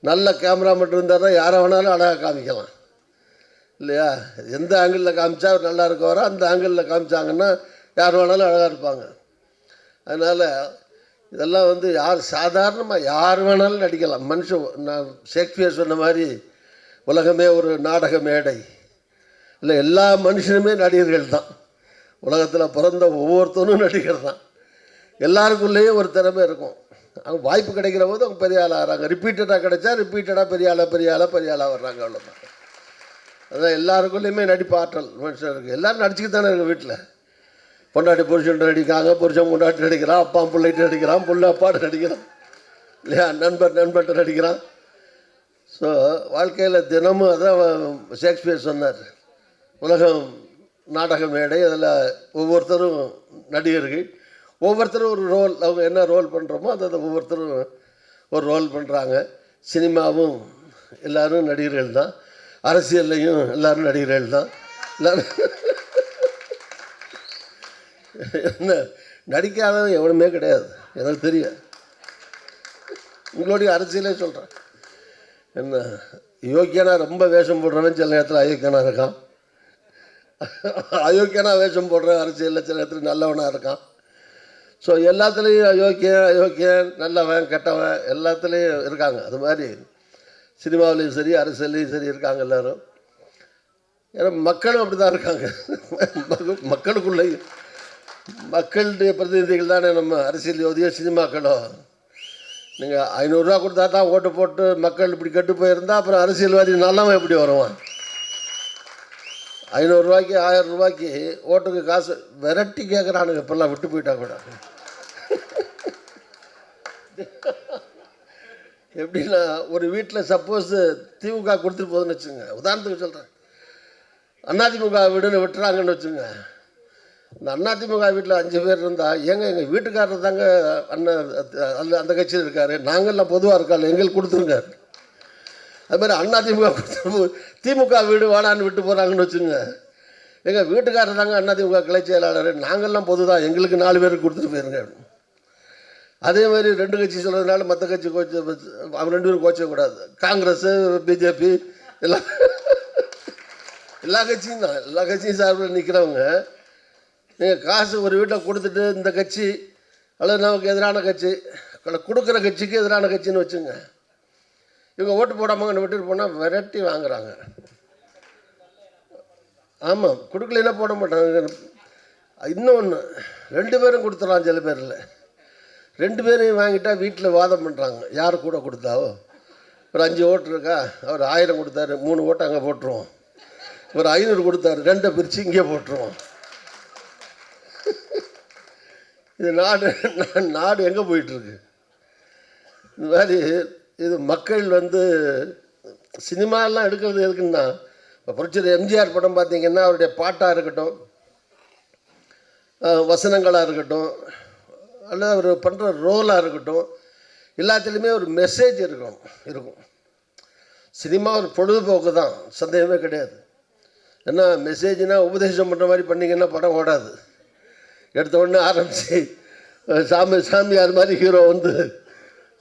நல்ல கேமரா மட்டும் இருந்தால் தான் யாரை வேணாலும் அழகாக காமிக்கலாம் இல்லையா? எந்த ஆங்கிளில் காமிச்சா அவர் நல்லா இருக்கவரோ அந்த ஆங்கிளில் காமிச்சாங்கன்னா யார் வேணாலும் அழகாக இருப்பாங்க. அதனால் இதெல்லாம் யார் சாதாரணமாக யார் வேணாலும் நடிக்கலாம். நான் ஷேக்ஸ்பியர் சொன்ன மாதிரி உலகமே ஒரு நாடக மேடை இல்லை, எல்லா மனுஷனுமே நடிகர்கள் தான். உலகத்தில் பிறந்த ஒவ்வொருத்தனும் நடிகர் தான். எல்லாருக்குள்ளேயும் ஒரு திறமை இருக்கும். அவங்க வாய்ப்பு கிடைக்கிற போது அவங்க பெரிய ஆளாக ஆகிறாங்க. ரிப்பீட்டடாக கிடைச்சா ரிப்பீட்டடாக பெரிய ஆளாக வர்றாங்க, அவ்வளோதான். அதான் எல்லாருக்குள்ளேயுமே நடிப்பு ஆற்றல் மனுஷன் இருக்குது. எல்லோரும் நடிச்சுக்கிட்டு தானே இருக்குது. வீட்டில் பொண்டாட்டி புருஷன் நடிக்கிறாங்க, புருஷன் பொண்டாட்டி நடிக்கிறான், அப்பா பிள்ளைட்டு நடிக்கிறான், புள்ள அப்பாட்டு நடிக்கிறான். இல்லையா? நண்பர்கிட்ட நடிக்கிறான். ஸோ வாழ்க்கையில் தினமும் அதான் ஷேக்ஸ்பியர் சொன்னார், உலகம் நாடக மேடை, அதில் ஒவ்வொருத்தரும் நடிகர்கள், ஒவ்வொருத்தரும் ஒரு ரோல், அவங்க என்ன ரோல் பண்ணுறோமோ அதை ஒவ்வொருத்தரும் ஒரு ரோல் பண்ணுறாங்க. சினிமாவும் எல்லோரும் நடிகர்கள் தான், அரசியல்லையும் எல்லோரும் நடிகர்கள் தான். எல்லோரும் என்ன நடிக்காதவன் எவனுமே கிடையாது, எனக்கு தெரியும். உங்களுடைய அரசியலே சொல்கிறேன். என்ன யோக்கியனா ரொம்ப வேஷம் போடுறவன் சில நேரத்தில் அயோக்கியனாக இருக்கான், அயோக்கியனா வேஷம் போடுற அரசியலில் சில நேரத்தில் நல்லவனாக இருக்கான். ஸோ எல்லாத்துலேயும் அயோக்கியன் நல்லவன் கெட்டவன் எல்லாத்துலேயும் இருக்காங்க. அது மாதிரி சினிமாவிலையும் சரி அரசியல்லையும் சரி இருக்காங்க எல்லோரும். ஏன்னா மக்களும் அப்படி தான் இருக்காங்க. மக்களுக்குள்ளேயும் மக்களுடைய பிரதிநிதிகள் தானே நம்ம அரசியல் யோதியோ சினிமாக்களோ. நீங்கள் 500 ரூபா கொடுத்தா தான் ஓட்டு போட்டு மக்கள் இப்படி கெட்டு போயிருந்தா அப்புறம் அரசியல்வாதி நல்லவன் எப்படி வருவான்? 500 ரூபாய்க்கு 1000 ரூபாய்க்கு ஓட்டுக்கு காசு விரட்டி கேட்குறானுங்க இப்போல்லாம், விட்டு போயிட்டா கூட. எப்படின்னா ஒரு வீட்டில் சப்போஸ் திமுக கொடுத்துட்டு போகுதுன்னு வச்சுங்க, உதாரணத்துக்கு சொல்கிறேன், அதிமுக வீடுன்னு விட்டுறாங்கன்னு வச்சுங்க. இந்த அதிமுக வீட்டில் 5 பேர் இருந்தால் எங்கள் வீட்டுக்காரர் தாங்க அண்ணன் அந்த கட்சியில் இருக்கார், நாங்கள்லாம் பொதுவாக இருக்காள் எங்களுக்கு கொடுத்துருங்க. அதுமாதிரி அதிமுக கொடுத்து திமுக வீடு வாடான்னு விட்டு போகிறாங்கன்னு வச்சுங்க, எங்கள் வீட்டுக்காரர் தாங்க அதிமுக கிளை செயலாளர், நாங்கள்லாம் பொது தான், எங்களுக்கு 4 பேருக்கு கொடுத்துட்டு போயிருங்க. அதே மாதிரி 2 கட்சி சொல்கிறதுனால மற்ற கட்சி கோச்ச அவன் 2 பேரும் கோச்சக்கூடாது. காங்கிரஸ் பிஜேபி எல்லா கட்சியும் தான், எல்லா கட்சியும் சார்பில் நிற்கிறவங்க நீங்கள் காசு ஒரு வீட்டில் கொடுத்துட்டு இந்த கட்சி அல்லது நமக்கு எதிரான கட்சி கொடுக்குற கட்சிக்கு எதிரான கட்சின்னு வச்சுங்க, இவங்க ஓட்டு போடாமல் விட்டுட்டு போனால் விரட்டி வாங்குறாங்க. ஆமாம், கொடுக்கலைன்னா போட மாட்டாங்க. இன்னொன்று 2 பேரும் கொடுத்துட்றான் சில பேரில். 2 பேரையும் வாங்கிட்டால் வீட்டில் வாதம் பண்ணுறாங்க, யார் கூட கொடுத்தாவோ. ஒரு 5 ஓட்டு இருக்கா, அவர் 1000 கொடுத்தாரு, 3 ஓட்டு அங்கே போட்டுருவோம். ஒரு 500 கொடுத்தாரு, 2 பிரித்து இங்கே போட்டுருவோம். இது நாடு எங்கே போயிட்டுருக்கு? இந்த மாதிரி இது மக்கள் சினிமாலாம் எடுக்கிறது எதுக்குன்னா, இப்போ புரட்சி எம்ஜிஆர் படம் பார்த்திங்கன்னா அவருடைய பாட்டாக இருக்கட்டும், வசனங்களாக இருக்கட்டும், அல்லது அவர் பண்ணுற ரோலாக இருக்கட்டும், எல்லாத்துலேயுமே ஒரு மெசேஜ் இருக்கும். சினிமா ஒரு பொழுதுபோக்கு தான், சந்தேகமே கிடையாது. ஏன்னா மெசேஜ்னால் உபதேசம் பண்ணுற மாதிரி பண்ணிங்கன்னா படம் ஓடாது. எடுத்த உடனே ஆரம்பித்து சாமியார் மாதிரி ஹீரோ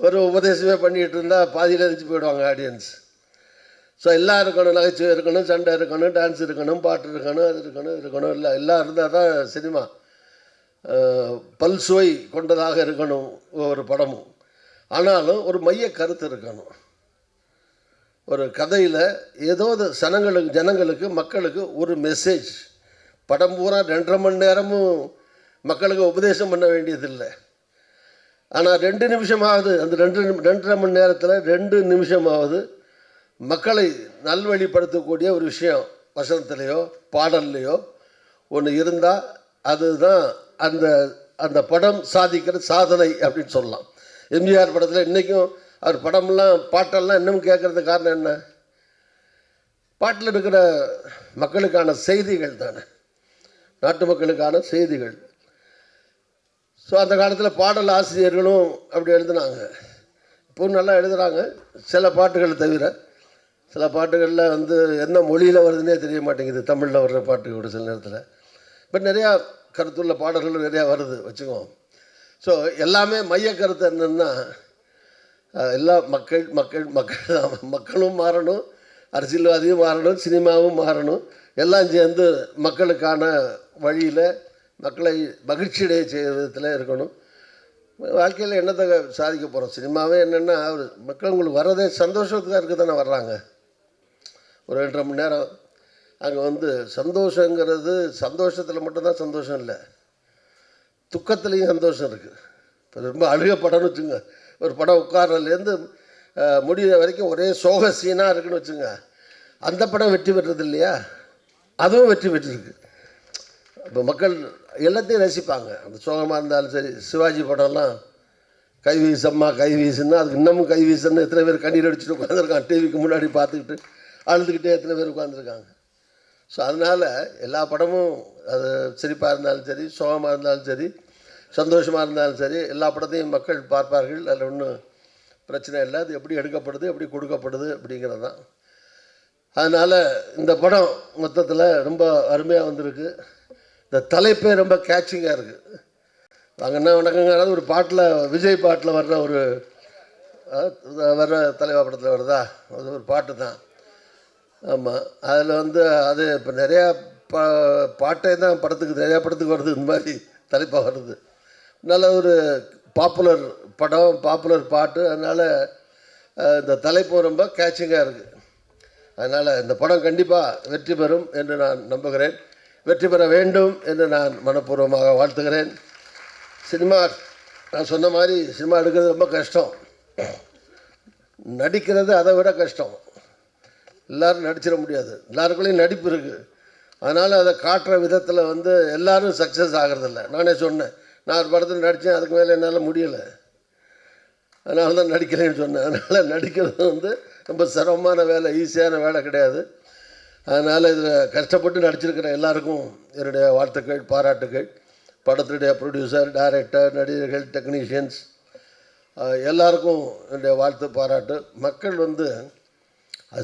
ஒரு உபதேசமே பண்ணிகிட்டு இருந்தால் பாதியில் எழுச்சி போயிடுவாங்க ஆடியன்ஸ். ஸோ எல்லாம் இருக்கணும், நகைச்சுவை இருக்கணும், சண்டை இருக்கணும், டான்ஸ் இருக்கணும், பாட்டு இருக்கணும், அது இருக்கணும் எல்லாம் இருந்தால் தான் சினிமா பல்சுவை கொண்டதாக இருக்கணும் ஒவ்வொரு படமும். ஆனாலும் ஒரு மைய கருத்து இருக்கணும். ஒரு கதையில் ஏதோ ஜனங்களுக்கு மக்களுக்கு ஒரு மெசேஜ். படம் பூரா 2.5 மணி நேரமும் மக்களுக்கு உபதேசம் பண்ண வேண்டியதில்லை. ஆனால் 2 நிமிஷமாவது அந்த 2.5 மணி நேரத்தில் 2 நிமிஷமாவது மக்களை நல்வழிப்படுத்தக்கூடிய ஒரு விஷயம் வசனத்திலேயோ பாடல்லையோ ஒன்று இருந்தால் அதுதான் அந்த படம் சாதிக்கிற சாதனை அப்படின்னு சொல்லலாம். எம்ஜிஆர் படத்தில் இன்றைக்கும் அவர் படம்லாம் பாட்டெல்லாம் இன்னும் கேட்குறது காரணம் என்ன? பாட்டில் இருக்கிற மக்களுக்கான செய்திகள் தானே, நாட்டு மக்களுக்கான செய்திகள். ஸோ அந்த காலத்தில் பாடல் ஆசிரியர்களும் அப்படி எழுதுனாங்க, இப்போவும் நல்லா எழுதுகிறாங்க. சில பாட்டுகள் தவிர சில பாட்டுகளில் என்ன மொழியில் வருதுன்னே தெரிய மாட்டேங்குது, தமிழில் வர்ற பாட்டு கூட சில நேரத்தில். பட் நிறையா கருத்துள்ள பாடல்கள் நிறையா வருது வச்சுக்கோம். ஸோ எல்லாமே மைய கருத்து என்னென்னா, எல்லா மக்களும் மாறணும், அரசியல்வாதியும் மாறணும், சினிமாவும் மாறணும், எல்லாம் சேர்ந்து மக்களுக்கான வழியில் மக்களை மகிழ்ச்சியடைய செய்கிற விதத்தில் இருக்கணும். வாழ்க்கையில் என்னத்தை சாதிக்க போகிறோம்? சினிமாவே என்னென்னா மக்கள் உங்களுக்கு வர்றதே சந்தோஷத்துக்காக இருக்க தானே வர்றாங்க. ஒரு 2.5 மணி நேரம் அங்கே சந்தோஷங்கிறது சந்தோஷத்தில் மட்டும்தான் சந்தோஷம் இல்லை, துக்கத்துலேயும் சந்தோஷம் இருக்குது. இப்போ ரொம்ப அழுக படம்னு வச்சுங்க, ஒரு படம் உட்கார்றதுலேருந்து முடிகிற வரைக்கும் ஒரே சோக சீனாக இருக்குன்னு வச்சுங்க, அந்த படம் வெற்றி பெற்றது இல்லையா? அதுவும் வெற்றி பெற்றிருக்கு. இப்போ மக்கள் எல்லாத்தையும் ரசிப்பாங்க. அந்த சோகமாக இருந்தாலும் சரி, சிவாஜி படம்லாம் கை வீசம்மா கை வீசுன்னா அதுக்கு இன்னமும் கை வீசுன்னு எத்தனை பேர் கண்ணீர் அடிச்சுட்டு உட்காந்துருக்காங்க, டிவிக்கு முன்னாடி பார்த்துக்கிட்டு அழுதுகிட்டே எத்தனை பேர் உட்காந்துருக்காங்க. ஸோ அதனால் எல்லா படமும் அது சிரிப்பாக இருந்தாலும் சரி, சோகமாக இருந்தாலும் சரி, சந்தோஷமாக இருந்தாலும் சரி, எல்லா படத்தையும் மக்கள் பார்ப்பார்கள். அதில் ஒன்றும் பிரச்சனை இல்லை. அது எப்படி எடுக்கப்படுது, எப்படி கொடுக்கப்படுது அப்படிங்கிறது தான். அதனால் இந்த படம் மொத்தத்தில் ரொம்ப அருமையாக வந்திருக்கு. இந்த தலைப்பே ரொம்ப கேட்சிங்காக இருக்குது. வாங்கன்னா வணக்கங்கிறது ஒரு பாட்டில், விஜய் பாட்டில் வர்ற ஒரு வர்ற தலைவா படத்தில் வருதா, அது ஒரு பாட்டு தான். ஆமாம், அதில் வந்து அது இப்போ நிறையா பாட்டே தான் படத்துக்கு, நிறையா படத்துக்கு வருது இந்த மாதிரி தலைப்பாக வருது. நல்ல ஒரு பாப்புலர் படம், பாப்புலர் பாட்டு. அதனால் இந்த தலைப்பு ரொம்ப கேட்சிங்காக இருக்குது. அதனால் இந்த படம் கண்டிப்பாக வெற்றி பெறும் என்று நான் நம்புகிறேன். வெற்றி பெற வேண்டும் என்று நான் மனப்பூர்வமாக வாழ்த்துகிறேன். சினிமா, நான் சொன்ன மாதிரி சினிமா எடுக்கிறது ரொம்ப கஷ்டம், நடிக்கிறது அதை விட கஷ்டம். எல்லோரும் நடிச்சிட முடியாது, எல்லாருக்குள்ளேயும் நடிப்பு இருக்குது. அதனால் அதை காட்டுற விதத்தில் வந்து எல்லோரும் சக்ஸஸ் ஆகிறதில்ல. நானே சொன்னேன், நான் ஒரு படத்தில் நடித்தேன், அதுக்கு மேலே என்னால் முடியலை, அதனால தான் நடிக்கலைன்னு சொன்னேன். அதனால் நடிக்கிறது வந்து ரொம்ப சிரமமான வேலை, ஈஸியான வேலை கிடையாது. அதனால் இதில் கஷ்டப்பட்டு நடிச்சிருக்கிற எல்லாருக்கும் என்னுடைய வாழ்த்துக்கள், பாராட்டுக்கள். படத்துடைய ப்ரொடியூசர், டைரக்டர், நடிகர்கள், டெக்னீஷியன்ஸ் எல்லாருக்கும் என்னுடைய வாழ்த்து, பாராட்டு. மக்கள் வந்து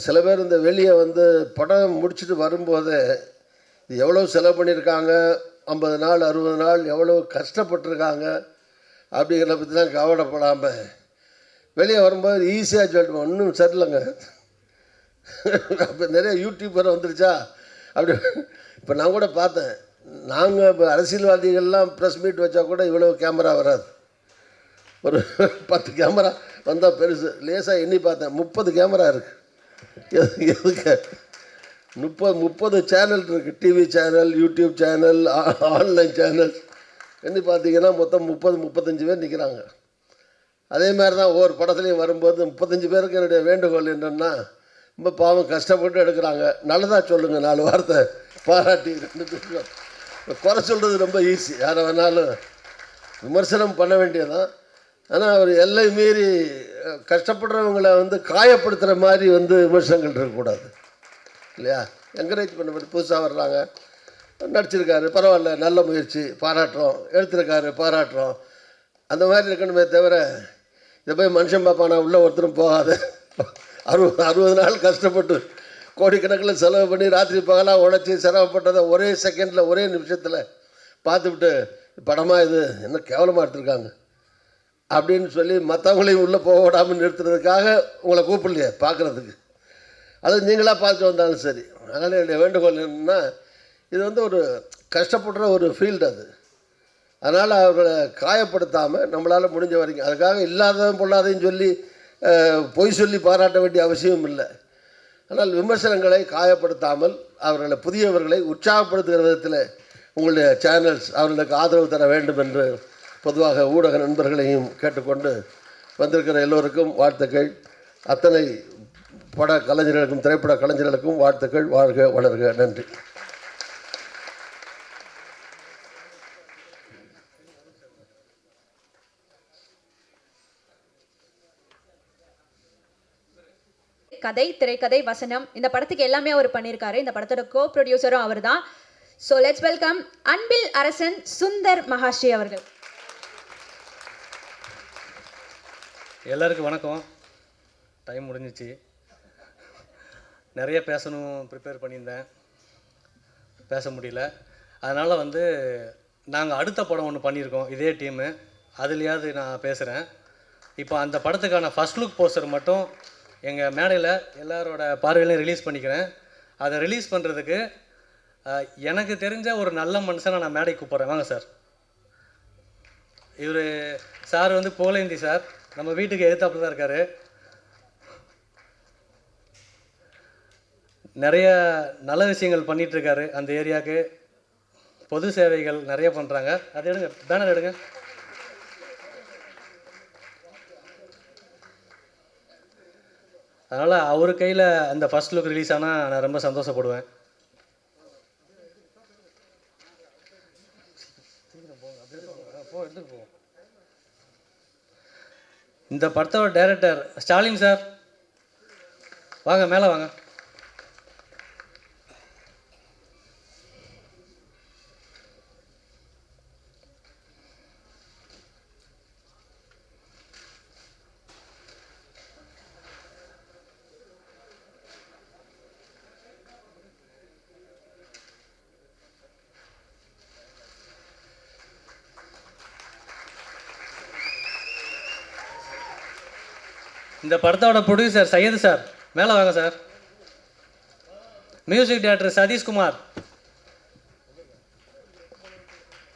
சில பேர் இந்த வெளியே வந்து படம் முடிச்சுட்டு வரும்போதே இது எவ்வளோ செலவு பண்ணியிருக்காங்க, 50 நாள் 60 நாள் எவ்வளோ கஷ்டப்பட்டுருக்காங்க அப்படிங்கிறத பற்றிலாம் கவலைப்படாமல் வெளியே வரும்போது ஈஸியாக சொல்லிட்டு ஒன்றும் சரியில்லைங்க. அப்போ நிறைய யூடியூபர் வந்துருச்சா அப்படி. இப்போ நான் கூட பார்த்தேன், நாங்கள் இப்போ அரசியல்வாதிகள்லாம் ப்ரெஸ் மீட் வச்சா கூட இவ்வளோ கேமரா வராது. ஒரு 10 கேமரா வந்தால் பெருசு. லேசாக எண்ணி பார்த்தேன், 30 கேமரா இருக்குது. எதுக்கு 30 சேனல் இருக்குது, TV channel, YouTube channel, online channel. எண்ணி பார்த்தீங்கன்னா மொத்தம் 30-35 பேர் நிற்கிறாங்க. அதே மாதிரி தான் ஒவ்வொரு படத்துலையும் வரும்போது 35 பேருக்கு என்னுடைய வேண்டுகோள் என்னென்னா, ரொம்ப பாவம் கஷ்டப்பட்டு எடுக்கிறாங்க, நல்லதாக சொல்லுங்கள், 4 வார்த்தை பாராட்டி. 2 பேரும் குறை சொல்கிறது ரொம்ப ஈஸி, யாரை வேணாலும் விமர்சனம் பண்ண வேண்டியதான். ஆனால் அவர் எல்லை மீறி கஷ்டப்படுறவங்களை வந்து காயப்படுத்துகிற மாதிரி வந்து விமர்சனங்கள் இருக்கக்கூடாது இல்லையா. என்கரேஜ் பண்ண, புதுசாக வர்றாங்க, நடிச்சிருக்காரு பரவாயில்ல, நல்ல முயற்சி, பாராட்டுறோம், எடுத்திருக்காரு பாராட்டுறோம், அந்த மாதிரி இருக்கணுமே தவிர இதை போய் மனுஷன் பார்ப்பானா உள்ள ஒருத்தரும் போகாது. 60 நாள் கஷ்டப்பட்டு கோடிக்கணக்கில் செலவு பண்ணி ராத்திரி பகலாக உழைச்சி சிரமப்பட்டதை ஒரே செகண்டில், ஒரே நிமிஷத்தில் பார்த்துவிட்டு படமாக இது என்ன கேவலமாக எடுத்துருக்காங்க அப்படின்னு சொல்லி மற்றவங்களையும் உள்ளே போக விடாமல் நிறுத்துறதுக்காக உங்களை கூப்பிடலையே பார்க்குறதுக்கு. அது நீங்களாக பார்த்து வந்தாலும் சரி. அதனால் என்னுடைய வேண்டுகோள் என்னென்னா, இது வந்து ஒரு கஷ்டப்படுற ஒரு ஃபீல்டு அது. அதனால் அவர்களை காயப்படுத்தாமல் நம்மளால் முடிஞ்ச வரைக்கும், அதுக்காக இல்லாததும் பொல்லாதையும் சொல்லி பொய் சொல்லி பாராட்ட வேண்டிய அவசியம் இல்லை. ஆனால் விமர்சனங்களை காயப்படுத்தாமல் அவர்களை, புதியவர்களை உற்சாகப்படுத்துகிற விதத்தில் உங்களுடைய சேனல்ஸ் அவர்களுக்கு ஆதரவு தர வேண்டும் என்று பொதுவாக ஊடக நண்பர்களையும் கேட்டுக்கொண்டு வந்திருக்கிற எல்லோருக்கும் வாழ்த்துக்கள். அத்தனை பட கலைஞர்களுக்கும், திரைப்பட கலைஞர்களுக்கும் வாழ்த்துக்கள். வாழ்க வளர்க. நன்றி. கதை, திரைக்கதை, வசனம், இந்த படத்துக்கு எல்லாமே அவர் பண்ணியிருக்காரு. இந்த படத்தோட கோ ப்ரொடியூசரும் அவர் தான். ஸோ லெட்ஸ் வெல்கம் அன்பில் அரசன் சுந்தர் மகாஸ்ரீ அவர்கள். எல்லாருக்கும் வணக்கம். டைம் முடிஞ்சிச்சு, நிறைய பேசணும் ப்ரிப்பேர் பண்ணியிருந்தேன், பேச முடியல. அதனால் வந்து நாங்கள் அடுத்த படம் ஒன்று பண்ணியிருக்கோம் இதே டீமு, அதுலேயாவது நான் பேசுகிறேன். இப்போ அந்த படத்துக்கான ஃபர்ஸ்ட் லுக் போஸ்டர் மட்டும் எங்கள் மேடையில் எல்லாரோட பார்வையிலையும் ரிலீஸ் பண்ணிக்கிறேன். அதை ரிலீஸ் பண்ணுறதுக்கு எனக்கு தெரிஞ்ச ஒரு நல்ல மனுஷனை நான் மேடைக்கு கூப்பிட்றேன். வாங்க சார். இவர் சார் வந்து புகழேந்தி சார், நம்ம வீட்டுக்கு எதிர்த்தாப்புல தான் இருக்கார். நிறைய நல்ல விஷயங்கள் பண்ணிகிட்ருக்காரு அந்த ஏரியாவுக்கு, பொது சேவைகள் நிறைய பண்ணுறாங்க. அது எடுங்க, பேனர் எடுங்க. அதனால் அவர் கையில் அந்த ஃபர்ஸ்ட் லுக் ரிலீஸ் ஆனால் நான் ரொம்ப சந்தோஷப்படுவேன். இந்த படத்தோட டைரக்டர் ஸ்டாலின் சார், வாங்க மேலே வாங்க. இந்த படத்தோட ப்ரொடியூசர் சையது சார், மேலே வாங்க சார். மியூசிக் டைரக்டர் சதீஷ்குமார்,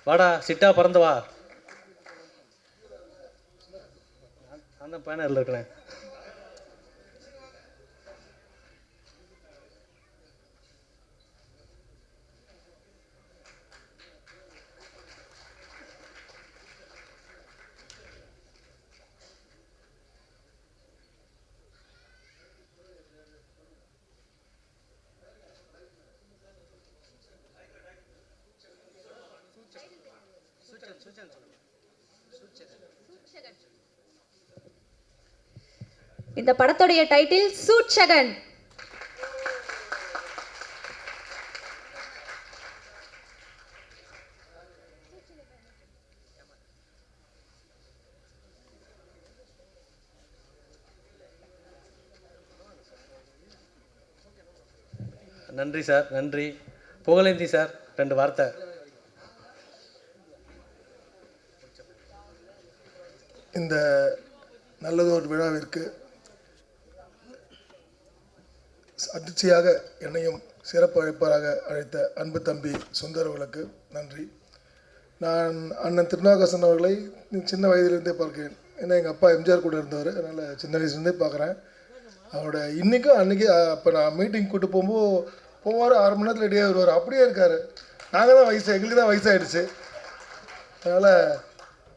வாடா சிட்டா பறந்து வா. அந்த பேனரில் இருக்கிறேன். இந்த படத்துடைய டைட்டில் சூட்சகன். நன்றி சார், நன்றி. புகழேந்தி சார், 2 வார்த்தை. இந்த நல்லதொரு விழாவிற்கு அதிர்ச்சியாக என்னையும் சிறப்பு அழைப்பாளராக அழைத்த அன்பு தம்பி சுந்தர் அவர்களுக்கு நன்றி. நான் அண்ணன் திருநாகசன் அவர்களை சின்ன வயதிலிருந்தே பார்க்கிறேன். ஏன்னா எங்கள் அப்பா எம்ஜிஆர் கூட இருந்தவர், அதனால் சின்ன வயசுலேருந்தே பார்க்குறேன். அவரோட இன்றைக்கும் அன்றைக்கி இப்போ நான் மீட்டிங் கூப்பிட்டு போவார், 6 மணி நேரத்தில் ரெடியாக வருவார். அப்படியே இருக்கார். நாங்கள் தான் எங்களுக்கு தான் வயசாகிடுச்சு. அதனால்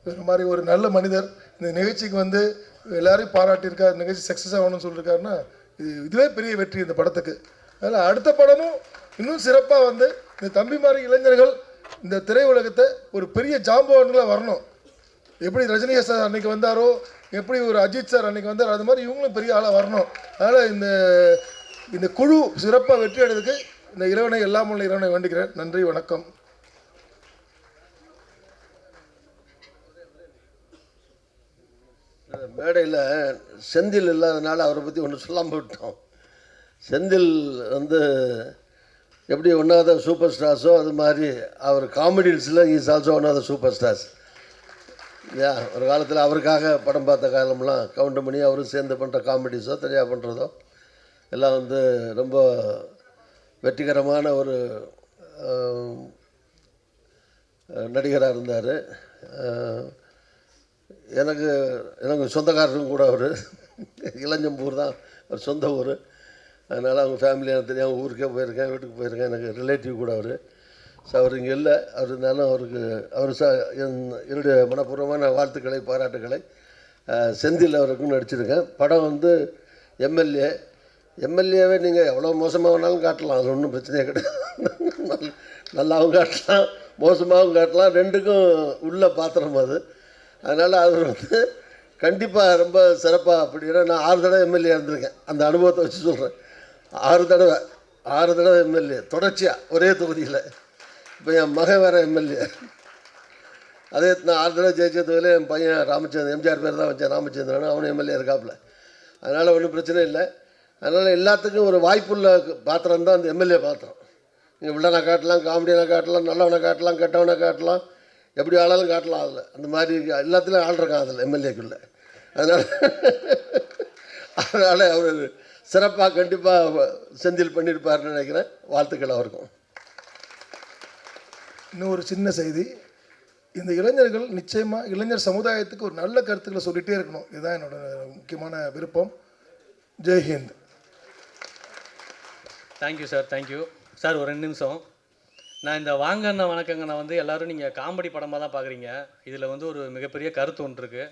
ஒரு மாதிரி ஒரு நல்ல மனிதர். இந்த நிகழ்ச்சிக்கு வந்து எல்லோரையும் பாராட்டியிருக்கார். நிகழ்ச்சி சக்ஸஸ் ஆகணும்னு சொல்லியிருக்காருன்னா இதுவே பெரிய வெற்றி இந்த படத்துக்கு. அதனால் அடுத்த படமும் இன்னும் சிறப்பாக வந்து இந்த தம்பி மாதிரி இளைஞர்கள் இந்த திரையுலகத்தை ஒரு பெரிய ஜாம்பவான்களாக வரணும். எப்படி ரஜினி சார் அன்றைக்கி வந்தாரோ, எப்படி ஒரு அஜித் சார் அன்றைக்கி வந்தார், அது மாதிரி இவங்களும் பெரிய ஆளாக வரணும். அதனால் இந்த குழு சிறப்பாக வெற்றி அடைறதுக்கு இந்த இறைவனை எல்லாம் உள்ள இறைவனை வேண்டுகிறேன். நன்றி, வணக்கம். மேடையில் செந்தில் இல்லாதனால அவரை பற்றி ஒன்று சொல்லாமல் விட்டோம். செந்தில் வந்து எப்படி ஒன் ஆஃப் த சூப்பர் ஸ்டார்ஸோ அது மாதிரி அவர் காமெடிஸில் is also one of the super stars. ஒரு காலத்தில் அவருக்காக படம் பார்த்த காலம்லாம் கவுண்ட் பண்ணி அவரும் சேர்ந்து பண்ணுற காமெடிஸோ தனியாக பண்ணுறதோ எல்லாம் வந்து ரொம்ப வெற்றிகரமான ஒரு நடிகராக இருந்தார். எனக்கு சொந்தக்காரரும் கூட அவர் இளஞ்சம்பூர் தான் அவர் சொந்த ஊர். அதனால் அவங்க ஃபேமிலி எனக்கு தெரியும், ஊருக்கே போயிருக்கேன், வீட்டுக்கு போயிருக்கேன். எனக்கு ரிலேட்டிவ் கூட அவர். ஸோ அவர் இங்கே இல்லை. அவர் இருந்தாலும் அவர் என்னுடைய மனப்பூர்வமான வாழ்த்துக்களை, பாராட்டுக்களை. செந்தில் அவருக்கும் நடிச்சிருக்கேன். படம் வந்து எம்எல்ஏவே நீங்கள் எவ்வளோ மோசமாக வேணாலும் காட்டலாம், அது ஒன்றும் பிரச்சனையே கிடையாது. நல்லாவும் காட்டலாம், மோசமாகவும் காட்டலாம், ரெண்டுக்கும் உள்ள பாத்திரம் அது. அதனால் அவர் வந்து கண்டிப்பாக ரொம்ப சிறப்பாக. அப்படின்னா நான் 6 தடவை எம்எல்ஏ இருந்திருக்கேன். அந்த அனுபவத்தை வச்சு சொல்கிறேன். 6 தடவை எம்எல்ஏ தொடர்ச்சியாக ஒரே தொகுதியில். இப்போ என் மகன் வேறு எம்எல்ஏ. அதே நான் 6 தடவை ஜெயிச்சதுல என் பையன் ராமச்சந்திரன், எம்ஜிஆர் பேர் தான் வச்சேன், ராமச்சந்திரன், அவனும் எம்எல்ஏ இருக்காப்புல. அதனால் ஒன்றும் பிரச்சனை இல்லை. அதனால் எல்லாத்துக்கும் ஒரு வாய்ப்புள்ள பாத்திரம் தான் அந்த எம்எல்ஏ பாத்திரம். நீங்கள் வில்லனை காட்டலாம், காமெடியனை காட்டலாம், நல்லவனை காட்டலாம், கெட்டவனை காட்டலாம், எப்படி ஆளாலும் காட்டலாம். அதில் அந்த மாதிரி எல்லாத்துலேயும் ஆள் இருக்கான் அதில் எம்எல்ஏக்குள்ளே. அதனால் அவர் சிறப்பாக கண்டிப்பாக செந்தில் பண்ணியிருப்பார்னு நினைக்கிறேன். வாழ்த்துக்கள் அவருக்கும். இன்னும் ஒரு சின்ன செய்தி. இந்த இளைஞர்கள் நிச்சயமாக இளைஞர் சமுதாயத்துக்கு ஒரு நல்ல கருத்துக்களை சொல்லிகிட்டே இருக்கணும். இதுதான் என்னோட முக்கியமான விருப்பம். Jai Hind. Thank you sir, thank you sir. ஒரு 2 நிமிஷம். நான் இந்த வாங்கண்ணா வணக்கங்கண்ணா வந்து எல்லோரும் நீங்கள் காமெடி படமாக தான் பார்க்குறீங்க. இதில் வந்து ஒரு மிகப்பெரிய கருத்து ஒன்று இருக்குது.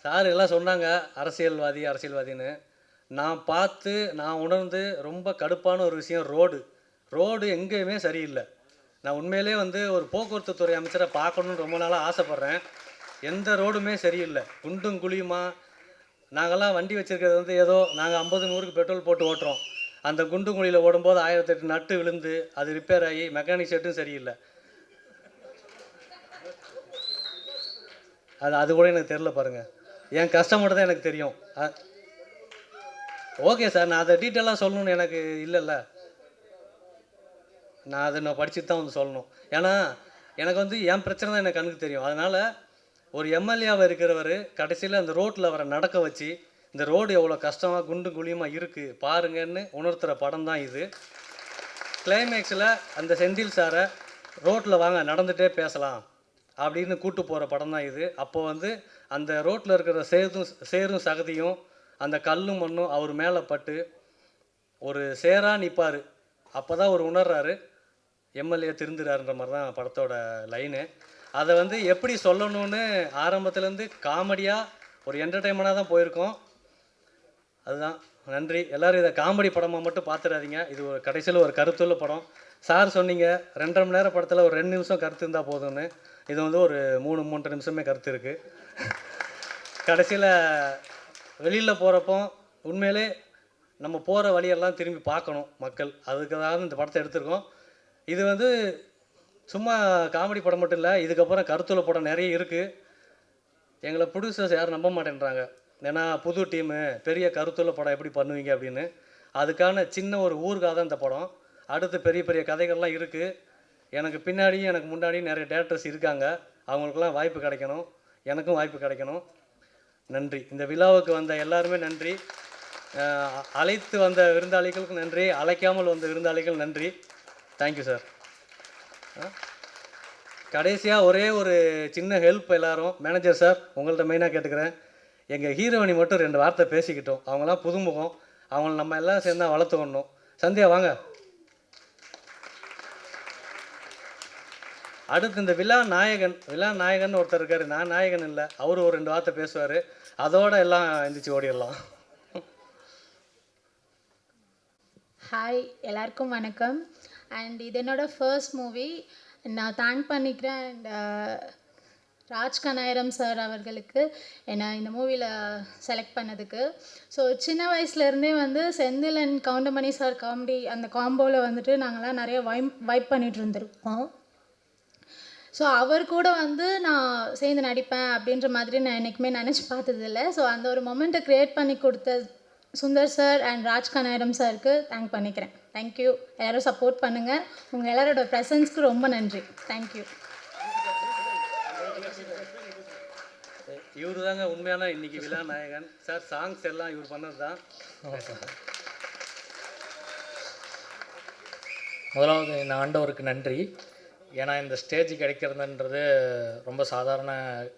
சார் எல்லாம் சொன்னாங்க அரசியல்வாதின்னு. நான் உணர்ந்து ரொம்ப கடுப்பான ஒரு விஷயம் ரோடு எங்கேயுமே சரியில்லை. நான் உண்மையிலே வந்து ஒரு போக்குவரத்து துறை அமைச்சரை பார்க்கணுன்னு ரொம்ப நாளாக ஆசைப்பட்றேன். எந்த ரோடுமே சரியில்லை, குண்டும் குழியுமா. நாங்கள்லாம் வண்டி வச்சுருக்கிறது வந்து ஏதோ நாங்கள் 50 100க்கு பெட்ரோல் போட்டு ஓட்டுறோம். அந்த குண்டு குழியில் ஓடும்போது 1008 நட்டு விழுந்து அது ரிப்பேர் ஆகி மெக்கானிக் செட்டும் சரியில்லை. அது கூட எனக்கு தெரில பாருங்கள். என் கஷ்டம் மட்டும் தான் எனக்கு தெரியும். ஓகே சார், நான் அதை டீட்டெயிலாக சொல்லணும்னு எனக்கு இல்லைல்ல. நான் படிச்சுட்டு தான் வந்து சொல்லணும். ஏன்னா எனக்கு வந்து என் பிரச்சனை தான் எனக்கு கண்ணுக்கு தெரியும். அதனால் ஒரு எம்எல்ஏவாக இருக்கிறவர் கடைசியில் அந்த ரோட்டில் அவரை நடக்க வச்சு இந்த ரோடு எவ்வளோ கஷ்டமாக குண்டு குழியுமாக இருக்குது பாருங்கன்னு உணர்த்துகிற படம் தான் இது. கிளைமேக்ஸில் அந்த செந்தில் சாரை ரோட்டில் வாங்க நடந்துகிட்டே பேசலாம் அப்படின்னு கூட்டு போகிற படம் தான் இது. அப்போ வந்து அந்த ரோட்டில் இருக்கிற சேரும் சகதியும் அந்த கல்லும் மண்ணும் அவர் மேலே பட்டு ஒரு சேராக நிற்பார். அப்போ தான் அவர் உணர்றாரு எம்எல்ஏ திருந்துறாருன்ற மாதிரி தான் படத்தோட லைனு. அதை வந்து எப்படி சொல்லணும்னு ஆரம்பத்துலேருந்து காமெடியாக ஒரு என்டர்டெயின்மெண்ட்டாக தான் போயிருக்கோம். அதுதான். நன்றி. எல்லோரும் இதை காமெடி படமாக மட்டும் பார்த்துடாதீங்க. இது ஒரு கடைசியில் ஒரு கருத்துள்ள படம். சார் சொன்னீங்க 2.5 மணி நேரம் படத்தில் ஒரு 2 நிமிஷம் கருத்து இருந்தால் போதும்னு. இது வந்து ஒரு 3-3.5 நிமிஷமே கருத்து இருக்குது. கடைசியில் வெளியில் போகிறப்போ உண்மையிலே நம்ம போகிற வழியெல்லாம் திரும்பி பார்க்கணும் மக்கள். அதுக்காக இந்த படத்தை எடுத்திருக்கோம். இது வந்து சும்மா காமெடி படம் மட்டும் இல்லை, இதுக்கப்புறம் கருத்துள்ள படம் நிறைய இருக்குது. எங்களை ப்ரொடியூசர்ஸ் யாரும் நம்ப மாட்டேன்றாங்க. ஏன்னா புது டீமு பெரிய கருத்துள்ள படம் எப்படி பண்ணுவீங்க அப்படின்னு. அதுக்கான சின்ன ஒரு ஊருக்காக தான் இந்த படம். அடுத்து பெரிய பெரிய கதைகள்லாம் இருக்குது. எனக்கு பின்னாடியும் எனக்கு முன்னாடியும் நிறைய டேரக்டர்ஸ் இருக்காங்க. அவங்களுக்கெல்லாம் வாய்ப்பு கிடைக்கணும், எனக்கும் வாய்ப்பு கிடைக்கணும். நன்றி. இந்த விழாவுக்கு வந்த எல்லாருமே நன்றி. அழைத்து வந்த விருந்தாளிகளுக்கும் நன்றி, அழைக்காமல் வந்த விருந்தாளிகள் நன்றி. Thank you sir. கடைசியாக ஒரே ஒரு சின்ன ஹெல்ப், எல்லாரும் மேனேஜர் சார் உங்கள்கிட்ட மெயினாக கேட்டுக்கிறேன். எங்கள் ஹீரோயினி மட்டும் 2 வார்த்தை பேசிக்கிட்டோம். அவங்களாம் புதுமுகம், அவங்கள நம்ம எல்லாம் சேர்ந்தா வளர்த்துக்கணும். சந்தியா வாங்க. அடுத்து இந்த விழா நாயகன் ஒருத்தர் இருக்கார். நான் நாயகன் இல்லை, அவர் ஒரு 2 வார்த்தை பேசுவார். அதோட எல்லாம் எந்திரிச்சு ஓடிடலாம். ஹாய், எல்லாருக்கும் வணக்கம். அண்ட் இது என்னோடய ஃபர்ஸ்ட் மூவி. நான் தேங்க் பண்ணிக்கிறேன். அண்ட் ராஜ் கண்ணாயிரம் சார் அவர்களுக்கு என்னை இந்த மூவியில் செலக்ட் பண்ணதுக்கு. ஸோ சின்ன வயசுலேருந்தே வந்து Senthil and Goundamani sir comedy அந்த காம்போவில் வந்துட்டு நாங்கள்லாம் நிறைய வைப் பண்ணிகிட்டு இருந்திருக்கோம். ஸோ அவர் கூட வந்து நான் சேர்ந்து நடிப்பேன் அப்படின்ற மாதிரி நான் என்றைக்குமே நினச்சி பார்த்ததில்லை. ஸோ அந்த ஒரு மொமெண்ட்டை க்ரியேட் பண்ணி கொடுத்த சுந்தர் சார் அண்ட் ராஜ் கண்ணாயிரம் சாருக்கு தேங்க் பண்ணிக்கிறேன். தேங்க்யூ. எல்லோரும் சப்போர்ட் பண்ணுங்கள். உங்கள் எல்லாரோட ப்ரெசன்ஸ்க்கு ரொம்ப நன்றி. தேங்க்யூ. இவர் தாங்க உண்மையான இன்னைக்கு விழா நாயகன் சார். சாங்ஸ் எல்லாம் இவர் பண்ணது தான். முதலாவது இந்த ஆண்டவருக்கு நன்றி. ஏன்னா இந்த ஸ்டேஜ் கிடைக்கிறதுன்றது ரொம்ப சாதாரண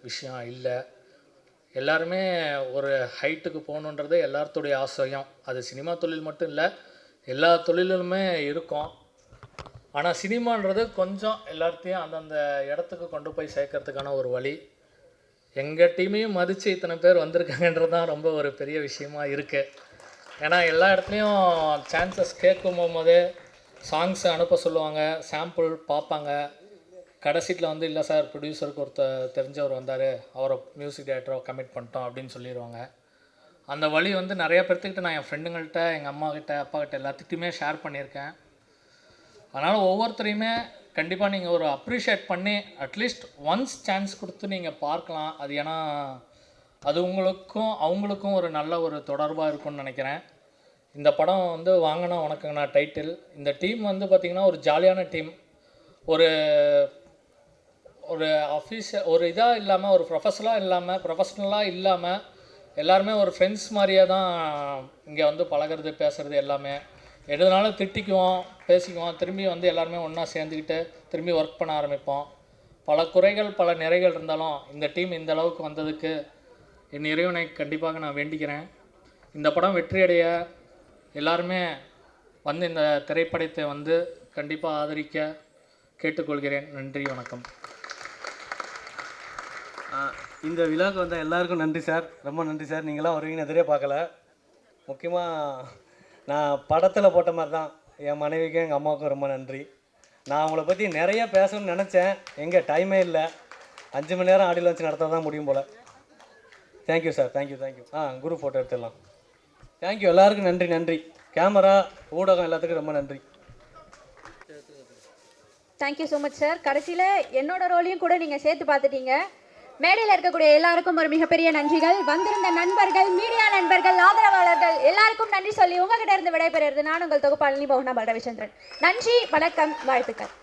விஷயம் இல்லை. எல்லாருமே ஒரு ஹைட்டுக்கு போகணுன்றது எல்லாத்துடைய ஆசையும். அது சினிமா தொழில் மட்டும் இல்லை, எல்லா தொழிலுமே இருக்கும். ஆனால் சினிமான்றது கொஞ்சம் எல்லாத்தையும் அந்தந்த இடத்துக்கு கொண்டு போய் சேர்க்கறதுக்கான ஒரு வழி. எங்கள் டீமையும் மதித்து இத்தனை பேர் வந்திருக்காங்கன்றது தான் ரொம்ப ஒரு பெரிய விஷயமா இருக்குது. ஏன்னா எல்லா இடத்துலையும் சான்சஸ் கேட்கும் போதே சாங்ஸ் அனுப்ப சொல்லுவாங்க, சாம்பிள் பார்ப்பாங்க. கடைசியில் வந்து இல்லை சார் ப்ரொடியூசருக்கு ஒருத்தர் தெரிஞ்சவர் வந்தார், அவரை மியூசிக் டைரக்டராக கமிட் பண்ணிட்டோம் அப்படின்னு சொல்லிடுவாங்க. அந்த வழி வந்து நிறைய பேர்த்துக்கிட்ட நான் என் ஃப்ரெண்டுங்கள்கிட்ட, எங்கள் அம்மாக்கிட்ட, அப்பாக்கிட்ட எல்லாத்துக்கிட்டையுமே ஷேர் பண்ணியிருக்கேன். அதனால் ஒவ்வொருத்தரையுமே கண்டிப்பாக நீங்கள் ஒரு அப்ரிஷியேட் பண்ணி அட்லீஸ்ட் ஒன்ஸ் சான்ஸ் கொடுத்து நீங்கள் பார்க்கலாம். அது ஏன்னா அது உங்களுக்கும் அவங்களுக்கும் ஒரு நல்ல ஒரு தொடர்பாக இருக்கும்னு நினைக்கிறேன். இந்த படம் வந்து வாங்கினா உனக்குங்கண்ணா டைட்டில். இந்த டீம் வந்து பார்த்திங்கன்னா ஒரு ஜாலியான டீம். ஒரு ஒரு அஃபீஷியல் ஒரு இதாக இல்லாமல், ஒரு ப்ரொஃபஷ்னலாக இல்லாமல் எல்லாருமே ஒரு ஃப்ரெண்ட்ஸ் மாதிரியே தான் இங்கே வந்து பழகிறது, பேசுகிறது எல்லாமே. எதுனாலும் திட்டிக்குவோம், பேசிக்குவோம், திரும்பி வந்து எல்லாருமே ஒன்றா சேர்ந்துக்கிட்டு திரும்பி ஒர்க் பண்ண ஆரம்பிப்போம். பல குறைகள் பல நிறைகள் இருந்தாலும் இந்த டீம் இந்த அளவுக்கு வந்ததுக்கு என் இறைவனை கண்டிப்பாக நான் வேண்டிக்கிறேன். இந்த படம் வெற்றியடைய எல்லாருமே வந்து இந்த திரைப்படத்தை வந்து கண்டிப்பாக ஆதரிக்க கேட்டுக்கொள்கிறேன். நன்றி, வணக்கம். இந்த விழாவுக்கு வந்த எல்லாருக்கும் நன்றி சார், ரொம்ப நன்றி சார். நீங்களாம் வருவீங்கன்னு எதிரே பார்க்கல. முக்கியமாக நான் படத்தில் போட்ட மாதிரி தான் என் மனைவிக்கும் எங்கள் அம்மாவுக்கும் ரொம்ப நன்றி. நான் அவங்கள பற்றி நிறைய பேசணும்னு நினச்சேன், எங்கே டைமே இல்லை. 5 மணி நேரம் ஆடியோ லான்ச் நடத்த தான் முடியும் போல். Thank you sir, thank you. Guru photo எடுத்துடலாம். தேங்க்யூ, எல்லாருக்கும் நன்றி. கேமரா, ஊடகம் எல்லாத்துக்கும் ரொம்ப நன்றி. Thank you so much sir. கடைசியில் என்னோட ரோலையும் கூட நீங்கள் சேர்த்து பார்த்துட்டீங்க. மேடையில் இருக்கக்கூடிய எல்லாருக்கும் ஒரு மிகப்பெரிய நன்றிகள். வந்திருந்த நண்பர்கள், மீடியா நண்பர்கள், ஆதரவாளர்கள் எல்லாருக்கும் நன்றி சொல்லி உங்ககிட்ட இருந்து விடைபெறுறது நான் உங்கள் தொகுப்பாளினி மோகனா பல்ரவிச்சந்திரன். நன்றி, வணக்கம், வாழ்த்துக்கள்.